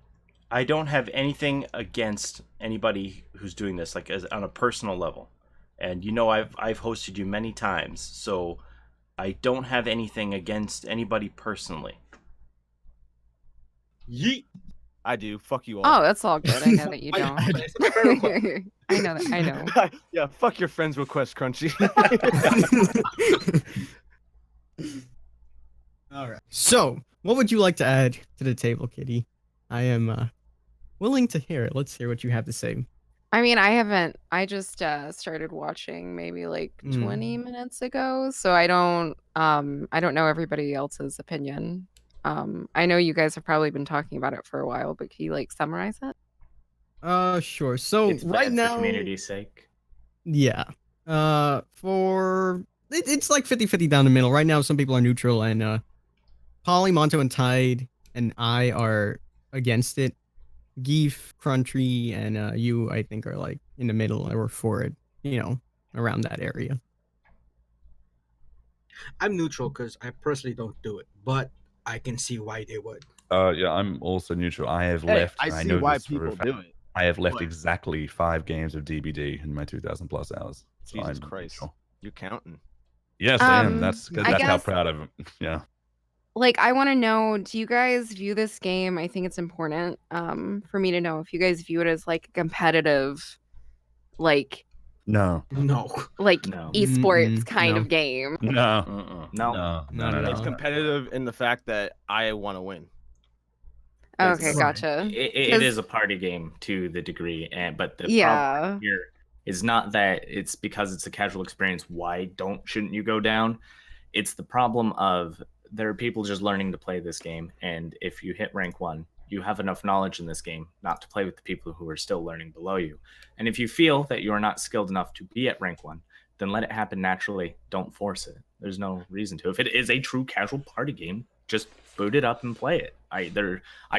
I don't have anything against anybody who's doing this, like on a personal level. And you know, I've hosted you many times, so I don't have anything against anybody personally. Yeet. I do. Fuck you all. Oh, that's all good. I know that you don't. It's a fair request. I know that. I know. Yeah, fuck your friends request, Crunchy. All right. So, what would you like to add to the table, Kitty? I am willing to hear it. Let's hear what you have to say. I mean, I haven't. I just started watching maybe like 20 minutes ago, so I don't know everybody else's opinion. I know you guys have probably been talking about it for a while, but can you like summarize it? Sure. So It's right bad now, for community's sake. yeah. It's like 50-50 down the middle. Right now, some people are neutral, and Paulie, Monto, and Tide, and I are against it. Geef, Crunchy, and you, I think, are like in the middle or for it, around that area. I'm neutral because I personally don't do it, but I can see why they would. Yeah, I'm also neutral. I have left. I and see know why this for a people fact, do it. I have left but- exactly 5 games of DBD in my 2,000 plus hours. So Jesus I'm Christ. neutral. You're counting. Yes, I am. Um, That's I how guess- proud of him. Yeah. Like, I want to know, do you guys view this game? I think it's important for me to know if you guys view it as like a competitive, like No. No. No. esports kind no. of game. No. Mm-mm. No. No. Not at It's all. competitive in the fact that I want to win. Okay, It's- gotcha. It is a party game to the degree, but the problem Yeah. here is not that it's because it's a casual experience. Why shouldn't you go down? It's the problem of there are people just learning to play this game, and if you hit rank 1, you have enough knowledge in this game not to play with the people who are still learning below you. And if you feel that you are not skilled enough to be at rank 1, then let it happen naturally. Don't force it. There's no reason to. If it is a true casual party game, just boot it up and play it. I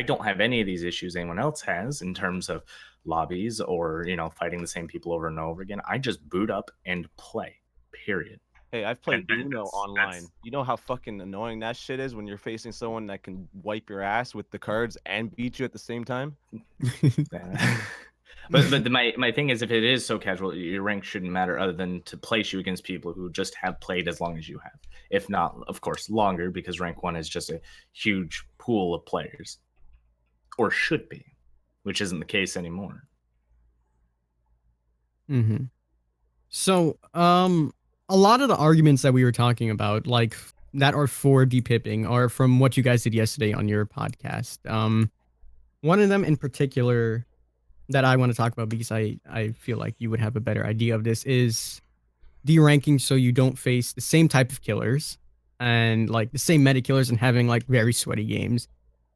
don't have any of these issues anyone else has in terms of lobbies or fighting the same people over and over again. I just boot up and play. Period. Hey, I've played And Uno that's- online. You know how fucking annoying that shit is when you're facing someone that can wipe your ass with the cards and beat you at the same time? But my thing is, if it is so casual, your rank shouldn't matter other than to place you against people who just have played as long as you have. If not, of course, longer, because rank 1 is just a huge pool of players. Or should be, which isn't the case anymore. Mm-hmm. So, a lot of the arguments that we were talking about, like that are for depipping, are from what you guys did yesterday on your podcast. One of them in particular that I want to talk about because I feel like you would have a better idea of this is deranking so you don't face the same type of killers and like the same meta killers and having like very sweaty games.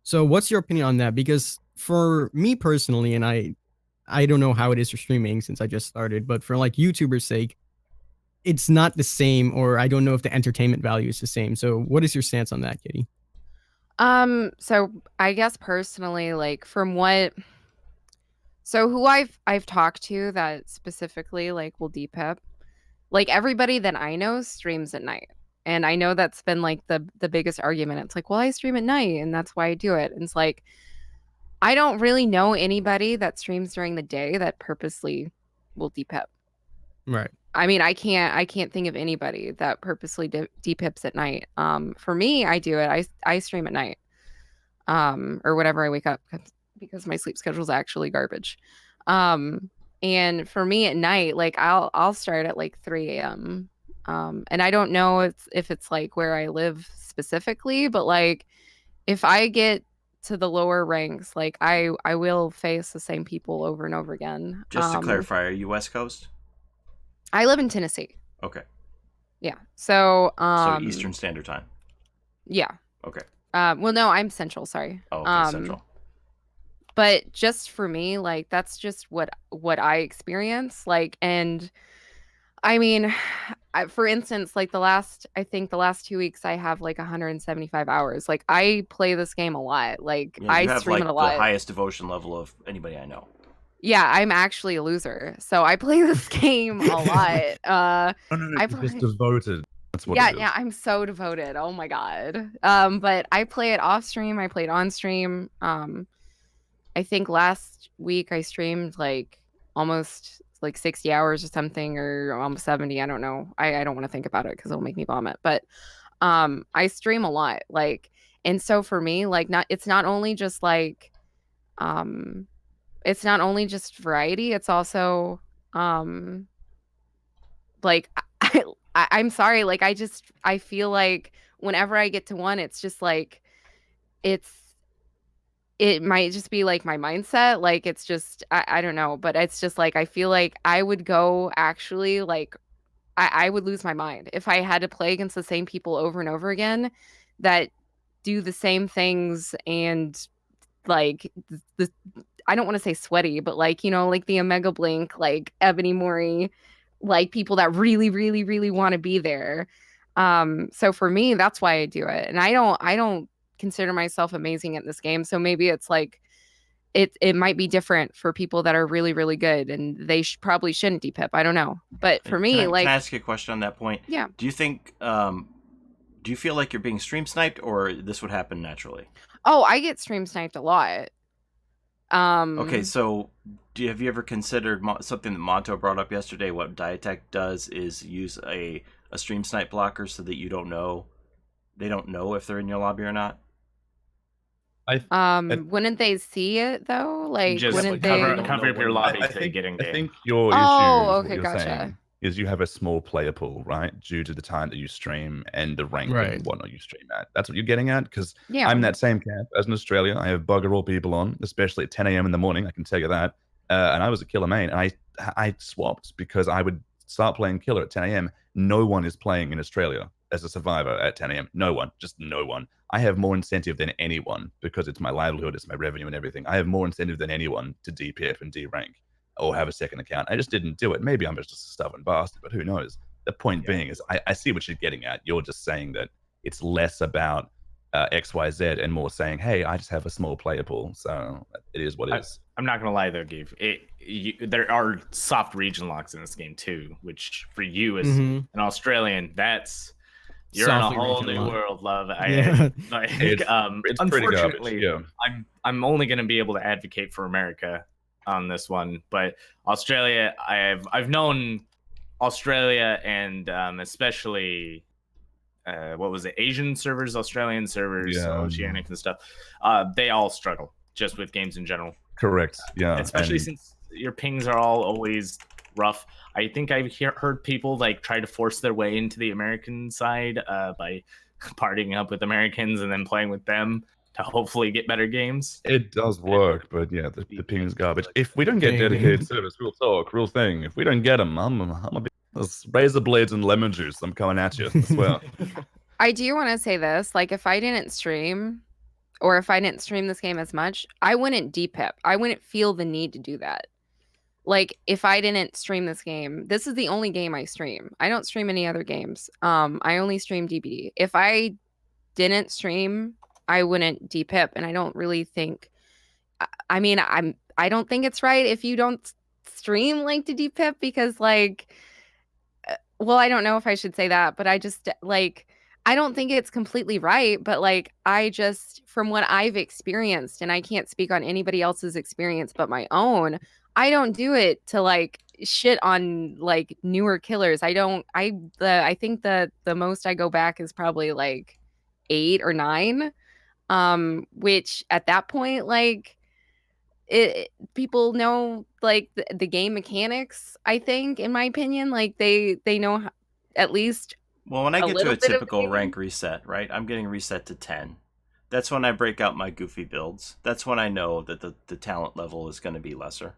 So, what's your opinion on that? Because for me personally, and I don't know how it is for streaming since I just started, but for like YouTubers' sake, it's not the same, or I don't know if the entertainment value is the same. So what is your stance on that, Kitty? So I guess personally, like from who I've talked to that specifically like will depip, like everybody that I know streams at night. And I know that's been like the biggest argument. It's like, well, I stream at night and that's why I do it. And it's like, I don't really know anybody that streams during the day that purposely will depip. Right. I mean, I can't think of anybody that purposely depips at night. For me, I do it. I stream at night, or whenever I wake up because my sleep schedule is actually garbage. And for me at night, like I'll start at like 3 a.m. And I don't know if it's like where I live specifically, but like if I get to the lower ranks, like I will face the same people over and over again. Just to clarify, are you West Coast? I live in Tennessee. Okay. Yeah. So So Eastern Standard Time. Yeah. Okay. Well, no, I'm Central. Sorry. Oh, okay, Central. But just for me, like that's just what I experience. Like, and I mean, for instance, like I think the last 2 weeks, I have like 175 hours. Like I play this game a lot. Like Yeah, you I have stream like it a lot. the highest devotion level of anybody I know. Yeah, I'm actually a loser. So I play this game a lot. I just devoted. That's what Yeah, it is. yeah, I'm so devoted. Oh my god. But I play it off stream, I play it on stream. I think last week I streamed like almost like 60 hours or something, or almost 70. I don't know. I don't want to think about it because it'll make me vomit. But I stream a lot. Like, and so for me, like it's not only just like it's not only just variety, it's also like I'm sorry, like I feel like whenever I get to one, it's just like it might just be like my mindset, like it's just I don't know, but it's just like I feel like I would go actually like I would lose my mind if I had to play against the same people over and over again that do the same things, and like the I don't want to say sweaty, but like, you know, like the Omega Blink, like Ebony Mori, like people that really, really, really want to be there. So for me, that's why I do it. And I don't consider myself amazing at this game. So maybe it's like it might be different for people that are really, really good, and they probably shouldn't depip. I don't know. But for me, like, can I ask you a question on that point? Yeah. Do you think do you feel like you're being stream sniped, or this would happen naturally? Oh, I get stream sniped a lot. Okay, so have you ever considered something that Monto brought up yesterday? What Diatech does is use a stream snipe blocker so that they don't know if they're in your lobby or not. Wouldn't they see it though? Like, just wouldn't cover they? up your lobby I to think, get in I game. think your issue, Oh, what okay, you're gotcha. saying, is you have a small player pool, right? Due to the time that you stream and the rank Right. and whatnot you stream at. That's what you're getting at? Because Yeah. I'm in that same camp as in Australia. I have bugger all people on, especially at 10 a.m. in the morning. I can tell you that. And I was a killer main, and I swapped because I would start playing killer at 10 a.m. No one is playing in Australia as a survivor at 10 a.m. No one, just no one. I have more incentive than anyone because it's my livelihood, it's my revenue and everything. I have more incentive than anyone to DPF and D-rank or have a second account. I just didn't do it. Maybe I'm just a stubborn bastard, but who knows? The point being is I see what you're getting at. You're just saying that it's less about XYZ and more saying, hey, I just have a small player pool. So it is what it is. I'm not going to lie though, Geef. There are soft region locks in this game too, which for you as an Australian, you're Softly in a whole region new lock. world, love. Yeah. It's pretty garbage. Unfortunately, Yeah. I'm only going to be able to advocate for America on this one, but Australia, I've known Australia and especially what was it, Asian servers, Australian servers, Oceanic and stuff. They all struggle just with games in general. Correct. Yeah. Especially since your pings are all always rough. I think I've heard people like try to force their way into the American side by partying up with Americans and then playing with them to hopefully get better games. It does work, but yeah, the ping is garbage. If we don't get dedicated service, we'll talk. Real thing. If we don't get them, I'm gonna be razor blades and lemon juice. I'm coming at you. I swear. I do want to say this: like, if I didn't stream, or if I didn't stream this game as much, I wouldn't depip. I wouldn't feel the need to do that. Like, if I didn't stream this game, this is the only game I stream. I don't stream any other games. I only stream DBD. If I didn't stream, I wouldn't depip, and I don't really think. I mean, I don't think it's right if you don't stream like to depip because, like, well, I don't know if I should say that, but I just like. I don't think it's completely right, but like I just from what I've experienced, and I can't speak on anybody else's experience but my own, I don't do it to like shit on like newer killers. I think the most I go back is probably like 8 or 9. Which at that point, like people know like the game mechanics, I think, in my opinion, like they know at least Well, when I a get to little a bit of typical gaming. rank reset, right? I'm getting reset to 10. That's when I break out my goofy builds. That's when I know that the talent level is going to be lesser.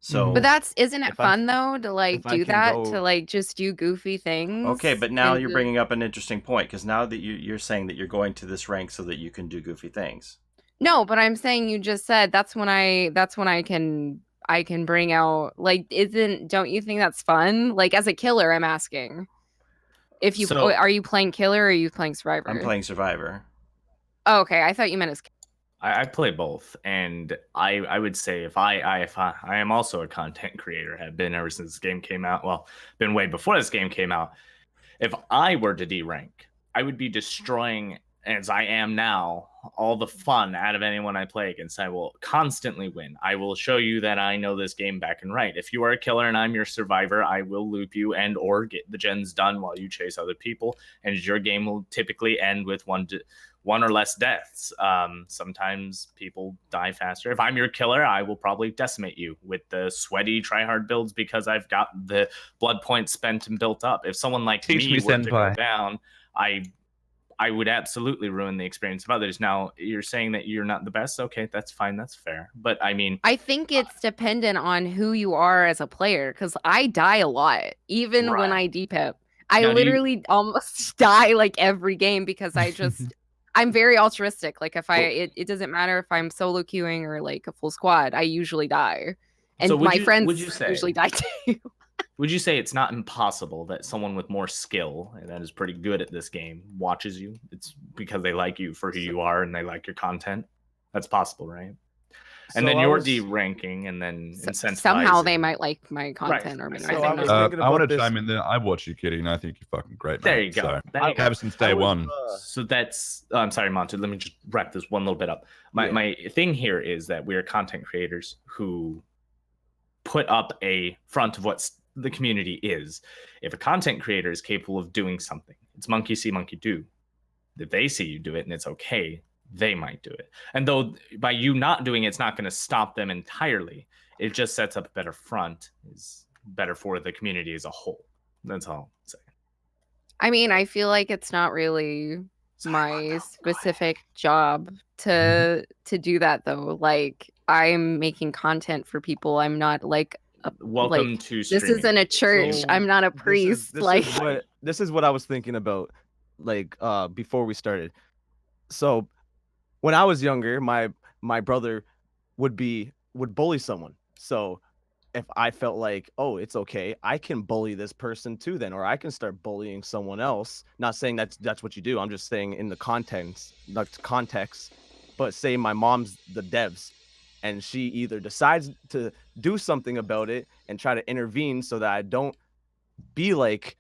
So, But isn't it If I'm- fun though to like if I do can that, go- to like just do goofy things? okay, but now and you're to- bringing up an interesting point because now that you're saying that you're going to this rank so that you can do goofy things. No, but I'm saying you just said that's when I can bring out like don't you think that's fun? Like as a killer, I'm asking. If you So- are you playing killer or are you playing survivor? I'm playing Survivor. Oh, okay, I thought you meant as I play both, and I would say if I am also a content creator, have been ever since this game came out. Well, been way before this game came out. If I were to D rank, I would be destroying, as I am now, all the fun out of anyone I play against. I will constantly win. I will show you that I know this game back and right. If you are a killer and I'm your survivor, I will loop you and or get the gens done while you chase other people, and your game will typically end with one or less deaths. Sometimes people die faster. If I'm your killer, I will probably decimate you with the sweaty tryhard builds because I've got the blood points spent and built up. If someone like Teach me, were to go senpai. down, I would absolutely ruin the experience of others. Now, you're saying that you're not the best. Okay, that's fine. That's fair. But I mean, I think it's dependent on who you are as a player because I die a lot, even when I DPIP. I Now, literally almost die like every game because I'm very altruistic. Like if it doesn't matter if I'm solo queuing or like a full squad, I usually die. And So would my you- friends would you say- usually die too. would you say it's not impossible that someone with more skill and that is pretty good at this game watches you? It's because they like you for who you are and they like your content. That's possible, right? And then you're de-ranking and then Somehow incentivizing. they might like my content or Right. my So I was content. I want to chime in there. I watch you, Kitty, and I think you're fucking great, man. There you go. So, There you go. have since day one. So that's I'm sorry, Monto. Let me just wrap this one little bit up. My thing here is that we are content creators who put up a front of what the community is. If a content creator is capable of doing something, it's monkey see, monkey do. If they see you do it and it's okay, they might do it. And though by you not doing it's not going to stop them entirely, it just sets up a better front, is better for the community as a whole. That's all I'm saying. I mean, I feel like it's not really my specific job to do that though. Like I'm making content for people. I'm not like Welcome like, to this streaming. isn't a church. So I'm not a priest. This is what I was thinking about, like before we started. So when I was younger, my brother would bully someone. So if I felt like, oh, it's okay, I can bully this person too then, or I can start bullying someone else. Not saying that's what you do. I'm just saying in the context, but say my mom's the devs and she either decides to do something about it and try to intervene so that I don't be like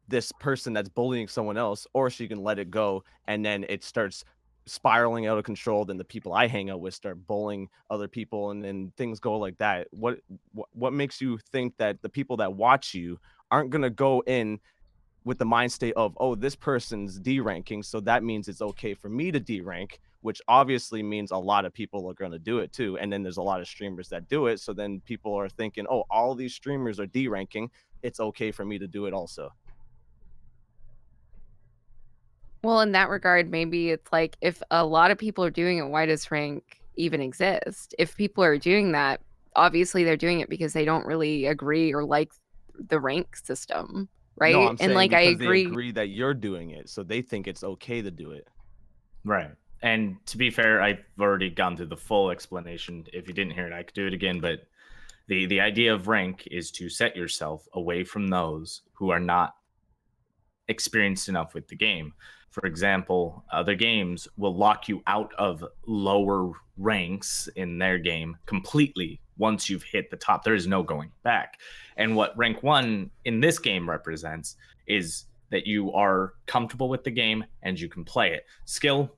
this person that's bullying someone else, or she can let it go and then it starts spiraling out of control. Then the people I hang out with start bullying other people and then things go like that. What makes you think that the people that watch you aren't going to go in with the mind state of, oh, this person's D-ranking, so that means it's okay for me to D-rank, which obviously means a lot of people are going to do it too. And then there's a lot of streamers that do it. So then people are thinking, oh, all these streamers are D-ranking, it's okay for me to do it also. Well, in that regard, maybe it's like if a lot of people are doing it, why does rank even exist? If people are doing that, obviously they're doing it because they don't really agree or like the rank system, right? No, I'm and saying like because I agree. they agree that you're doing it, so they think it's okay to do it. Right. And to be fair, I've already gone through the full explanation. If you didn't hear it, I could do it again. But the idea of rank is to set yourself away from those who are not experienced enough with the game. For example, other games will lock you out of lower ranks in their game completely once you've hit the top. There is no going back. And what rank 1 in this game represents is that you are comfortable with the game and you can play it. Skill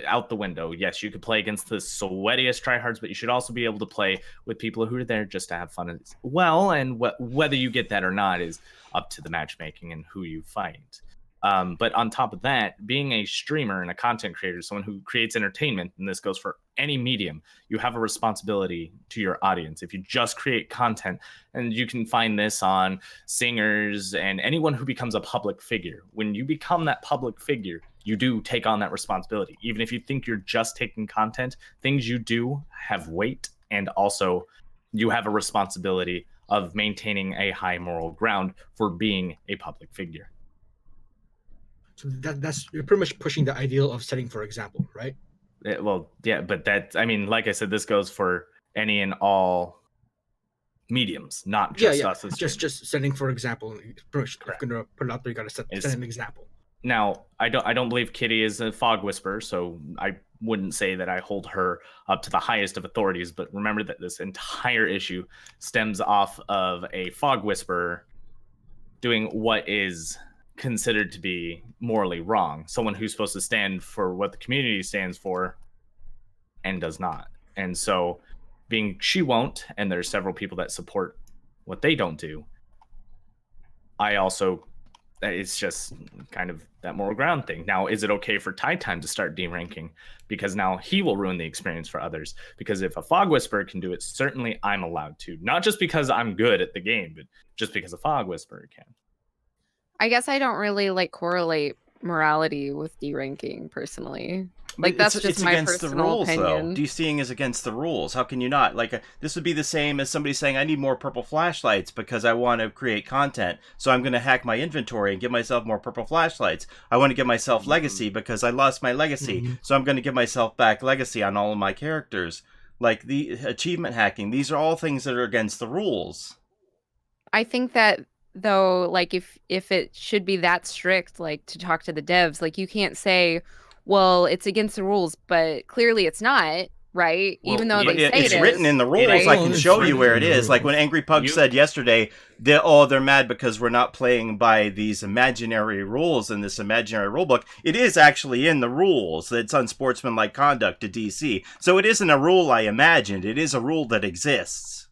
out the window. Yes, you could play against the sweatiest tryhards, but you should also be able to play with people who are there just to have fun as well. And whether you get that or not is up to the matchmaking and who you fight. But on top of that, being a streamer and a content creator, someone who creates entertainment, and this goes for any medium, you have a responsibility to your audience. If you just create content, and you can find this on singers and anyone who becomes a public figure, when you become that public figure, you do take on that responsibility. Even if you think you're just taking content, things you do have weight, and also you have a responsibility of maintaining a high moral ground for being a public figure. So that's you're pretty much pushing the ideal of setting for example, right? Well, yeah, but that, I mean, like I said, this goes for any and all mediums, not just us as just setting for example. If you're gonna put it out there, you gotta set an example. Now, I don't believe Kitty is a fog whisperer, so I wouldn't say that I hold her up to the highest of authorities. But remember that this entire issue stems off of a fog whisperer doing what is considered to be morally wrong. Someone who's supposed to stand for what the community stands for and does not. And so being she won't, and there's several people that support what they don't do, I also, it's just kind of that moral ground thing. Now, is it okay for TydeTyme to start deranking? Because now he will ruin the experience for others. Because if a fog whisperer can do it, certainly I'm allowed to. Not just because I'm good at the game, but just because a fog whisperer can. I guess I don't really like correlate morality with deranking personally. Like, But that's just my against the personal rules, opinion. though. DCing is against the rules. How can you not? Like, this would be the same as somebody saying, I need more purple flashlights because I want to create content. So I'm going to hack my inventory and give myself more purple flashlights. I want to give myself legacy because I lost my legacy. So I'm going to give myself back legacy on all of my characters. Like, the achievement hacking. These are all things that are against the rules. I think that, though, like, if it should be that strict, like, to talk to the devs, like, you can't say, well, it's against the rules, but clearly it's not, right? Well, Even though yeah, they say it's it written is, in the rules. right? I can show you where it is. Like when Angry Pug said yesterday, they're mad because we're not playing by these imaginary rules in this imaginary rule book. It is actually in the rules. It's unsportsmanlike conduct to DC. So it isn't a rule I imagined. It is a rule that exists.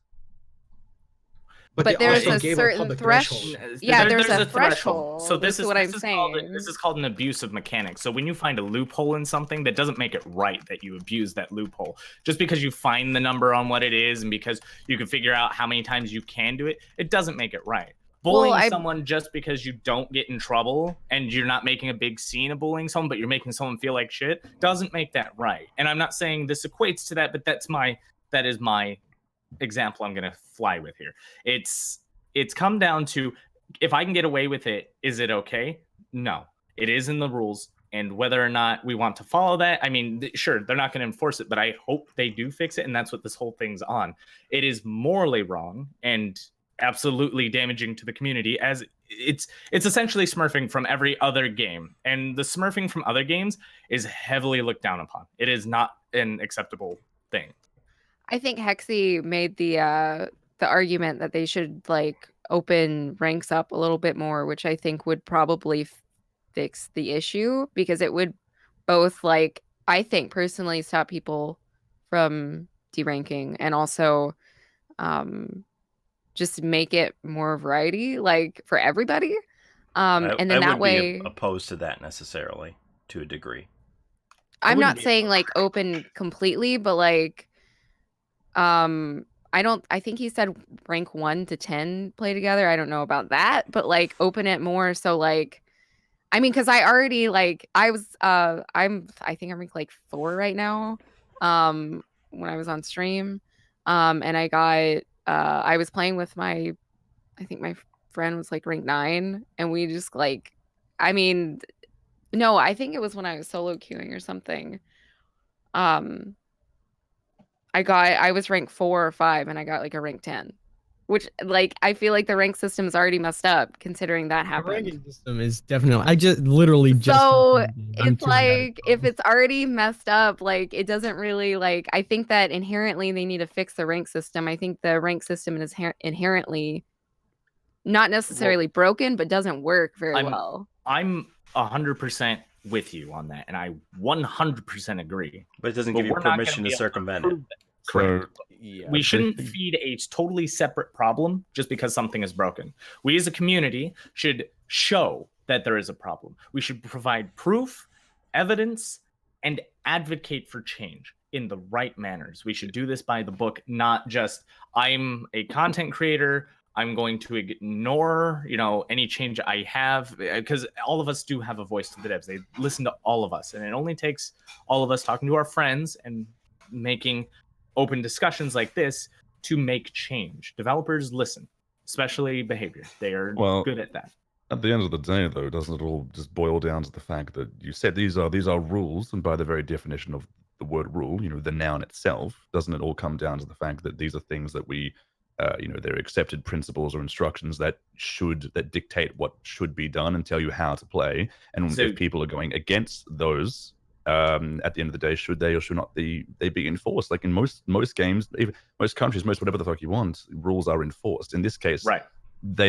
But there's a certain threshold. Yeah, there's a threshold. So this is what I'm saying. This is called an abuse of mechanics. So when you find a loophole in something, that doesn't make it right that you abuse that loophole. Just because you find the number on what it is and because you can figure out how many times you can do it, it doesn't make it right. Bullying someone just because you don't get in trouble and you're not making a big scene of bullying someone, but you're making someone feel like shit, doesn't make that right. And I'm not saying this equates to that, but that is my example I'm gonna fly with here. It's come down to, if I can get away with it, is it okay? No, it is in the rules, and whether or not we want to follow that, I mean, sure, they're not going to enforce it, but I hope they do fix it, and that's what this whole thing's on. It is morally wrong and absolutely damaging to the community, as it's essentially smurfing from every other game, and the smurfing from other games is heavily looked down upon. It is not an acceptable thing. I think Hexy made the argument that they should like open ranks up a little bit more, which I think would probably fix the issue, because it would both, like, I think personally, stop people from deranking and also just make it more variety, like, for everybody. And then that way, be opposed to that necessarily to a degree. I'm not saying like open completely, but like I think he said rank 1 to 10 play together. I don't know about that, but like open it more. So like, I mean, cause I already like, I think I'm ranked like 4 right now. When I was on stream, and I was playing with I think my friend was like rank 9, and we just like, I mean, no, I think it was when I was solo queuing or something. I was ranked 4 or 5, and I got like a rank 10, which, like, I feel like the rank system is already messed up considering that happened. The ranking system is definitely, I just literally just. So it's like, if it's already messed up, like, it doesn't really, like, I think that inherently they need to fix the rank system. I think the rank system is inherently not necessarily broken, but doesn't work very well. I'm 100% with you on that, and I 100% agree. But it doesn't give you permission to circumvent it. Correct. Yeah, we shouldn't feed a totally separate problem just because something is broken. We as a community should show that there is a problem. We should provide proof, evidence, and advocate for change in the right manners. We should do this by the book, not just I'm a content creator, I'm going to ignore, any change I have, because all of us do have a voice to the devs. They listen to all of us, and it only takes all of us talking to our friends and making open discussions like this to make change. Developers listen, especially behavior. They are good at that. At the end of the day, though, doesn't it all just boil down to the fact that you said these are rules, and by the very definition of the word rule, the noun itself, doesn't it all come down to the fact that these are things that we they're accepted principles or instructions that dictate what should be done and tell you how to play. And if people are going against those, at the end of the day, should they or should not they be enforced? Like in most games, even most countries, most whatever the fuck you want, rules are enforced. In this case, right, they're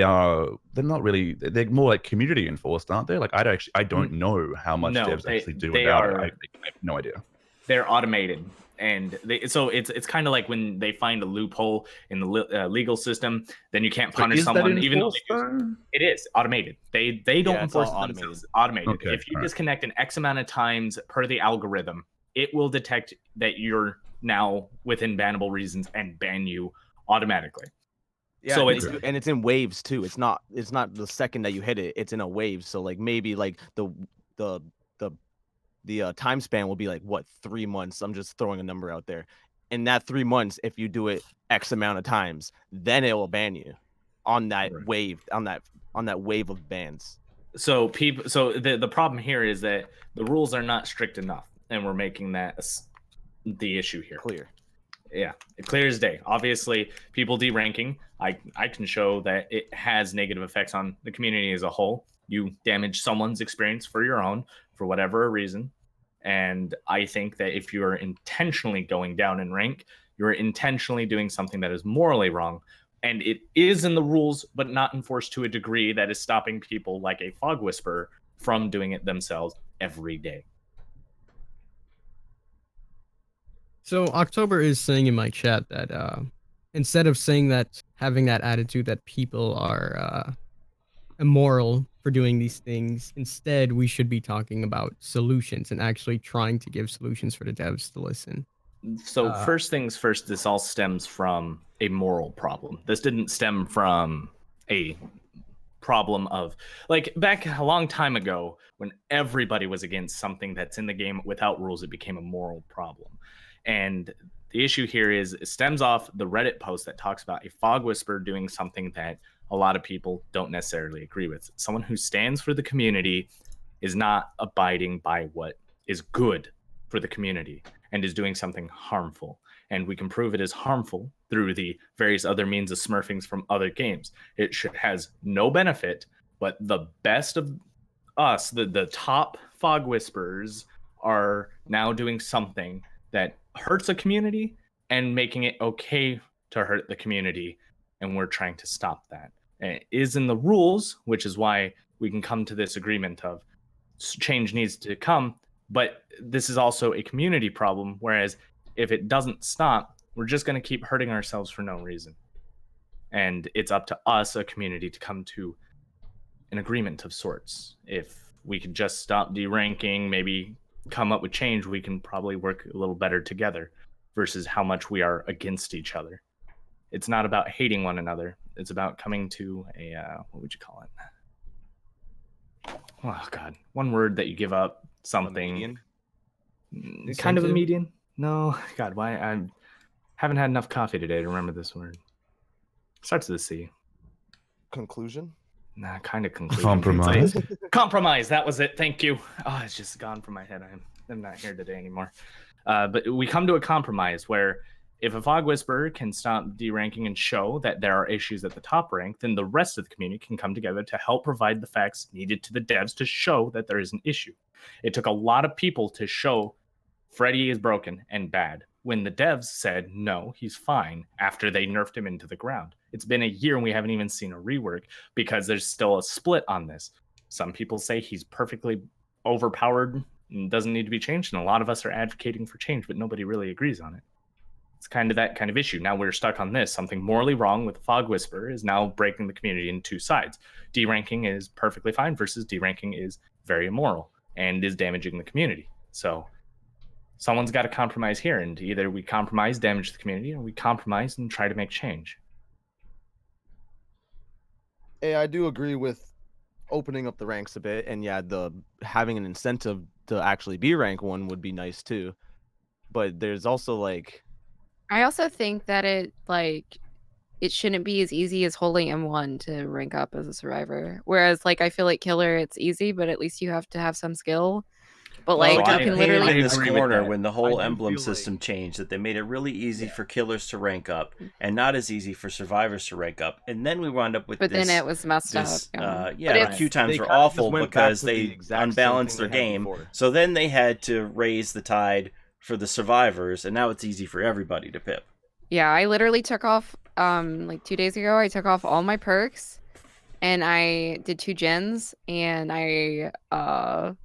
not really, they're more like community enforced, aren't they? Like I don't know how much devs actually do about it. I have no idea. They're automated. And so it's kind of like when they find a loophole in the legal system, then you can't punish someone, even though it is automated. They don't enforce it themselves. It's automated. Okay, if you disconnect an X amount of times per the algorithm, it will detect that you're now within bannable reasons and ban you automatically. Yeah, so it's in waves too. It's not the second that you hit it. It's in a wave. So like maybe like the time span will be like 3 months. I'm just throwing a number out there. In that 3 months, if you do it X amount of times, then it will ban you on that wave, on that wave of bans. So the problem here is that the rules are not strict enough, and we're making that the issue here. Clear. Yeah, clear as day. Obviously, people deranking, I can show that it has negative effects on the community as a whole. You damage someone's experience for your own, for whatever reason. And I think that if you're intentionally going down in rank, you're intentionally doing something that is morally wrong. And it is in the rules, but not enforced to a degree that is stopping people like a fog whisperer from doing it themselves every day. So October is saying in my chat that instead of saying that, having that attitude that people are immoral for doing these things, instead we should be talking about solutions and actually trying to give solutions for the devs to listen. So first things first, this all stems from a moral problem. This didn't stem from a problem of, like, back a long time ago when everybody was against something that's in the game without rules, it became a moral problem. And the issue here is it stems off the Reddit post that talks about a fog whisperer doing something that a lot of people don't necessarily agree with. Someone who stands for the community is not abiding by what is good for the community and is doing something harmful. And we can prove it is harmful through the various other means of smurfings from other games. It has no benefit, but the best of us, the top fog whisperers, are now doing something that hurts a community and making it okay to hurt the community. And we're trying to stop that. And it is in the rules, which is why we can come to this agreement of change needs to come. But this is also a community problem, whereas if it doesn't stop, we're just going to keep hurting ourselves for no reason. And it's up to us, a community, to come to an agreement of sorts. If we could just stop deranking, maybe come up with change, we can probably work a little better together versus how much we are against each other. It's not about hating one another. It's about coming to a, what would you call it? Oh, God. One word that you give up something. Kind of a median? No. God, why? I haven't had enough coffee today to remember this word. Starts with a C. Conclusion? Nah, kind of conclusion. Compromise. Compromise. That was it. Thank you. Oh, it's just gone from my head. I'm not here today anymore. But we come to a compromise where if a fog whisperer can stop deranking and show that there are issues at the top rank, then the rest of the community can come together to help provide the facts needed to the devs to show that there is an issue. It took a lot of people to show Freddy is broken and bad when the devs said, no, he's fine, after they nerfed him into the ground. It's been a year and we haven't even seen a rework because there's still a split on this. Some people say he's perfectly overpowered and doesn't need to be changed, and a lot of us are advocating for change, but nobody really agrees on it. It's kind of that kind of issue. Now we're stuck on this. Something morally wrong with the Fog Whisperer is now breaking the community into two sides. Deranking is perfectly fine versus deranking is very immoral and is damaging the community. So someone's got to compromise here, and either we compromise, damage the community, or we compromise and try to make change. Hey, I do agree with opening up the ranks a bit, and yeah, the having an incentive to actually be rank 1 would be nice too. But there's also like, I also think that it shouldn't be as easy as holding M1 to rank up as a survivor. Whereas like I feel like killer, it's easy, but at least you have to have some skill. But Well, like it got you can painted literally in this agree with corner that. when the whole I do emblem feel system like- changed, that they made it really easy for killers to rank up and not as easy for survivors to rank up. And then we wound up with but this. then it was messed this, up. yeah, But the it's- queue times They were kinda just awful went back because to the they exact same unbalanced thing their they had game. before. So then they had to raise the tide for the survivors, and now it's easy for everybody to pip. Yeah, I literally took off like 2 days ago. I took off all my perks, and I did 2 gens, and I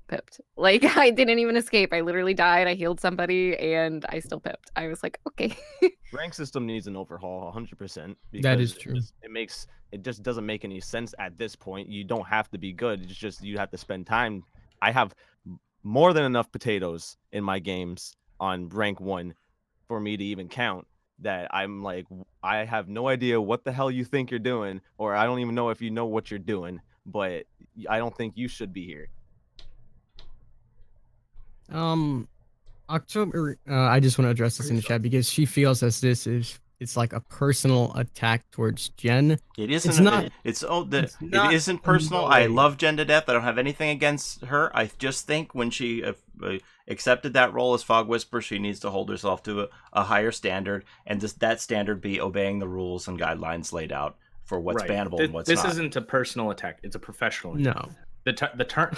pipped. Like I didn't even escape. I literally died. I healed somebody, and I still pipped. I was like, okay. rank system needs an overhaul 100%. That is because true. it just doesn't make any sense at this point. You don't have to be good. It's just you have to spend time. I have more than enough potatoes in my games on rank 1 for me to even count that I'm like, I have no idea what the hell you think you're doing, or I don't even know if you know what you're doing, but I don't think you should be here. October. I just want to address this in the chat because she feels as it's like a personal attack towards Jen. It isn't. It's not. It not isn't in personal. no I way. love Jen to death. I don't have anything against her. I just think when she accepted that role as Fog Whisperer, she needs to hold herself to a higher standard, and that standard be obeying the rules and guidelines laid out for what's Right. bannable and what's This not. isn't a personal attack. It's a professional attack. No. The turn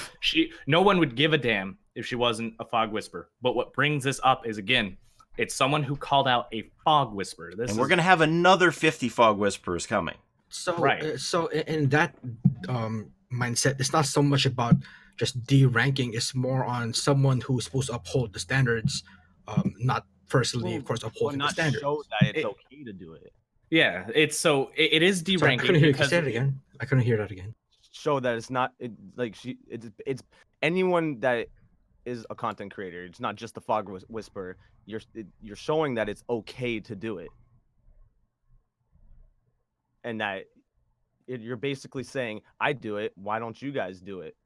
no one would give a damn if she wasn't a Fog Whisperer. But what brings this up is, again, it's someone who called out a Fog Whisperer. And we're gonna have another 50 Fog Whisperers coming. So, Right. so in that mindset, it's not so much about just deranking. It's more on someone who's supposed to uphold the standards, not personally, of course, upholding the not standards. show that it's It- okay to do it. Yeah, it is Sorry, I deranking couldn't hear you because say it again. I couldn't hear that again. Show that it's not it's anyone that is a content creator. It's not just the Fog Whisperer. You're showing that it's okay to do it, and that you're basically saying, I do it, why don't you guys do it?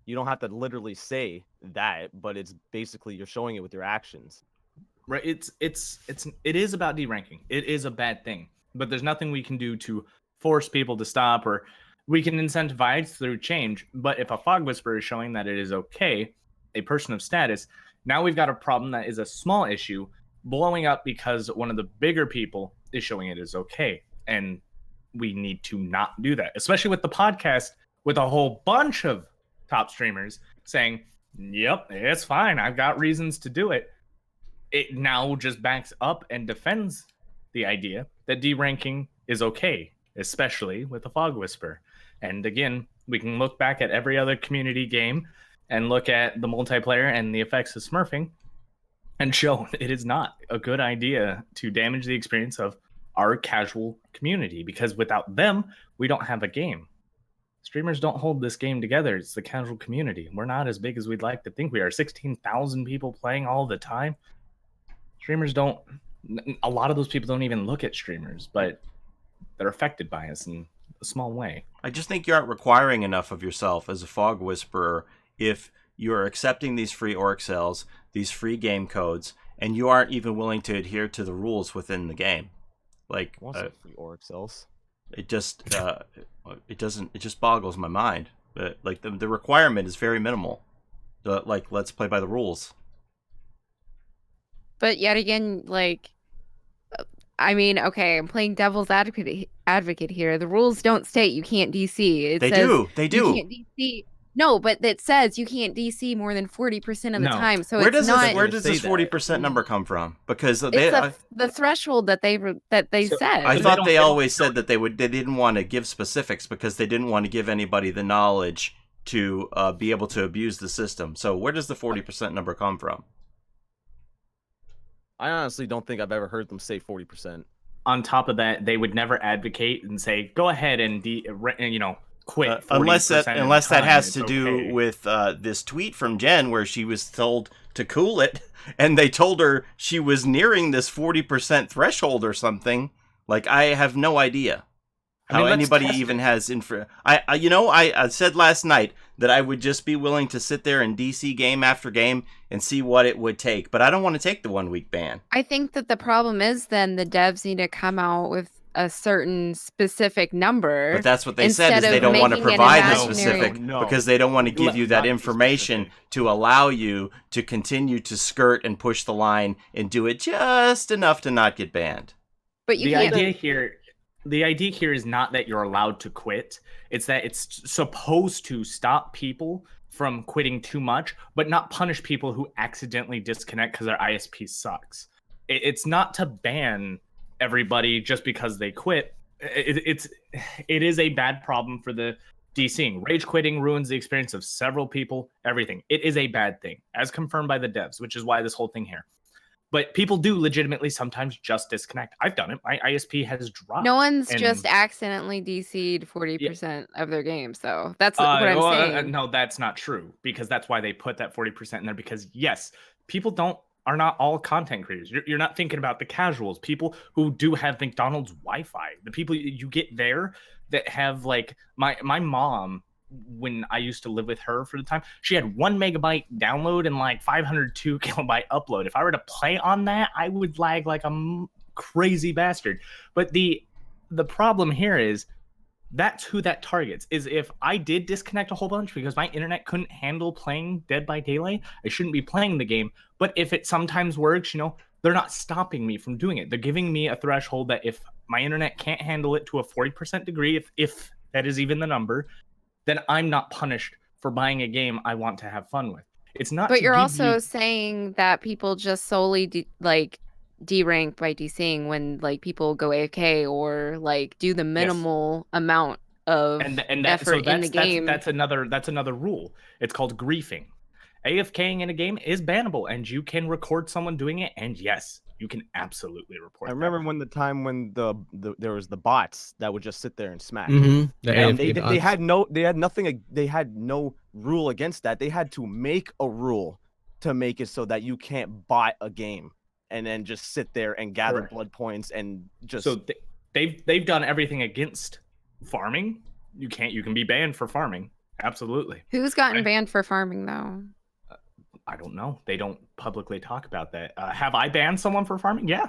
You don't have to literally say that, but it's basically you're showing it with your actions. right, it is about deranking. It is a bad thing, but there's nothing we can do to force people to stop, or we can incentivize through change. But if a Fog Whisperer is showing that it is okay, a person of status, now we've got a problem that is a small issue blowing up because one of the bigger people is showing it is okay. And we need to not do that, especially with the podcast, with a whole bunch of top streamers saying, yep, it's fine, I've got reasons to do it. It now just backs up and defends the idea that deranking is okay, especially with the Fog Whisper. And again, we can look back at every other community game and look at the multiplayer and the effects of smurfing and show it is not a good idea to damage the experience of our casual community, because without them, we don't have a game. Streamers don't hold this game together. It's the casual community. We're not as big as we'd like to think we are. 16,000 people playing all the time. Streamers don't, a lot of those people don't even look at streamers, but they're affected by us in a small way. I just think you aren't requiring enough of yourself as a Fog Whisperer if you're accepting these free orc cells, these free game codes, and you aren't even willing to adhere to the rules within the game. Like, What's the free orc cells? it just it just boggles my mind. But like the requirement is very minimal. Like, let's play by the rules. But yet again, like, I mean, okay, I'm playing devil's advocate here. The rules don't state you can't DC. They says do. They You do. can't DC. No, but it says you can't DC more than 40% of the No. time. So Where it's does not. this Where this say that? 40% number come from? Because It's they, the threshold that they So, said. I They thought don't- they they don't- always said that they didn't want to give specifics because they didn't want to give anybody the knowledge to be able to abuse the system. So where does the 40% number come from? I honestly don't think I've ever heard them say 40%. On top of that, they would never advocate and say, "Go ahead and quit." 40% unless of the that time, has it's to do okay. with this tweet from Jen where she was told to cool it, and they told her she was nearing this 40% threshold or something. Like, I have no idea I mean, how let's anybody test even it. has info. I said last night that I would just be willing to sit there and DC game after game and see what it would take, but I don't want to take the 1 week ban. I think that the problem is then the devs need to come out with a certain specific number. But that's what they said, instead is they of don't want to making it provide the imaginary. specific No. because they don't want to give you that Not information specific. to allow you to continue to skirt and push the line and do it just enough to not get banned. But you the can't. idea here is not that you're allowed to quit. It's that it's supposed to stop people from quitting too much, but not punish people who accidentally disconnect because their ISP sucks. It's not to ban everybody just because they quit. It is a bad problem for the DCing. Rage quitting ruins the experience of several people. Everything. It is a bad thing, as confirmed by the devs, which is why this whole thing here. But people do legitimately sometimes just disconnect. I've done it. My ISP has dropped. No one's and- just accidentally DC'd 40% of their games, though. That's what I'm well, saying. no, that's not true, because that's why they put that 40% in there. Because yes, people are not all content creators. You're not thinking about the casuals, people who do have McDonald's Wi-Fi. The people you get there that have, like, my mom, when I used to live with her for the time, she had 1 megabyte download and like 502 kilobyte upload. If I were to play on that, I would lag like a crazy bastard. But the problem here is that's who that targets. Is if I did disconnect a whole bunch because my internet couldn't handle playing Dead by Daylight, I shouldn't be playing the game. But if it sometimes works, they're not stopping me from doing it. They're giving me a threshold that if my internet can't handle it to a 40% degree, if that is even the number, then I'm not punished for buying a game I want to have fun with. It's not. But you're also saying that people just solely derank by DCing when like people go AFK or like do the minimal amount of effort in the game. That's another rule. It's called griefing. AFKing in a game is bannable, and you can record someone doing it. And yes, you can absolutely report. I remember when there was the bots that would just sit there and smack. Mm-hmm. And they had no rule against that. They had to make a rule to make it so that you can't bot a game and then just sit there and gather blood points and just. So they've done everything against farming. You can be banned for farming. Absolutely. Who's gotten banned for farming though? I don't know. They don't publicly talk about that. Have I banned someone for farming? Yeah.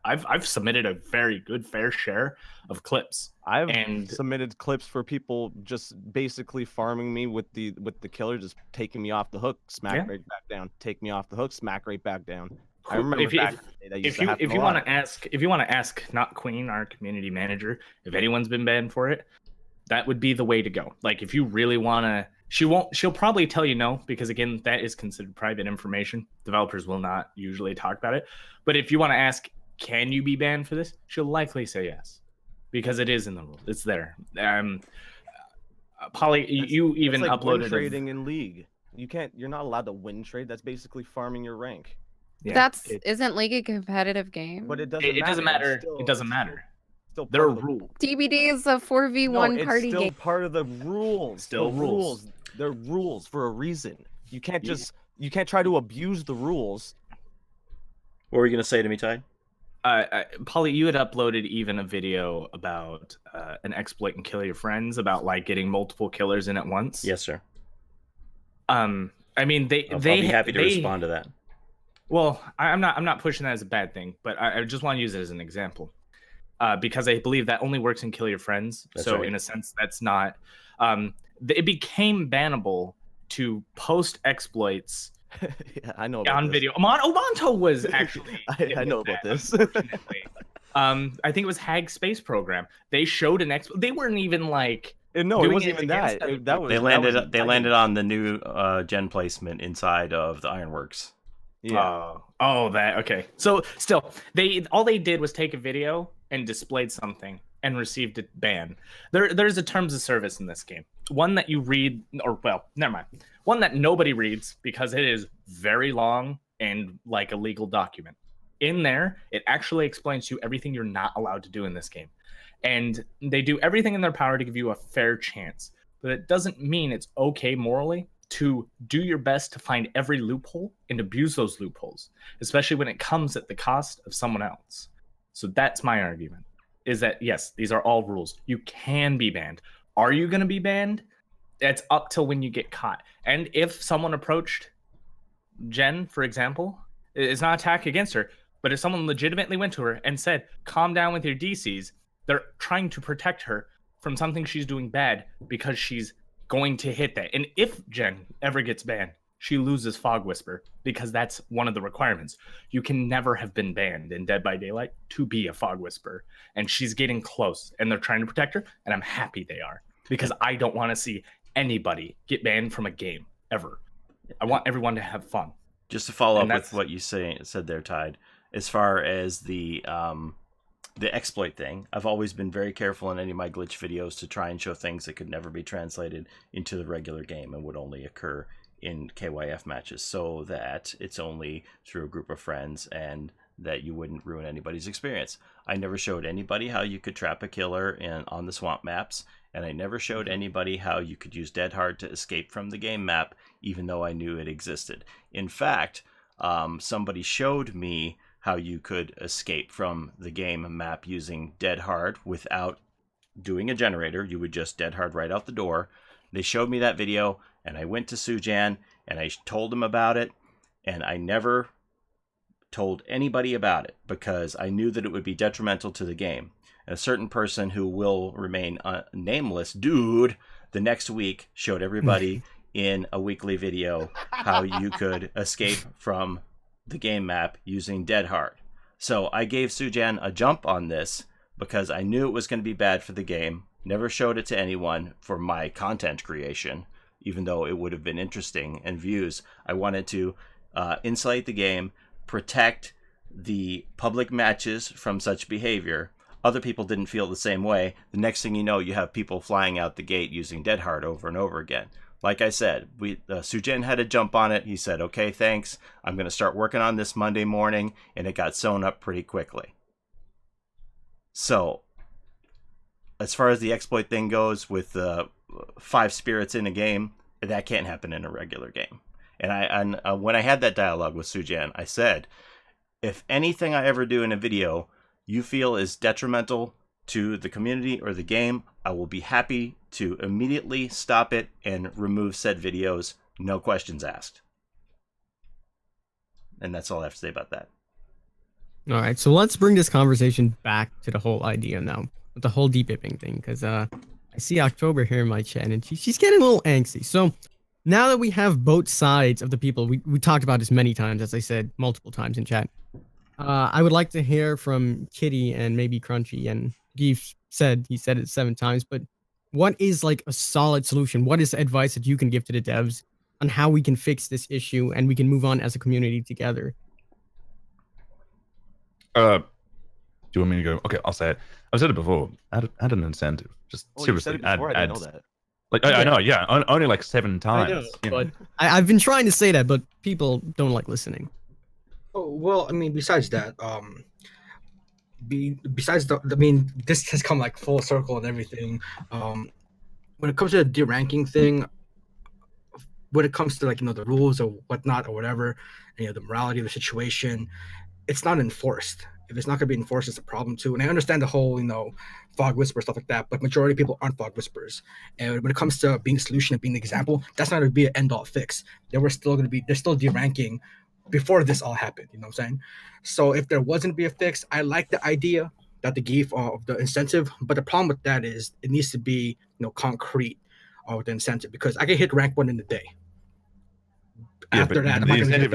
I've submitted a very good fair share of clips. I've submitted clips for people just basically farming me with the killer, just taking me off the hook, smack right back down, take me off the hook, smack right back down. I remember if you want to ask not Queen, our community manager, if anyone's been banned for it, that would be the way to go. Like, if you really want to. She'll probably tell you no, because again, that is considered private information. Developers will not usually talk about it. But if you want to ask, can you be banned for this? She'll likely say yes, because it is in the rules. It's there. Paulie, you even like uploaded win trading in League. You're not allowed to win trade. That's basically farming your rank. Yeah, isn't League a competitive game? But it doesn't matter. It doesn't matter. There are rules. DBD is a 4v1 party game. It's still part of the rules. Still rules. They're rules for a reason. You can't try to abuse the rules. What were you gonna say to me, Tide? Paulie, you had uploaded even a video about an exploit in Kill Your Friends, about like getting multiple killers in at once. Yes, sir. I mean, I'll be happy to respond to that. Well, I'm not pushing that as a bad thing, but I just want to use it as an example. Because I believe that only works in Kill Your Friends. That's so right. In a sense, that's not. It became bannable to post exploits. Yeah, I know about on this. video. Monto was actually. I know about this. Unfortunately. I think it was Hag Space Program. They showed an exploit. They weren't even like. No, it wasn't even that. They landed on the new gen placement inside of the Ironworks. Yeah. Okay. So still, all they did was take a video and displayed something and received a ban. There's a terms of service in this game. One that you read, never mind. One that nobody reads because it is very long and like a legal document. In there, it actually explains to you everything you're not allowed to do in this game. And they do everything in their power to give you a fair chance. But it doesn't mean it's okay morally to do your best to find every loophole and abuse those loopholes, especially when it comes at the cost of someone else. So that's my argument, is that, yes, these are all rules. You can be banned. Are you going to be banned? That's up till when you get caught. And if someone approached Jen, for example, it's not an attack against her, but if someone legitimately went to her and said, calm down with your DCs, they're trying to protect her from something she's doing bad because she's going to hit that. And if Jen ever gets banned, she loses Fog Whisper because that's one of the requirements. You can never have been banned in Dead by Daylight to be a Fog Whisperer. And she's getting close and they're trying to protect her. And I'm happy they are, because I don't want to see anybody get banned from a game ever. I want everyone to have fun. Just to follow up with what you said there, Tide, as far as the exploit thing, I've always been very careful in any of my glitch videos to try and show things that could never be translated into the regular game and would only occur in KYF matches, so that it's only through a group of friends and that you wouldn't ruin anybody's experience. I never showed anybody how you could trap a killer on the swamp maps, and I never showed anybody how you could use Dead Hard to escape from the game map, even though I knew it existed. In fact, somebody showed me how you could escape from the game map using Dead Hard without doing a generator. You would just Dead Hard right out the door. They showed me that video, and I went to Sujan, and I told him about it, and I never told anybody about it because I knew that it would be detrimental to the game. And a certain person who will remain nameless, dude, the next week showed everybody in a weekly video how you could escape from the game map using Dead Hard. So I gave Sujan a jump on this because I knew it was going to be bad for the game. Never showed it to anyone for my content creation, even though it would have been interesting and views. I wanted to insulate the game, protect the public matches from such behavior. Other people didn't feel the same way. The next thing you know, you have people flying out the gate using Dead Hard over and over again. Like I said, Sujan had a jump on it. He said, okay, thanks. I'm going to start working on this Monday morning, and it got sewn up pretty quickly. So, as far as the exploit thing goes, with 5 spirits in a game, that can't happen in a regular game. And when I had that dialogue with Sujan, I said, if anything I ever do in a video you feel is detrimental to the community or the game, I will be happy to immediately stop it and remove said videos, no questions asked. And that's all I have to say about that. All right, so let's bring this conversation back to the whole idea now, with the whole depipping thing, because I see October here in my chat, and she's getting a little angsty. So now that we have both sides of the people, we talked about this many times, as I said, multiple times in chat. I would like to hear from Kitty and maybe Crunchy, and Geef he said it 7 times, but what is like a solid solution? What is advice that you can give to the devs on how we can fix this issue and we can move on as a community together? Do you want me to go? Okay, I'll say it. I've said it before. Add an incentive. Just seriously, you said it before, I didn't know that. Like I know, yeah, only like 7 times. I know, but I've been trying to say that, but people don't like listening. Oh, well, I mean, besides that, this has come like full circle and everything. When it comes to the deranking thing, when it comes to like, the rules or whatnot or whatever, and, the morality of the situation, it's not enforced. If it's not going to be enforced, it's a problem too. And I understand the whole, fog whisper stuff like that, but majority of people aren't fog whispers. And when it comes to being the solution and being the example, that's not going to be an end-all fix. They're still deranking before this all happened. You know what I'm saying? So if there wasn't to be a fix, I like the idea that the Geef of the incentive, but the problem with that is it needs to be, concrete with the incentive, because I can hit rank 1 in a day. Yeah, After that, the incentive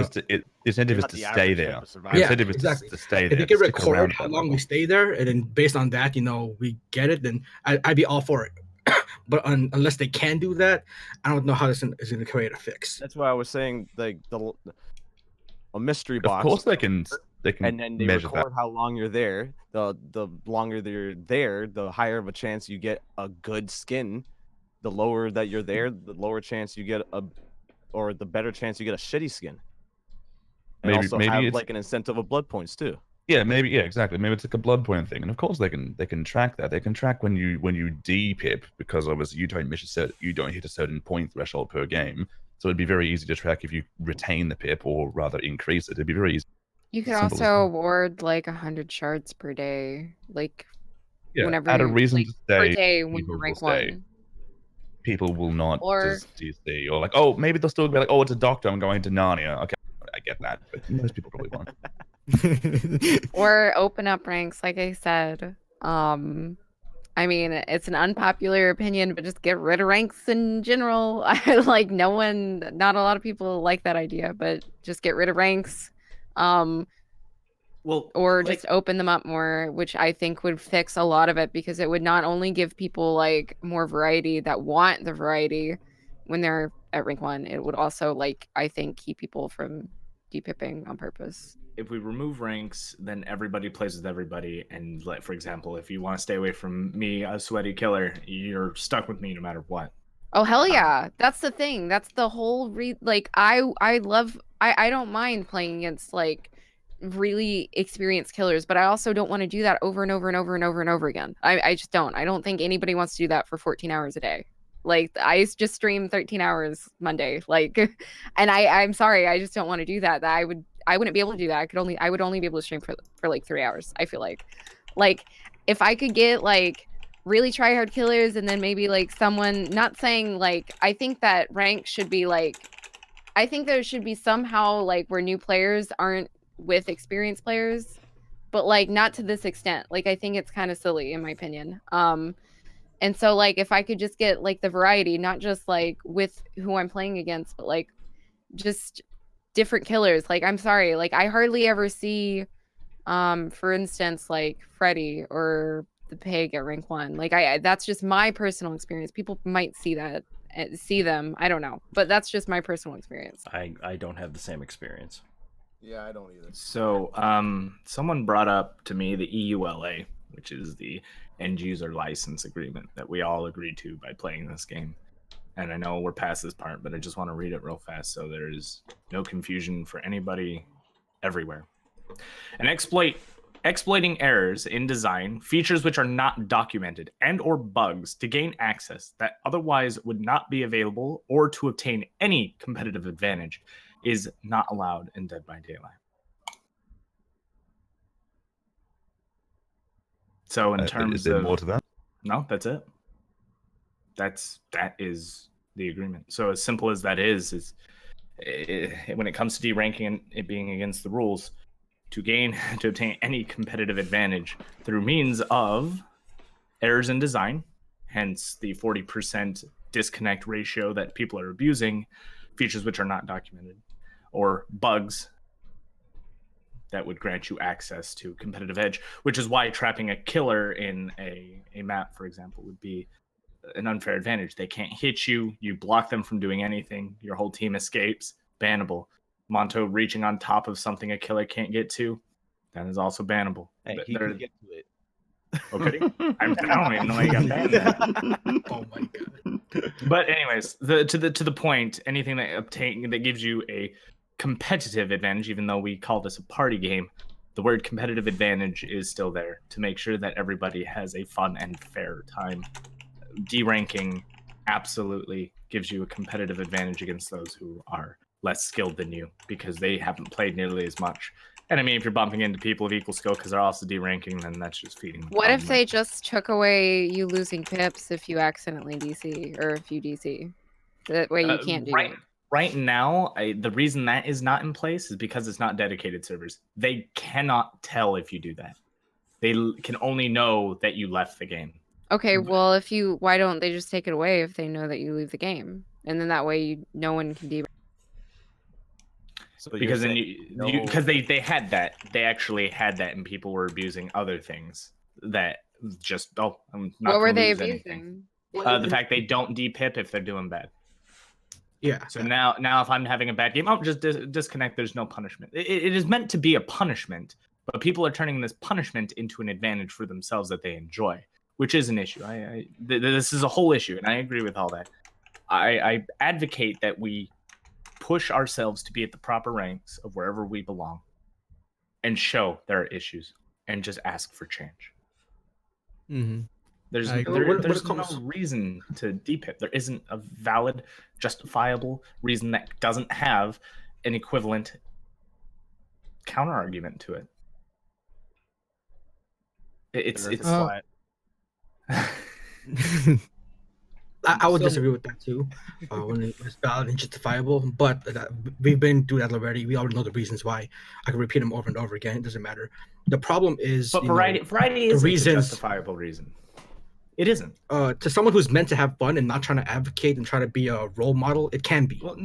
is to stay there. The incentive is to stay there. If you can record how long we stay there, and then based on that, we get it, then I'd be all for it. But unless they can do that, I don't know how this is going to create a fix. That's why I was saying like a mystery box. Of course they can and then they record how long you're there. The longer you're there, the higher of a chance you get a good skin. The lower that you're there, the lower chance you get the better chance you get a shitty skin. And Maybe also maybe have it's like an incentive of blood points too. yeah, maybe yeah, exactly. Maybe it's like a blood point thing, and of course they can track that. They can track when you de-pip because obviously you don't hit a certain point threshold per game. So it'd be very easy to track if you retain the pip or rather increase it. It'd be very easy. You could Simple as also that. award like 100 shards per day, like Yeah, whenever add a you reason like to per stay. day when People you will rank stay. 1. People will not Or just DC or like, oh, maybe they'll still be like, oh, it's a doctor. I'm going to Narnia. Okay, I get that, but most people probably won't. or open up ranks, like I said. I mean, it's an unpopular opinion, but just get rid of ranks in general. I like not a lot of people like that idea, but just get rid of ranks. Well, Or like, just open them up more, which I think would fix a lot of it, because it would not only give people like more variety that want the variety when they're at rank 1, it would also like, I think, keep people from depipping on purpose. if we remove ranks, then everybody plays with everybody. And like, for example, if you want to stay away from me, a sweaty killer, you're stuck with me no matter what. Oh hell yeah. That's the thing. That's the whole like I don't mind playing against like really experienced killers, but I also don't want to do that over and over and over and over and over again. I just don't. I don't think anybody wants to do that for 14 hours a day. Like I just stream 13 hours Monday. Like and I'm sorry, I just don't want to do that. I wouldn't be able to do that. I would only be able to stream for like 3 hours, I feel like. Like if I could get like really try hard killers and then maybe like someone, not saying like, I think that rank should be like, I think there should be somehow like where new players aren't with experienced players, but like not to this extent. Like I think it's kind of silly in my opinion. And so like if I could just get like the variety, not just like with who I'm playing against, but like just different killers. Like I'm sorry, like I hardly ever see for instance like Freddy or the pig at rank 1. Like that's just my personal experience. People might see them, I don't know, but that's just my personal experience. I don't have the same experience. Yeah, I don't either. So, someone brought up to me the EULA, which is the end user license agreement that we all agreed to by playing this game. And I know we're past this part, but I just want to read it real fast so there is no confusion for anybody everywhere. An exploiting errors in design, features which are not documented, and or bugs to gain access that otherwise would not be available or to obtain any competitive advantage is not allowed in Dead by Daylight. So in terms is there of more to that? No, that's it. That is the agreement. So as simple as that is when it comes to deranking and it being against the rules, to obtain any competitive advantage through means of errors in design, hence the 40% disconnect ratio that people are abusing, features which are not documented, or bugs that would grant you access to competitive edge, which is why trapping a killer in a map, for example, would be an unfair advantage. They can't hit you, you block them from doing anything, your whole team escapes, bannable. Monto reaching on top of something a killer can't get to, that is also bannable. Hey, he can get to it. Oh, could he? I don't even know he got banned. Oh my god. But anyways, to the point, anything that gives you a competitive advantage, even though we call this a party game, the word competitive advantage is still there to make sure that everybody has a fun and fair time. Deranking absolutely gives you a competitive advantage against those who are less skilled than you because they haven't played nearly as much. And I mean, if you're bumping into people of equal skill because they're also deranking, then that's just feeding the What if problem. they just took away you losing pips if you accidentally DC or if you DC? That way you can't do it. Right now, the reason that is not in place is because it's not dedicated servers. They cannot tell if you do that. They can only know that you left the game. Okay, well, why don't they just take it away if they know that you leave the game? And then that way no one can derank. So Because then because they had that. They actually had that and people were abusing other things that just, I'm not What were gonna they lose abusing? anything. The fact they don't depip if they're doing bad. Yeah. So now if I'm having a bad game, I'll just disconnect. There's no punishment. It is meant to be a punishment, but people are turning this punishment into an advantage for themselves that they enjoy, which is an issue. This is a whole issue, and I agree with all that. I advocate that we push ourselves to be at the proper ranks of wherever we belong and show there are issues and just ask for change. Mm-hmm. There's I agree. there's no reason to depip. There isn't a valid, justifiable reason that doesn't have an equivalent counter argument to it. It's flat. I would disagree with that too. When it's valid and justifiable, but we've been through that already. We already know the reasons why. I can repeat them over and over again. It doesn't matter. The problem is, but variety is a justifiable reason. It isn't. To someone who's meant to have fun and not trying to advocate and try to be a role model, it can be. Well,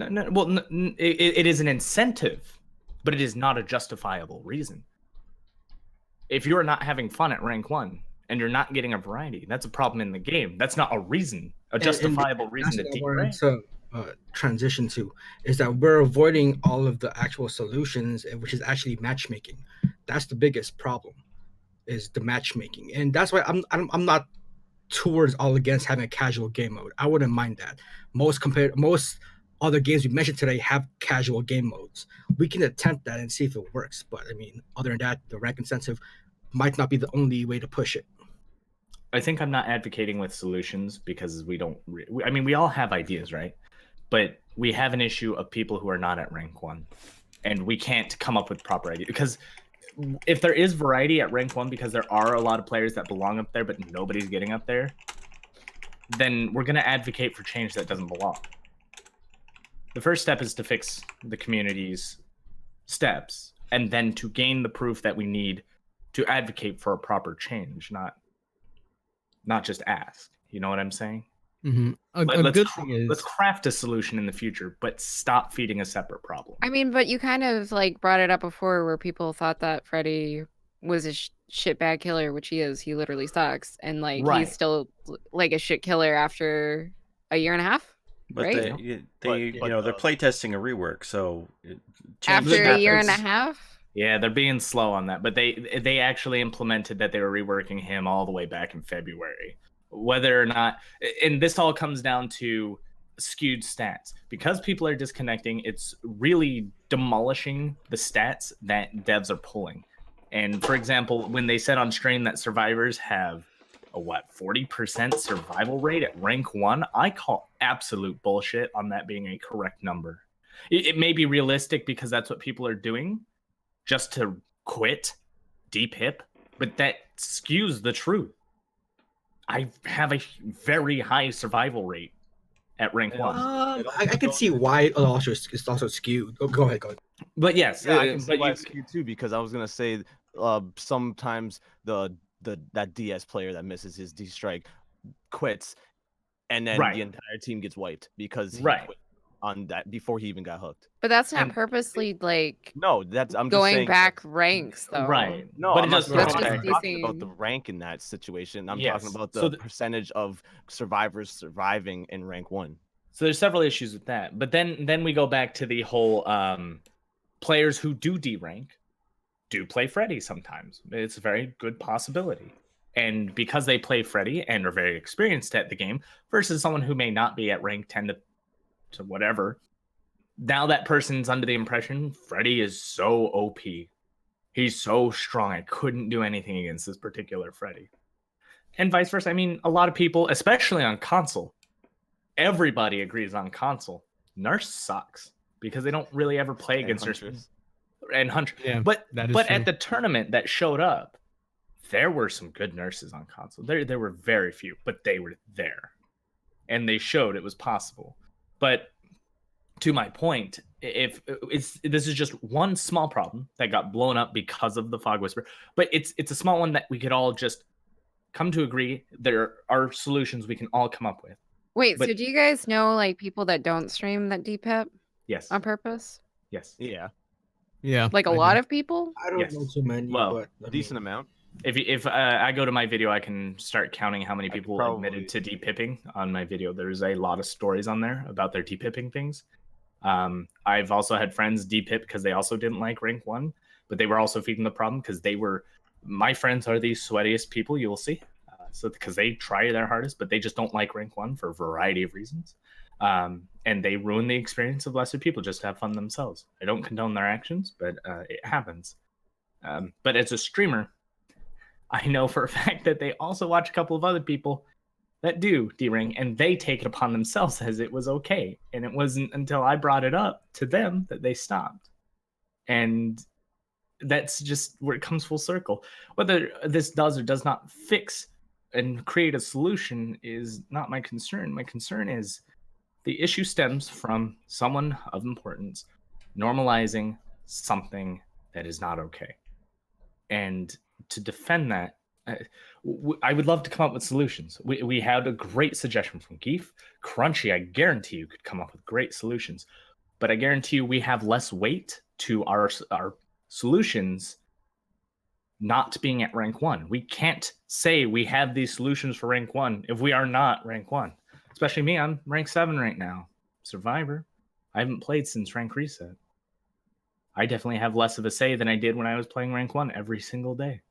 it is an incentive, but it is not a justifiable reason. If you're not having fun at rank 1 and you're not getting a variety, that's a problem in the game. That's not a reason, a justifiable reason to derank. Transition to is that we're avoiding all of the actual solutions, which is actually matchmaking. That's the biggest problem, is the matchmaking, and that's why I'm not towards all against having a casual game mode. I wouldn't mind that. Most other games we mentioned today have casual game modes. We can attempt that and see if it works, but I mean, other than that, the rank incentive might not be the only way to push it. I think I'm not advocating with solutions because we don't. I mean, we all have ideas, right? But we have an issue of people who are not at rank 1, and we can't come up with proper ideas. Because if there is variety at rank 1, because there are a lot of players that belong up there, but nobody's getting up there, then we're going to advocate for change that doesn't belong. The first step is to fix the community's steps, and then to gain the proof that we need to advocate for a proper change, not just ask. You know what I'm saying? Mm-hmm. Let's craft a solution in the future, but stop feeding a separate problem. I mean, but you kind of like brought it up before, where people thought that Freddy was a shitbag killer, which he is. He literally sucks, and like he's still like a shit killer after a year and a half. But right? they're playtesting a rework, so after a year and a half. Yeah, they're being slow on that, but they actually implemented that they were reworking him all the way back in February. Whether or not, and this all comes down to skewed stats. Because people are disconnecting, it's really demolishing the stats that devs are pulling. And for example, when they said on stream that survivors have a 40% survival rate at rank 1, I call absolute bullshit on that being a correct number. It may be realistic because that's what people are doing, just to quit, depip, but that skews the truth. I have a very high survival rate at rank 1. I can see why it's also skewed. Go ahead. But yes, I can see why it's skewed too, because I was gonna say sometimes that DS player that misses his D strike quits, and then the entire team gets wiped because he quit on that before he even got hooked. But that's not purposely like I'm going just saying, back ranks though. Right. No, but I'm not talking about the rank in that situation. I'm talking about the percentage of survivors surviving in rank 1. So there's several issues with that. But then we go back to the whole players who do D-rank do play Freddy sometimes. It's a very good possibility. And because they play Freddy and are very experienced at the game versus someone who may not be at rank 10 to whatever, now that person's under the impression Freddy is so OP. He's so strong. I couldn't do anything against this particular Freddy. And vice versa. I mean, a lot of people, especially on console, everybody agrees on console, Nurse sucks because they don't really ever play against Nurse and Hunter. Yeah, but true. At the tournament that showed up, there were some good nurses on console. There were very few, but they were there. And they showed it was possible. But to my point, this is just one small problem that got blown up because of the Fog Whisper, but it's a small one that we could all just come to agree there are solutions we can all come up with. Wait, so do you guys know like people that don't stream that DPEP? Yes. On purpose? Yes. Yeah. Like a lot of people? I don't know too many, but a decent amount. If I go to my video, I can start counting how many people admitted to depipping on my video. There's a lot of stories on there about their depipping things. I've also had friends depip because they also didn't like rank 1, but they were also feeding the problem because my friends are the sweatiest people you will see. So because they try their hardest, but they just don't like rank 1 for a variety of reasons. And they ruin the experience of lesser people just to have fun themselves. I don't condone their actions, but it happens. But as a streamer, I know for a fact that they also watch a couple of other people that do derank, and they take it upon themselves as it was okay. And it wasn't until I brought it up to them that they stopped. And that's just where it comes full circle. Whether this does or does not fix and create a solution is not my concern. My concern is the issue stems from someone of importance normalizing something that is not okay. And to defend that, I would love to come up with solutions. We had a great suggestion from Geef. Crunchy, I guarantee you, could come up with great solutions. But I guarantee you we have less weight to our solutions not being at rank 1. We can't say we have these solutions for rank 1 if we are not rank 1. Especially me, I'm rank 7 right now. Survivor. I haven't played since rank reset. I definitely have less of a say than I did when I was playing rank 1 every single day.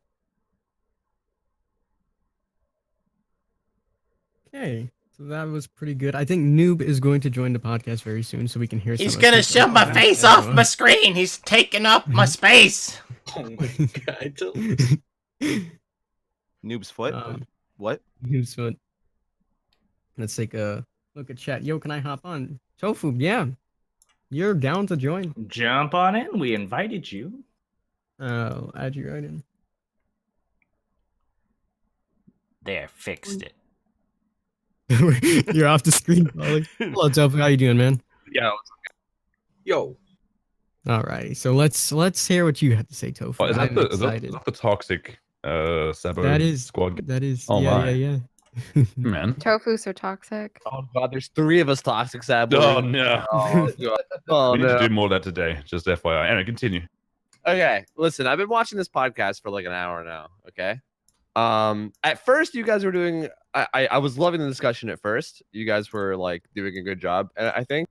Okay, so that was pretty good. I think Noob is going to join the podcast very soon, so we can hear. He's some of gonna his shove my opinions face as off well. my screen. He's taking up my space. Oh my god. Noob's foot. Um, What? Noob's foot. Let's take a look at chat. Yo, can I hop on? Tofu, yeah. You're down to join. Jump on in. We invited you. Oh, add you right in. There, fixed it. You're off the screen, Paulie. Hello, Tofu. How you doing, man? Yeah. Yo. Alrighty, so let's hear what you have to say, Tofu. Is I'm that excited. the toxic Sabo That is squad? That is. Oh yeah, my. yeah. Man. Tofu so toxic. Oh god, there's 3 of us toxic Sabo. Oh no. Oh, god. Oh, We need no. to do more of that today. Just FYI. Anyway, continue. Okay, listen, I've been watching this podcast for like an hour now. Okay. At first, you guys were doing. I was loving the discussion at first. You guys were like doing a good job, I think.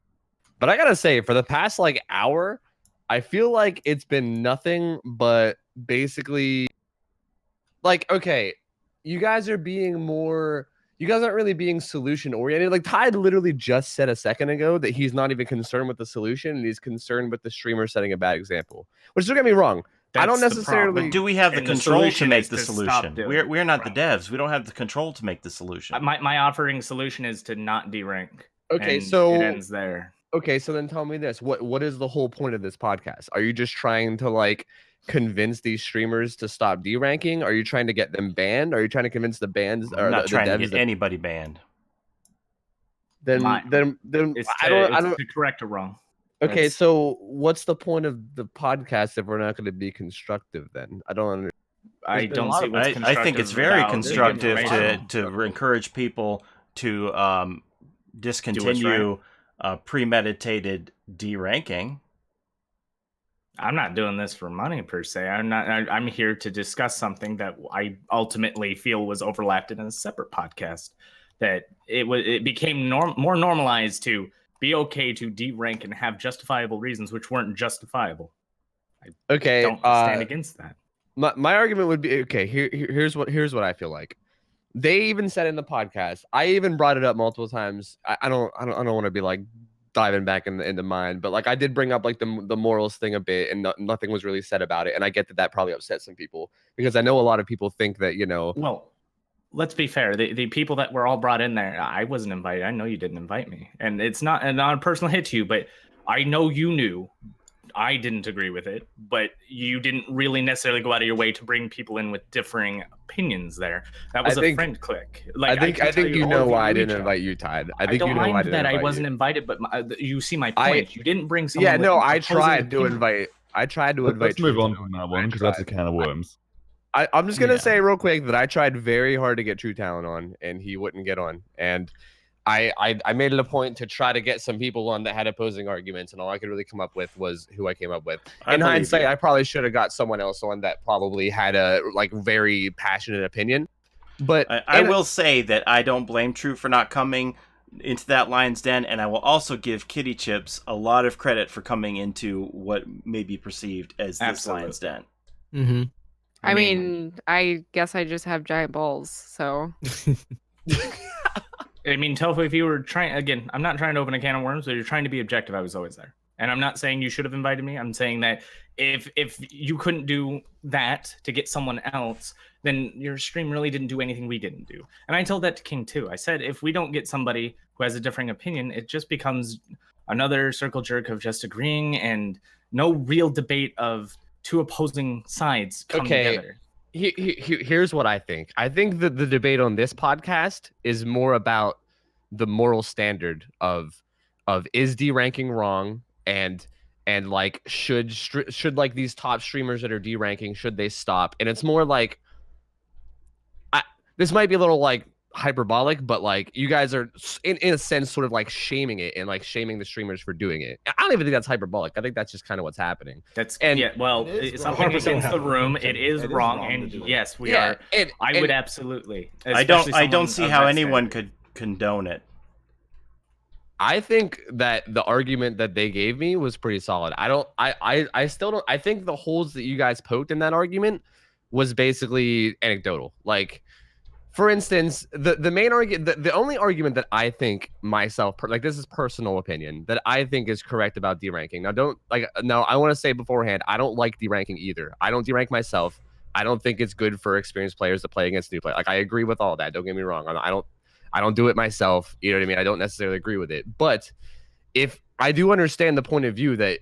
But I gotta say, for the past like hour, I feel like it's been nothing but basically like, okay, you guys are being more. You guys aren't really being solution oriented. Like Tide literally just said a second ago that he's not even concerned with the solution and he's concerned with the streamer setting a bad example. Which, don't get me wrong, I don't That's the problem. necessarily. But do we have the And the control to solution make is the to stop solution? doing We're not the it. devs. We don't have the control to make the solution. My offering solution is to not derank. Okay, and so it ends there. Okay, so then tell me this: what is the whole point of this podcast? Are you just trying to like convince these streamers to stop deranking? Are you trying to get them banned? Are you trying to convince the bands or I'm not the trying to devs get that anybody banned. then It's I don't to correct or wrong. Okay, That's- so what's the point of the podcast if we're not going to be constructive? Then I don't understand. I been a don't lot see of- what's I think it's very about constructive information. to encourage people to discontinue premeditated deranking. I'm not doing this for money per se. I'm here to discuss something that I ultimately feel was overlapped in a separate podcast. That it became more normalized to be okay to derank and have justifiable reasons which weren't justifiable. Okay, Don't stand against that. my argument would be okay. Here's what I feel like. They even said in the podcast. I even brought it up multiple times. I don't want to be like diving back into mine, but like I did bring up like the morals thing a bit, and nothing was really said about it. And I get that probably upset some people because I know a lot of people think that Well, let's be fair. The people that were all brought in there, I wasn't invited. I know you didn't invite me, and it's not a personal hit to you, but I know you knew. I didn't agree with it, but you didn't really necessarily go out of your way to bring people in with differing opinions there. That was a friend click. Like I think you know why I didn't invite you, Tide. I think don't you know why I mind didn't that I invite wasn't you. invited, but you see my point. You didn't bring someone. Yeah, with no, I opposing tried to opinions. invite. I tried to invite. Let's move True on Talent. from that one because that's a can of worms. I'm just gonna Yeah. say real quick that I tried very hard to get True Talent on, and he wouldn't get on. And I made it a point to try to get some people on that had opposing arguments, and all I could really come up with was who I came up with. In hindsight, I probably should have got someone else on that probably had a like very passionate opinion. But I will say that I don't blame True for not coming into that lion's den, and I will also give KittyChipz a lot of credit for coming into what may be perceived as this Absolutely. lion's den. Mm-hmm. I mean, I guess I just have giant balls, so I mean, Tofu, if you were trying, again, I'm not trying to open a can of worms, but you're trying to be objective. I was always there. And I'm not saying you should have invited me. I'm saying that if you couldn't do that to get someone else, then your stream really didn't do anything we didn't do. And I told that to King too. I said, if we don't get somebody who has a differing opinion, it just becomes another circle jerk of just agreeing and no real debate of two opposing sides come together. Here's what I think. I think that the debate on this podcast is more about the moral standard of is deranking wrong, and like should like these top streamers that are deranking, should they stop? And it's more like, this might be a little like hyperbolic, but like you guys are in a sense sort of like shaming it and like shaming the streamers for doing it. I don't even think that's hyperbolic. I think that's just kind of what's happening. It's something against the room. It is wrong, and yes, we are. I would absolutely. I don't see how anyone could condone it. I think that the argument that they gave me was pretty solid. I still don't. I think the holes that you guys poked in that argument was basically anecdotal. Like, for instance, the main argument, the only argument that I think myself, like, this is personal opinion, that I think is correct about deranking. Now, I want to say beforehand, I don't like deranking either. I don't derank myself. I don't think it's good for experienced players to play against new players. Like, I agree with all that. Don't get me wrong. I don't do it myself. You know what I mean? I don't necessarily agree with it. But if I do understand the point of view that,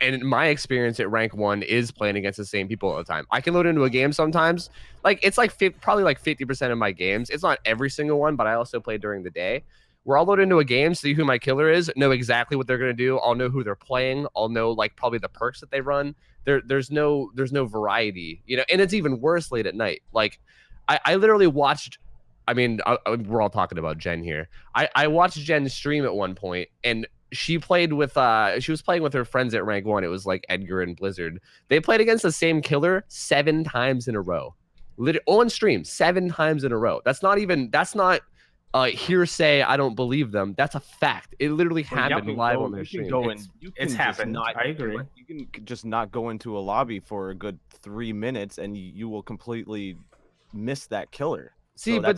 and in my experience at rank 1 is playing against the same people all the time. I can load into a game sometimes. Like, it's like probably like 50% of my games. It's not every single one, but I also play during the day, where I'll load into a game, see who my killer is, know exactly what they're going to do. I'll know who they're playing. I'll know like probably the perks that they run. There's no variety, you know, and it's even worse late at night. Like, I literally watched, I mean, we're all talking about Jen here. I watched Jen stream at one point, and she played with she was playing with her friends at rank 1. It was like Edgar and Blizzard. They played against the same killer 7 times in a row. On stream 7 times in a row. That's not hearsay. I don't believe them. That's a fact. It literally happened live on their stream. It's happened. I agree. You can just not go into a lobby for a good 3 minutes, and you will completely miss that killer. See, so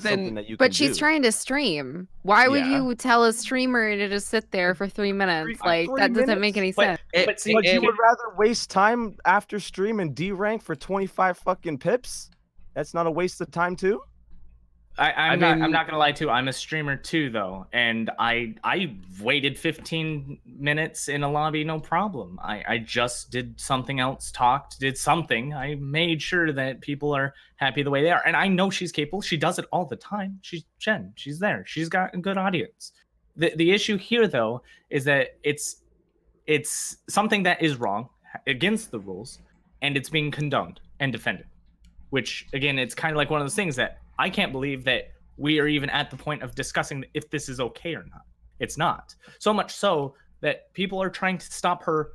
but she's trying to stream. Why would you tell a streamer to just sit there for 3 minutes? Like, that doesn't make any sense. But you would rather waste time after stream and D-rank for 25 fucking pips? That's not a waste of time too? I'm not gonna lie too. I'm a streamer too, though, and I waited 15 minutes in a lobby, no problem. I just did something else, did something. I made sure that people are happy the way they are, and I know she's capable. She does it all the time. She's Jen. She's there. She's got a good audience. The issue here, though, is that it's something that is wrong, against the rules, and it's being condoned and defended. Which, again, it's kind of like one of those things that I can't believe that we are even at the point of discussing if this is okay or not. It's not. So much so that people are trying to stop her,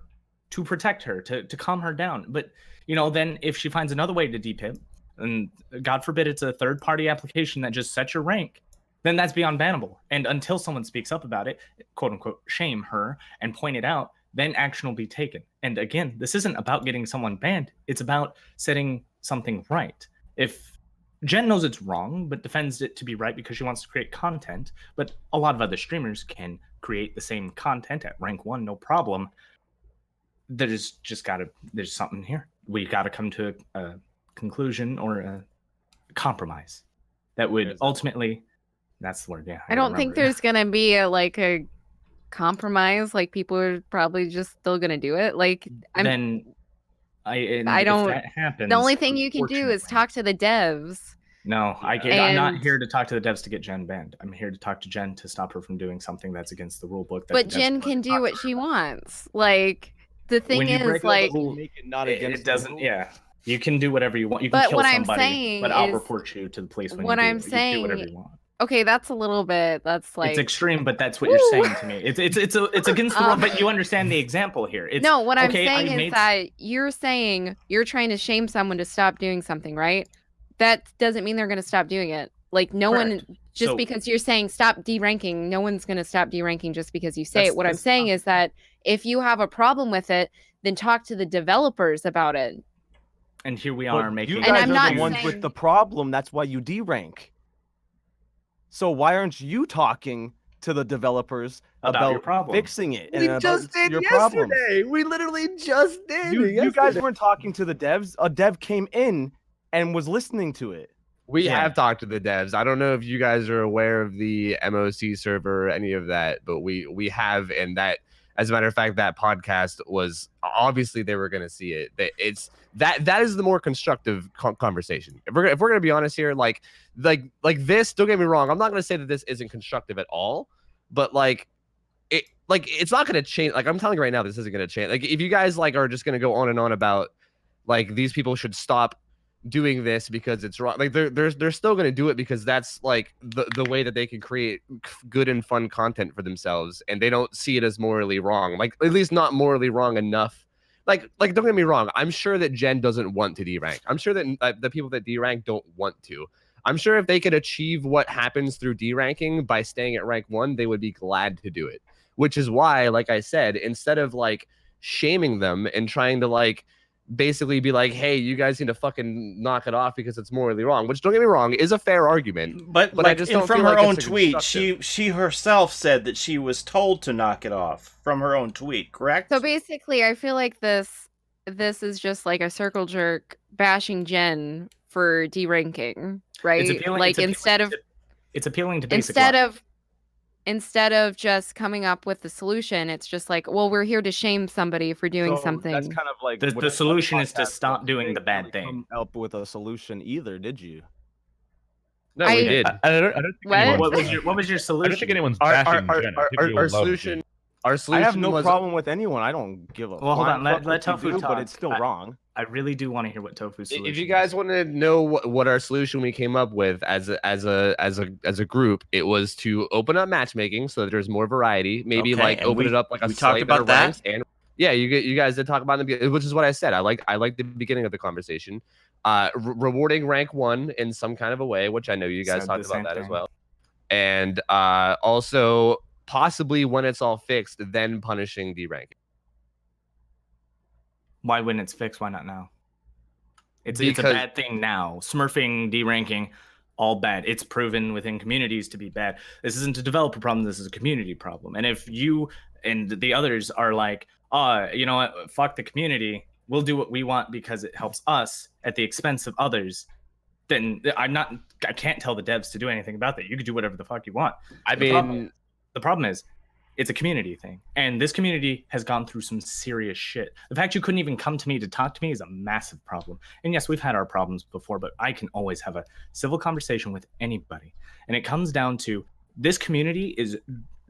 to protect her, to calm her down. But, you know, then if she finds another way to depip, and God forbid it's a third-party application that just sets your rank, then that's beyond bannable. And until someone speaks up about it, quote-unquote, shame her and point it out, then action will be taken. And again, this isn't about getting someone banned. It's about setting something right. If Jen knows it's wrong, but defends it to be right because she wants to create content, but a lot of other streamers can create the same content at rank 1, no problem. There's something here. We gotta come to a conclusion or a compromise that would ultimately, that's the word, yeah. I don't think there's gonna be a compromise. Like, people are probably just still gonna do it. Like, I don't. If that happens, the only thing you can do is talk to the devs. No, I'm not here to talk to the devs to get Jen banned. I'm here to talk to Jen to stop her from doing something that's against the rule book. But Jen can do what she wants. Like, the thing is, like, it doesn't. Yeah, you can do whatever you want. You can kill somebody, but I'll report you to the police when you do. You can do whatever you want. Okay, that's a little bit. That's like, it's extreme, but that's what you're saying to me. It's against the rule, but you understand the example here. No, what I'm saying is that you're saying you're trying to shame someone to stop doing something, right? That doesn't mean they're going to stop doing it. Like, no one, just because you're saying stop deranking, no one's going to stop deranking just because you say it. What I'm saying is that if you have a problem with it, then talk to the developers about it. And here we are making. You guys are the ones with the problem. That's why you derank. So why aren't you talking to the developers About your about problem. fixing it We and about just did your problems? yesterday. We literally just did. You guys weren't talking to the devs. A dev came in and was listening to it. We Yeah. have talked to the devs. I don't know if you guys are aware of the MOC server or any of that, but we have, and that, as a matter of fact, that podcast was obviously they were going to see it. It's that is the more constructive conversation. If we're gonna be honest here, like this. Don't get me wrong. I'm not going to say that this isn't constructive at all, but it's not going to change. Like I'm telling you right now, this isn't going to change. Like if you guys are just going to go on and on about these people should stop doing this because it's wrong, they're still going to do it because that's the way that they can create good and fun content for themselves, and they don't see it as morally wrong, at least not morally wrong enough. Don't get me wrong, I'm sure that Jen doesn't want to derank. I'm sure that the people that derank don't want to. I'm sure if they could achieve what happens through deranking by staying at rank 1, they would be glad to do it, which is why, like I said, instead of shaming them and trying to basically be like, hey, you guys need to fucking knock it off because it's morally wrong, which, don't get me wrong, is a fair argument. But I just don't from feel her like own it's a tweet, constructive- she herself said that she was told to knock it off from her own tweet, correct? So basically, I feel like this is just like a circle jerk bashing Jen for deranking, right? It's appealing, it's appealing to basic instead of just coming up with the solution, it's just like, well, we're here to shame somebody for doing something. That's kind of like the solution is to stop doing the bad thing. Come up with a solution either, did you? No, we did. I don't think What? anyone's What was your solution? I don't think anyone's bashing Jen. People Our love solution. Jen. Our solution I have no was problem with anyone. I don't give a Well, hold flying on, let fuck what Tofu you do, talk. but it's still wrong. I really do want to hear what Tofu's solution If you guys want to know what our solution we came up with as a group, it was to open up matchmaking so that there's more variety. Maybe Okay, and open it up a we talked slight about bit of that? ranks. And yeah, you guys did talk about it, which is what I said. I like the beginning of the conversation. Rewarding rank 1 in some kind of a way, which I know you guys Said talked the about same that as thing. well. And also possibly when it's all fixed, then punishing deranking. Why when it's fixed? Why not now? It's a Because- bad thing now. Smurfing, deranking, all bad. It's proven within communities to be bad. This isn't a developer problem. This is a community problem. And if you and the others are like, you know what? Fuck the community. We'll do what we want because it helps us at the expense of others. Then I can't tell the devs to do anything about that. You could do whatever the fuck you want. The problem is, it's a community thing. And this community has gone through some serious shit. The fact you couldn't even come to me to talk to me is a massive problem. And yes, we've had our problems before, but I can always have a civil conversation with anybody. And it comes down to this community is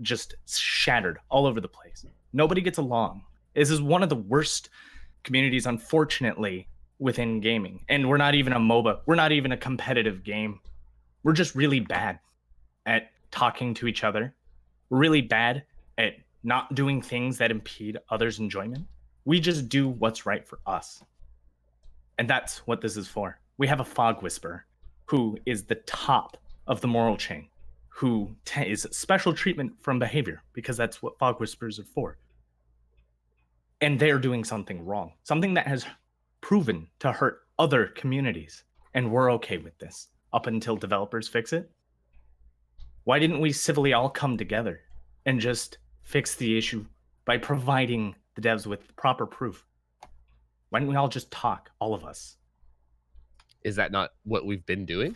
just shattered all over the place. Nobody gets along. This is one of the worst communities, unfortunately, within gaming. And we're not even a MOBA. We're not even a competitive game. We're just really bad at talking to each other. We're really bad at not doing things that impede others' enjoyment. We just do what's right for us. And that's what this is for. We have a fog whisperer who is the top of the moral chain, who is special treatment from behavior because that's what fog whisperers are for. And they're doing something wrong, something that has proven to hurt other communities. And we're okay with this up until developers fix it. Why didn't we civilly all come together and just fix the issue by providing the devs with proper proof? Why didn't we all just talk, all of us? Is that not what we've been doing?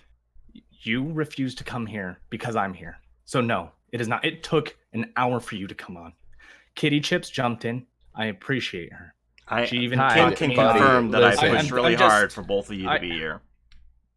You refuse to come here because I'm here. So no, it is not. It took an hour for you to come on. KittyChipz jumped in. I appreciate her. She even can confirm that listen, I pushed really I'm just- hard for both of you to be here.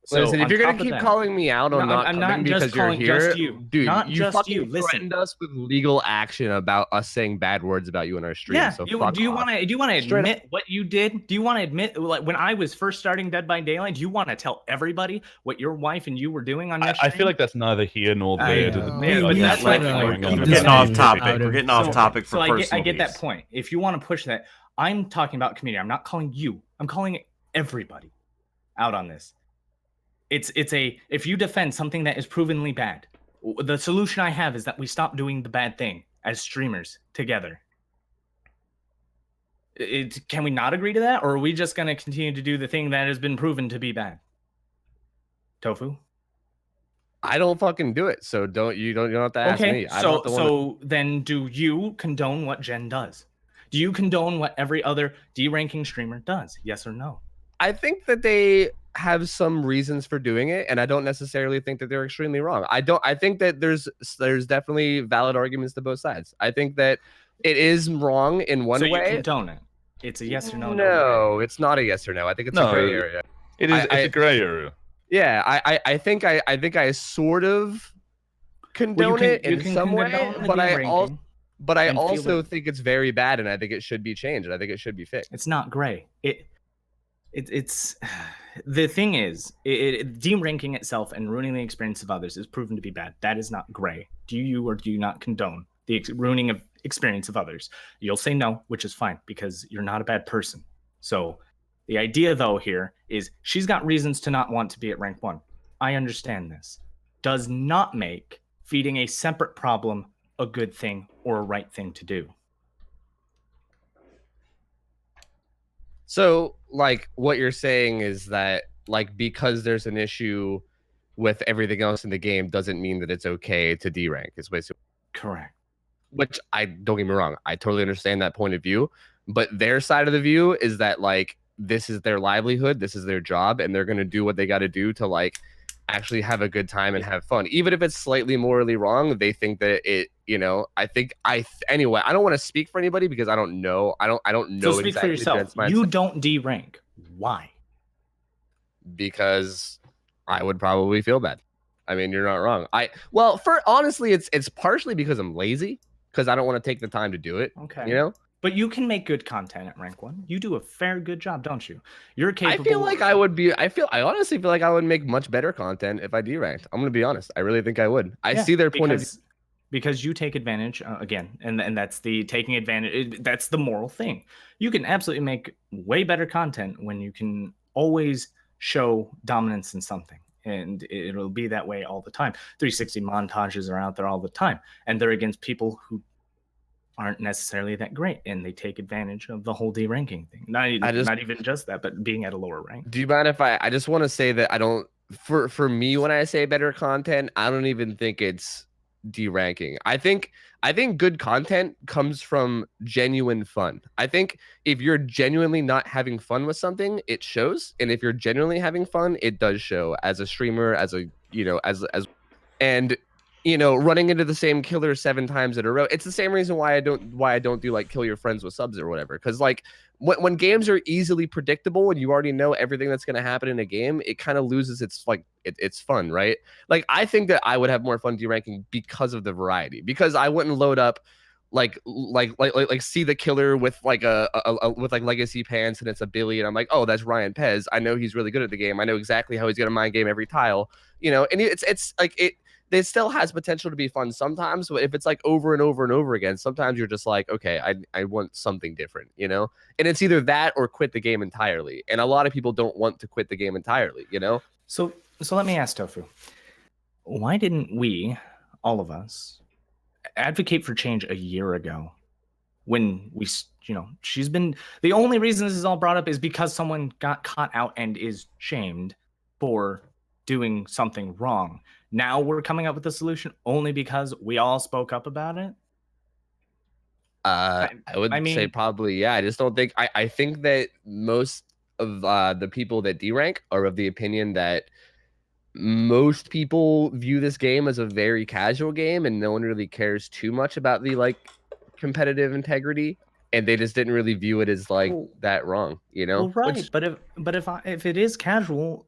Listen, if on you're gonna top of keep that- calling me out on No, not I'm coming not because just you're calling here, just you. dude, Not you just fucking you. Listen. threatened us with legal action about us saying bad words about you in our stream. Yeah. So Do you fuck want off. to Straight admit what you did? Do you want to admit, like, when I was first starting Dead by Daylight? Do you want to tell everybody what your wife and you were doing on your stream? I feel like that's neither here nor there. to the we- like, we that's should, what's going on. We're keep getting off this topic. out We're of- getting off topic for so personal I get that beefs. point. If you want to push that, I'm talking about community. I'm not calling you. I'm calling everybody out on this. If you defend something that is provenly bad, the solution I have is that we stop doing the bad thing as streamers together. Can we not agree to that, or are we just going to continue to do the thing that has been proven to be bad? Tofu? I don't fucking do it. So you don't have to ask me. I don't have to so then do you condone what Jen does? Do you condone what every other D-ranking streamer does? Yes or no? I think that they have some reasons for doing it, and I don't necessarily think that they're extremely wrong. I think that there's definitely valid arguments to both sides. I think that it is wrong in one so way. you condone it. It's a yes or no. No, it's not a yes or no. I think it's a gray area. It is. It's a gray area. Yeah, I think I sort of condone it in some way, but I also think it's very bad, and I think it should be changed, and I think it should be fixed. It's not gray. It's the thing is, de-ranking itself and ruining the experience of others is proven to be bad. That is not gray. Do you or do you not condone the ruining of experience of others? You'll say no, which is fine because you're not a bad person. So the idea though here is she's got reasons to not want to be at rank 1. I understand this. Does not make feeding a separate problem a good thing or a right thing to do. So, like, what you're saying is that, like, because there's an issue with everything else in the game doesn't mean that it's okay to derank. It's basically correct. Which I don't get me wrong, I totally understand that point of view, but their side of the view is that, like, this is their livelihood, this is their job, and they're gonna do what they got to do to, like, actually have a good time and have fun, even if it's slightly morally wrong. They think that it, you know, anyway, I don't want to speak for anybody because I don't know. I don't know. So speak for yourself. You don't derank. Why? Because I would probably feel bad. I mean, you're not wrong. Honestly, it's partially because I'm lazy, because I don't want to take the time to do it. Okay. You know? But you can make good content at rank 1. You do a fair good job, don't you? You're capable. I feel like I would be. I honestly feel like I would make much better content if I deranked. I'm gonna be honest. I really think I would. I see their point of view. Because you take advantage again, and that's the taking advantage. That's the moral thing. You can absolutely make way better content when you can always show dominance in something, and it'll be that way all the time. 360 montages are out there all the time, and they're against people who aren't necessarily that great, and they take advantage of the whole deranking thing. Not even just that, but being at a lower rank. Do you mind if I just want to say that I don't, for me, when I say better content, I don't even think it's deranking. I think good content comes from genuine fun. I think if you're genuinely not having fun with something, it shows, and if you're genuinely having fun, it does show as a streamer, as a, you know, and you know, running into the same killer 7 times in a row. It's the same reason why I don't do like kill your friends with subs or whatever. Because like when games are easily predictable and you already know everything that's going to happen in a game, it kind of loses its like it's fun, right? Like I think that I would have more fun deranking because of the variety. Because I wouldn't load up like see the killer with like with like legacy pants and it's a Billy and I'm like, oh, that's Ryan Pez. I know he's really good at the game. I know exactly how he's gonna mind game every tile. You know, and it's like it still has potential to be fun sometimes, but if it's like over and over and over again, sometimes you're just like, okay, I want something different, you know? And it's either that or quit the game entirely. And a lot of people don't want to quit the game entirely, you know? So let me ask Tofu, why didn't we, all of us, advocate for change a year ago when we, you know, she's been, the only reason this is all brought up is because someone got caught out and is shamed for doing something wrong. Now we're coming up with a solution only because we all spoke up about it? I would say probably, yeah. I just don't think, I think that most of the people that derank are of the opinion that most people view this game as a very casual game and no one really cares too much about the like competitive integrity, and they just didn't really view it as like that wrong, you know? Well, right. But if it is casual,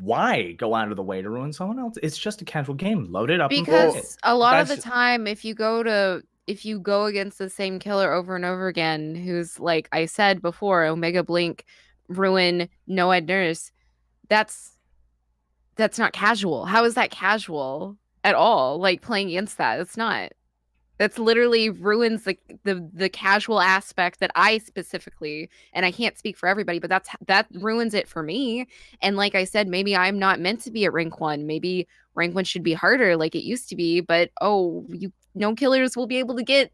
why go out of the way to ruin someone else? It's just a casual game. Load it up. Because a lot of the time, if you go against the same killer over and over again, who's like I said before, Omega Blink, Ruin, No-Ed Nurse, that's not casual. How is that casual at all? Like playing against that, it's not. That's literally ruins the casual aspect that I specifically, and I can't speak for everybody, but that ruins it for me. And like I said, maybe I'm not meant to be at rank 1. Maybe rank 1 should be harder like it used to be, but no killers will be able to get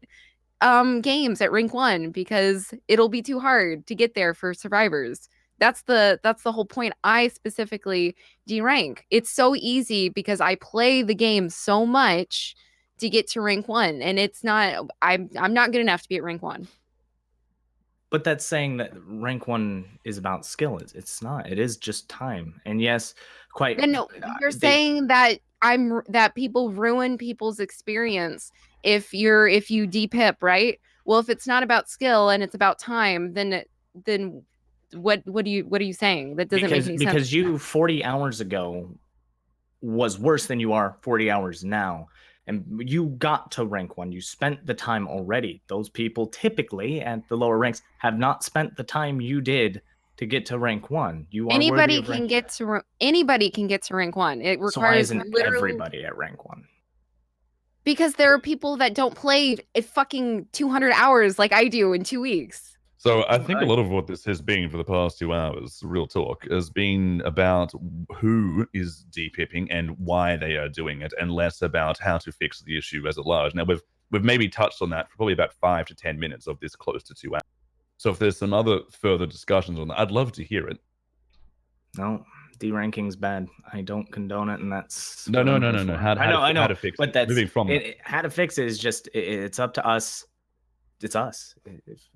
games at rank 1 because it'll be too hard to get there for survivors. That's the whole point. I specifically derank. It's so easy because I play the game so much to get to rank 1, and it's not. I'm not good enough to be at rank 1. But that's saying that rank 1 is about skill. It's not. It is just time. And yes, quite. No, you're saying that that people ruin people's experience if you depip, right? Well, if it's not about skill and it's about time, then what are you saying? That doesn't make any sense. Because you 40 hours ago was worse than you are 40 hours now. And you got to rank 1. You spent the time already. Those people typically at the lower ranks have not spent the time you did to get to rank 1. Anybody can get to rank 1. It requires so why isn't literally everybody at rank 1? Because there are people that don't play fucking 200 hours like I do in 2 weeks. So I think a lot of what this has been for the past 2 hours, real talk, has been about who is depipping and why they are doing it, and less about how to fix the issue as at large. Now we've maybe touched on that for probably about 5 to 10 minutes of this close to 2 hours. So if there's some other further discussions on that, I'd love to hear it. No, deranking's bad. I don't condone it, and that's no. I know. How to fix but it. That's moving from how to fix it is just it's up to us. It's us.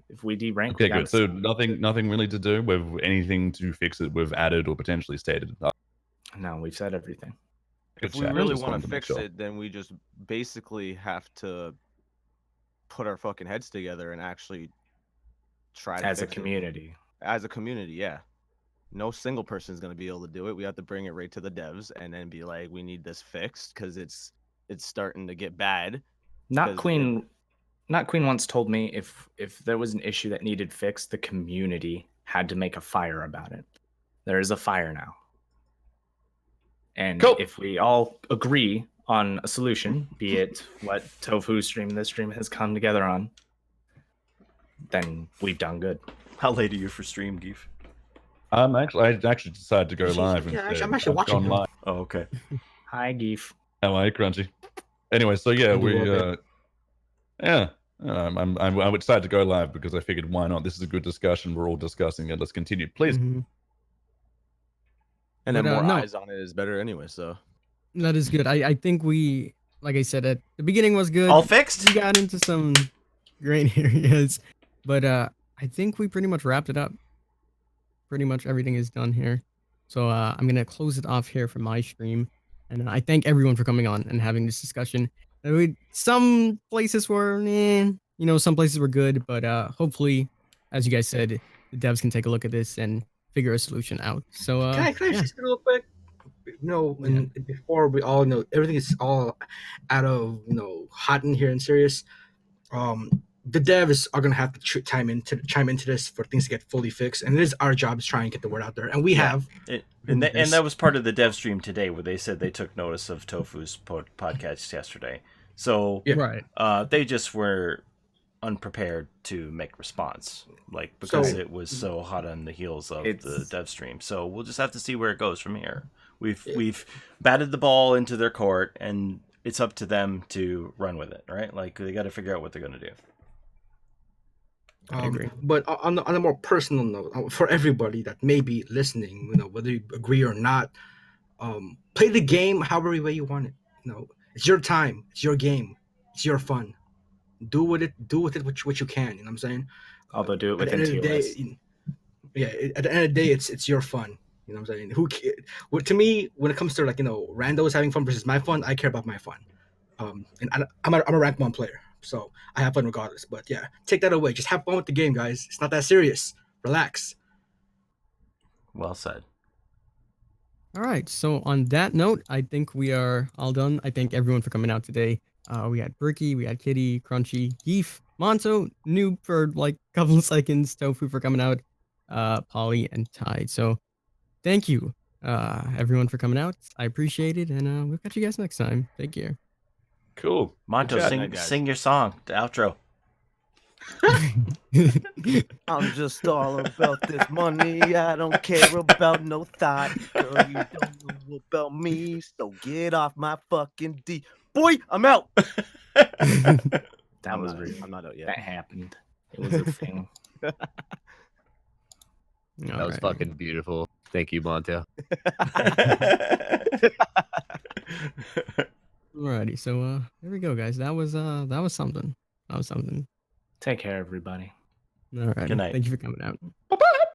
If we derank, okay, good. So nothing really to do with anything to fix it. We've added or potentially stated. No, we've said everything. If we really want to fix it, then we just basically have to put our fucking heads together and actually try to as a fix community. it. As a community, yeah. No single person is going to be able to do it. We have to bring it right to the devs and then be like, we need this fixed because it's starting to get bad. Not Queen once told me if there was an issue that needed fixed, the community had to make a fire about it. There is a fire now. And if we all agree on a solution, be it what Tofu stream, this stream has come together on, then we've done good. How late are you for stream, Geef? I actually decided to go live. Yeah, I'm actually watching live. Oh, okay. Hi, Geef. How are you, Crunchy? Anyway, so yeah, I decided to go live because I figured, why not? This is a good discussion. We're all discussing it. Let's continue, please. Mm-hmm. And then more eyes on it is better anyway. So that is good. I think we, like I said, at the beginning was good. All fixed. We got into some gray areas, but I think we pretty much wrapped it up. Pretty much everything is done here. So I'm gonna close it off here for my stream, and I thank everyone for coming on and having this discussion. Some places were, some places were good, but hopefully, as you guys said, the devs can take a look at this and figure a solution out. So can I just real quick? Before we all know everything is all out of hot in here and serious. The devs are gonna have to chime into this for things to get fully fixed, and it is our job to try and get the word out there, and we have. And that was part of the dev stream today, where they said they took notice of Tofu's podcast yesterday. So they just were unprepared to make response, because it was so hot on the heels of the dev stream. So we'll just have to see where it goes from here. We've batted the ball into their court, and it's up to them to run with it, right? They got to figure out what they're going to do. I agree. But on a more personal note, for everybody that may be listening, whether you agree or not, play the game however way you want it. It's your time, it's your game, it's your fun. Do with it what you can. You know what I'm saying? Although do it within TOS. At the end of the day, it's your fun. You know what I'm saying? To me, when it comes to randos having fun versus my fun, I care about my fun. And I'm a rank 1 player, so I have fun regardless. But yeah, take that away. Just have fun with the game, guys. It's not that serious. Relax. Well said. All right. So on that note, I think we are all done. I thank everyone for coming out today. We had Bricky, we had Kitty, Crunchy, Geef, Monto, Noob for a couple of seconds, Tofu for coming out, Paulie, and Tide. So thank you, everyone, for coming out. I appreciate it, and we'll catch you guys next time. Take care. Cool. Monto, sing your song, the outro. I'm just all about this money. I don't care about no thought. Girl, you don't know about me, so get off my fucking D. Boy, I'm out. That was real. I'm not out yet. That happened. It was a thing. That was fucking beautiful. Thank you, Monto. Alrighty, so there we go, guys. That was something. That was something. Take care, everybody. Alrighty. Good night. Thank you for coming out.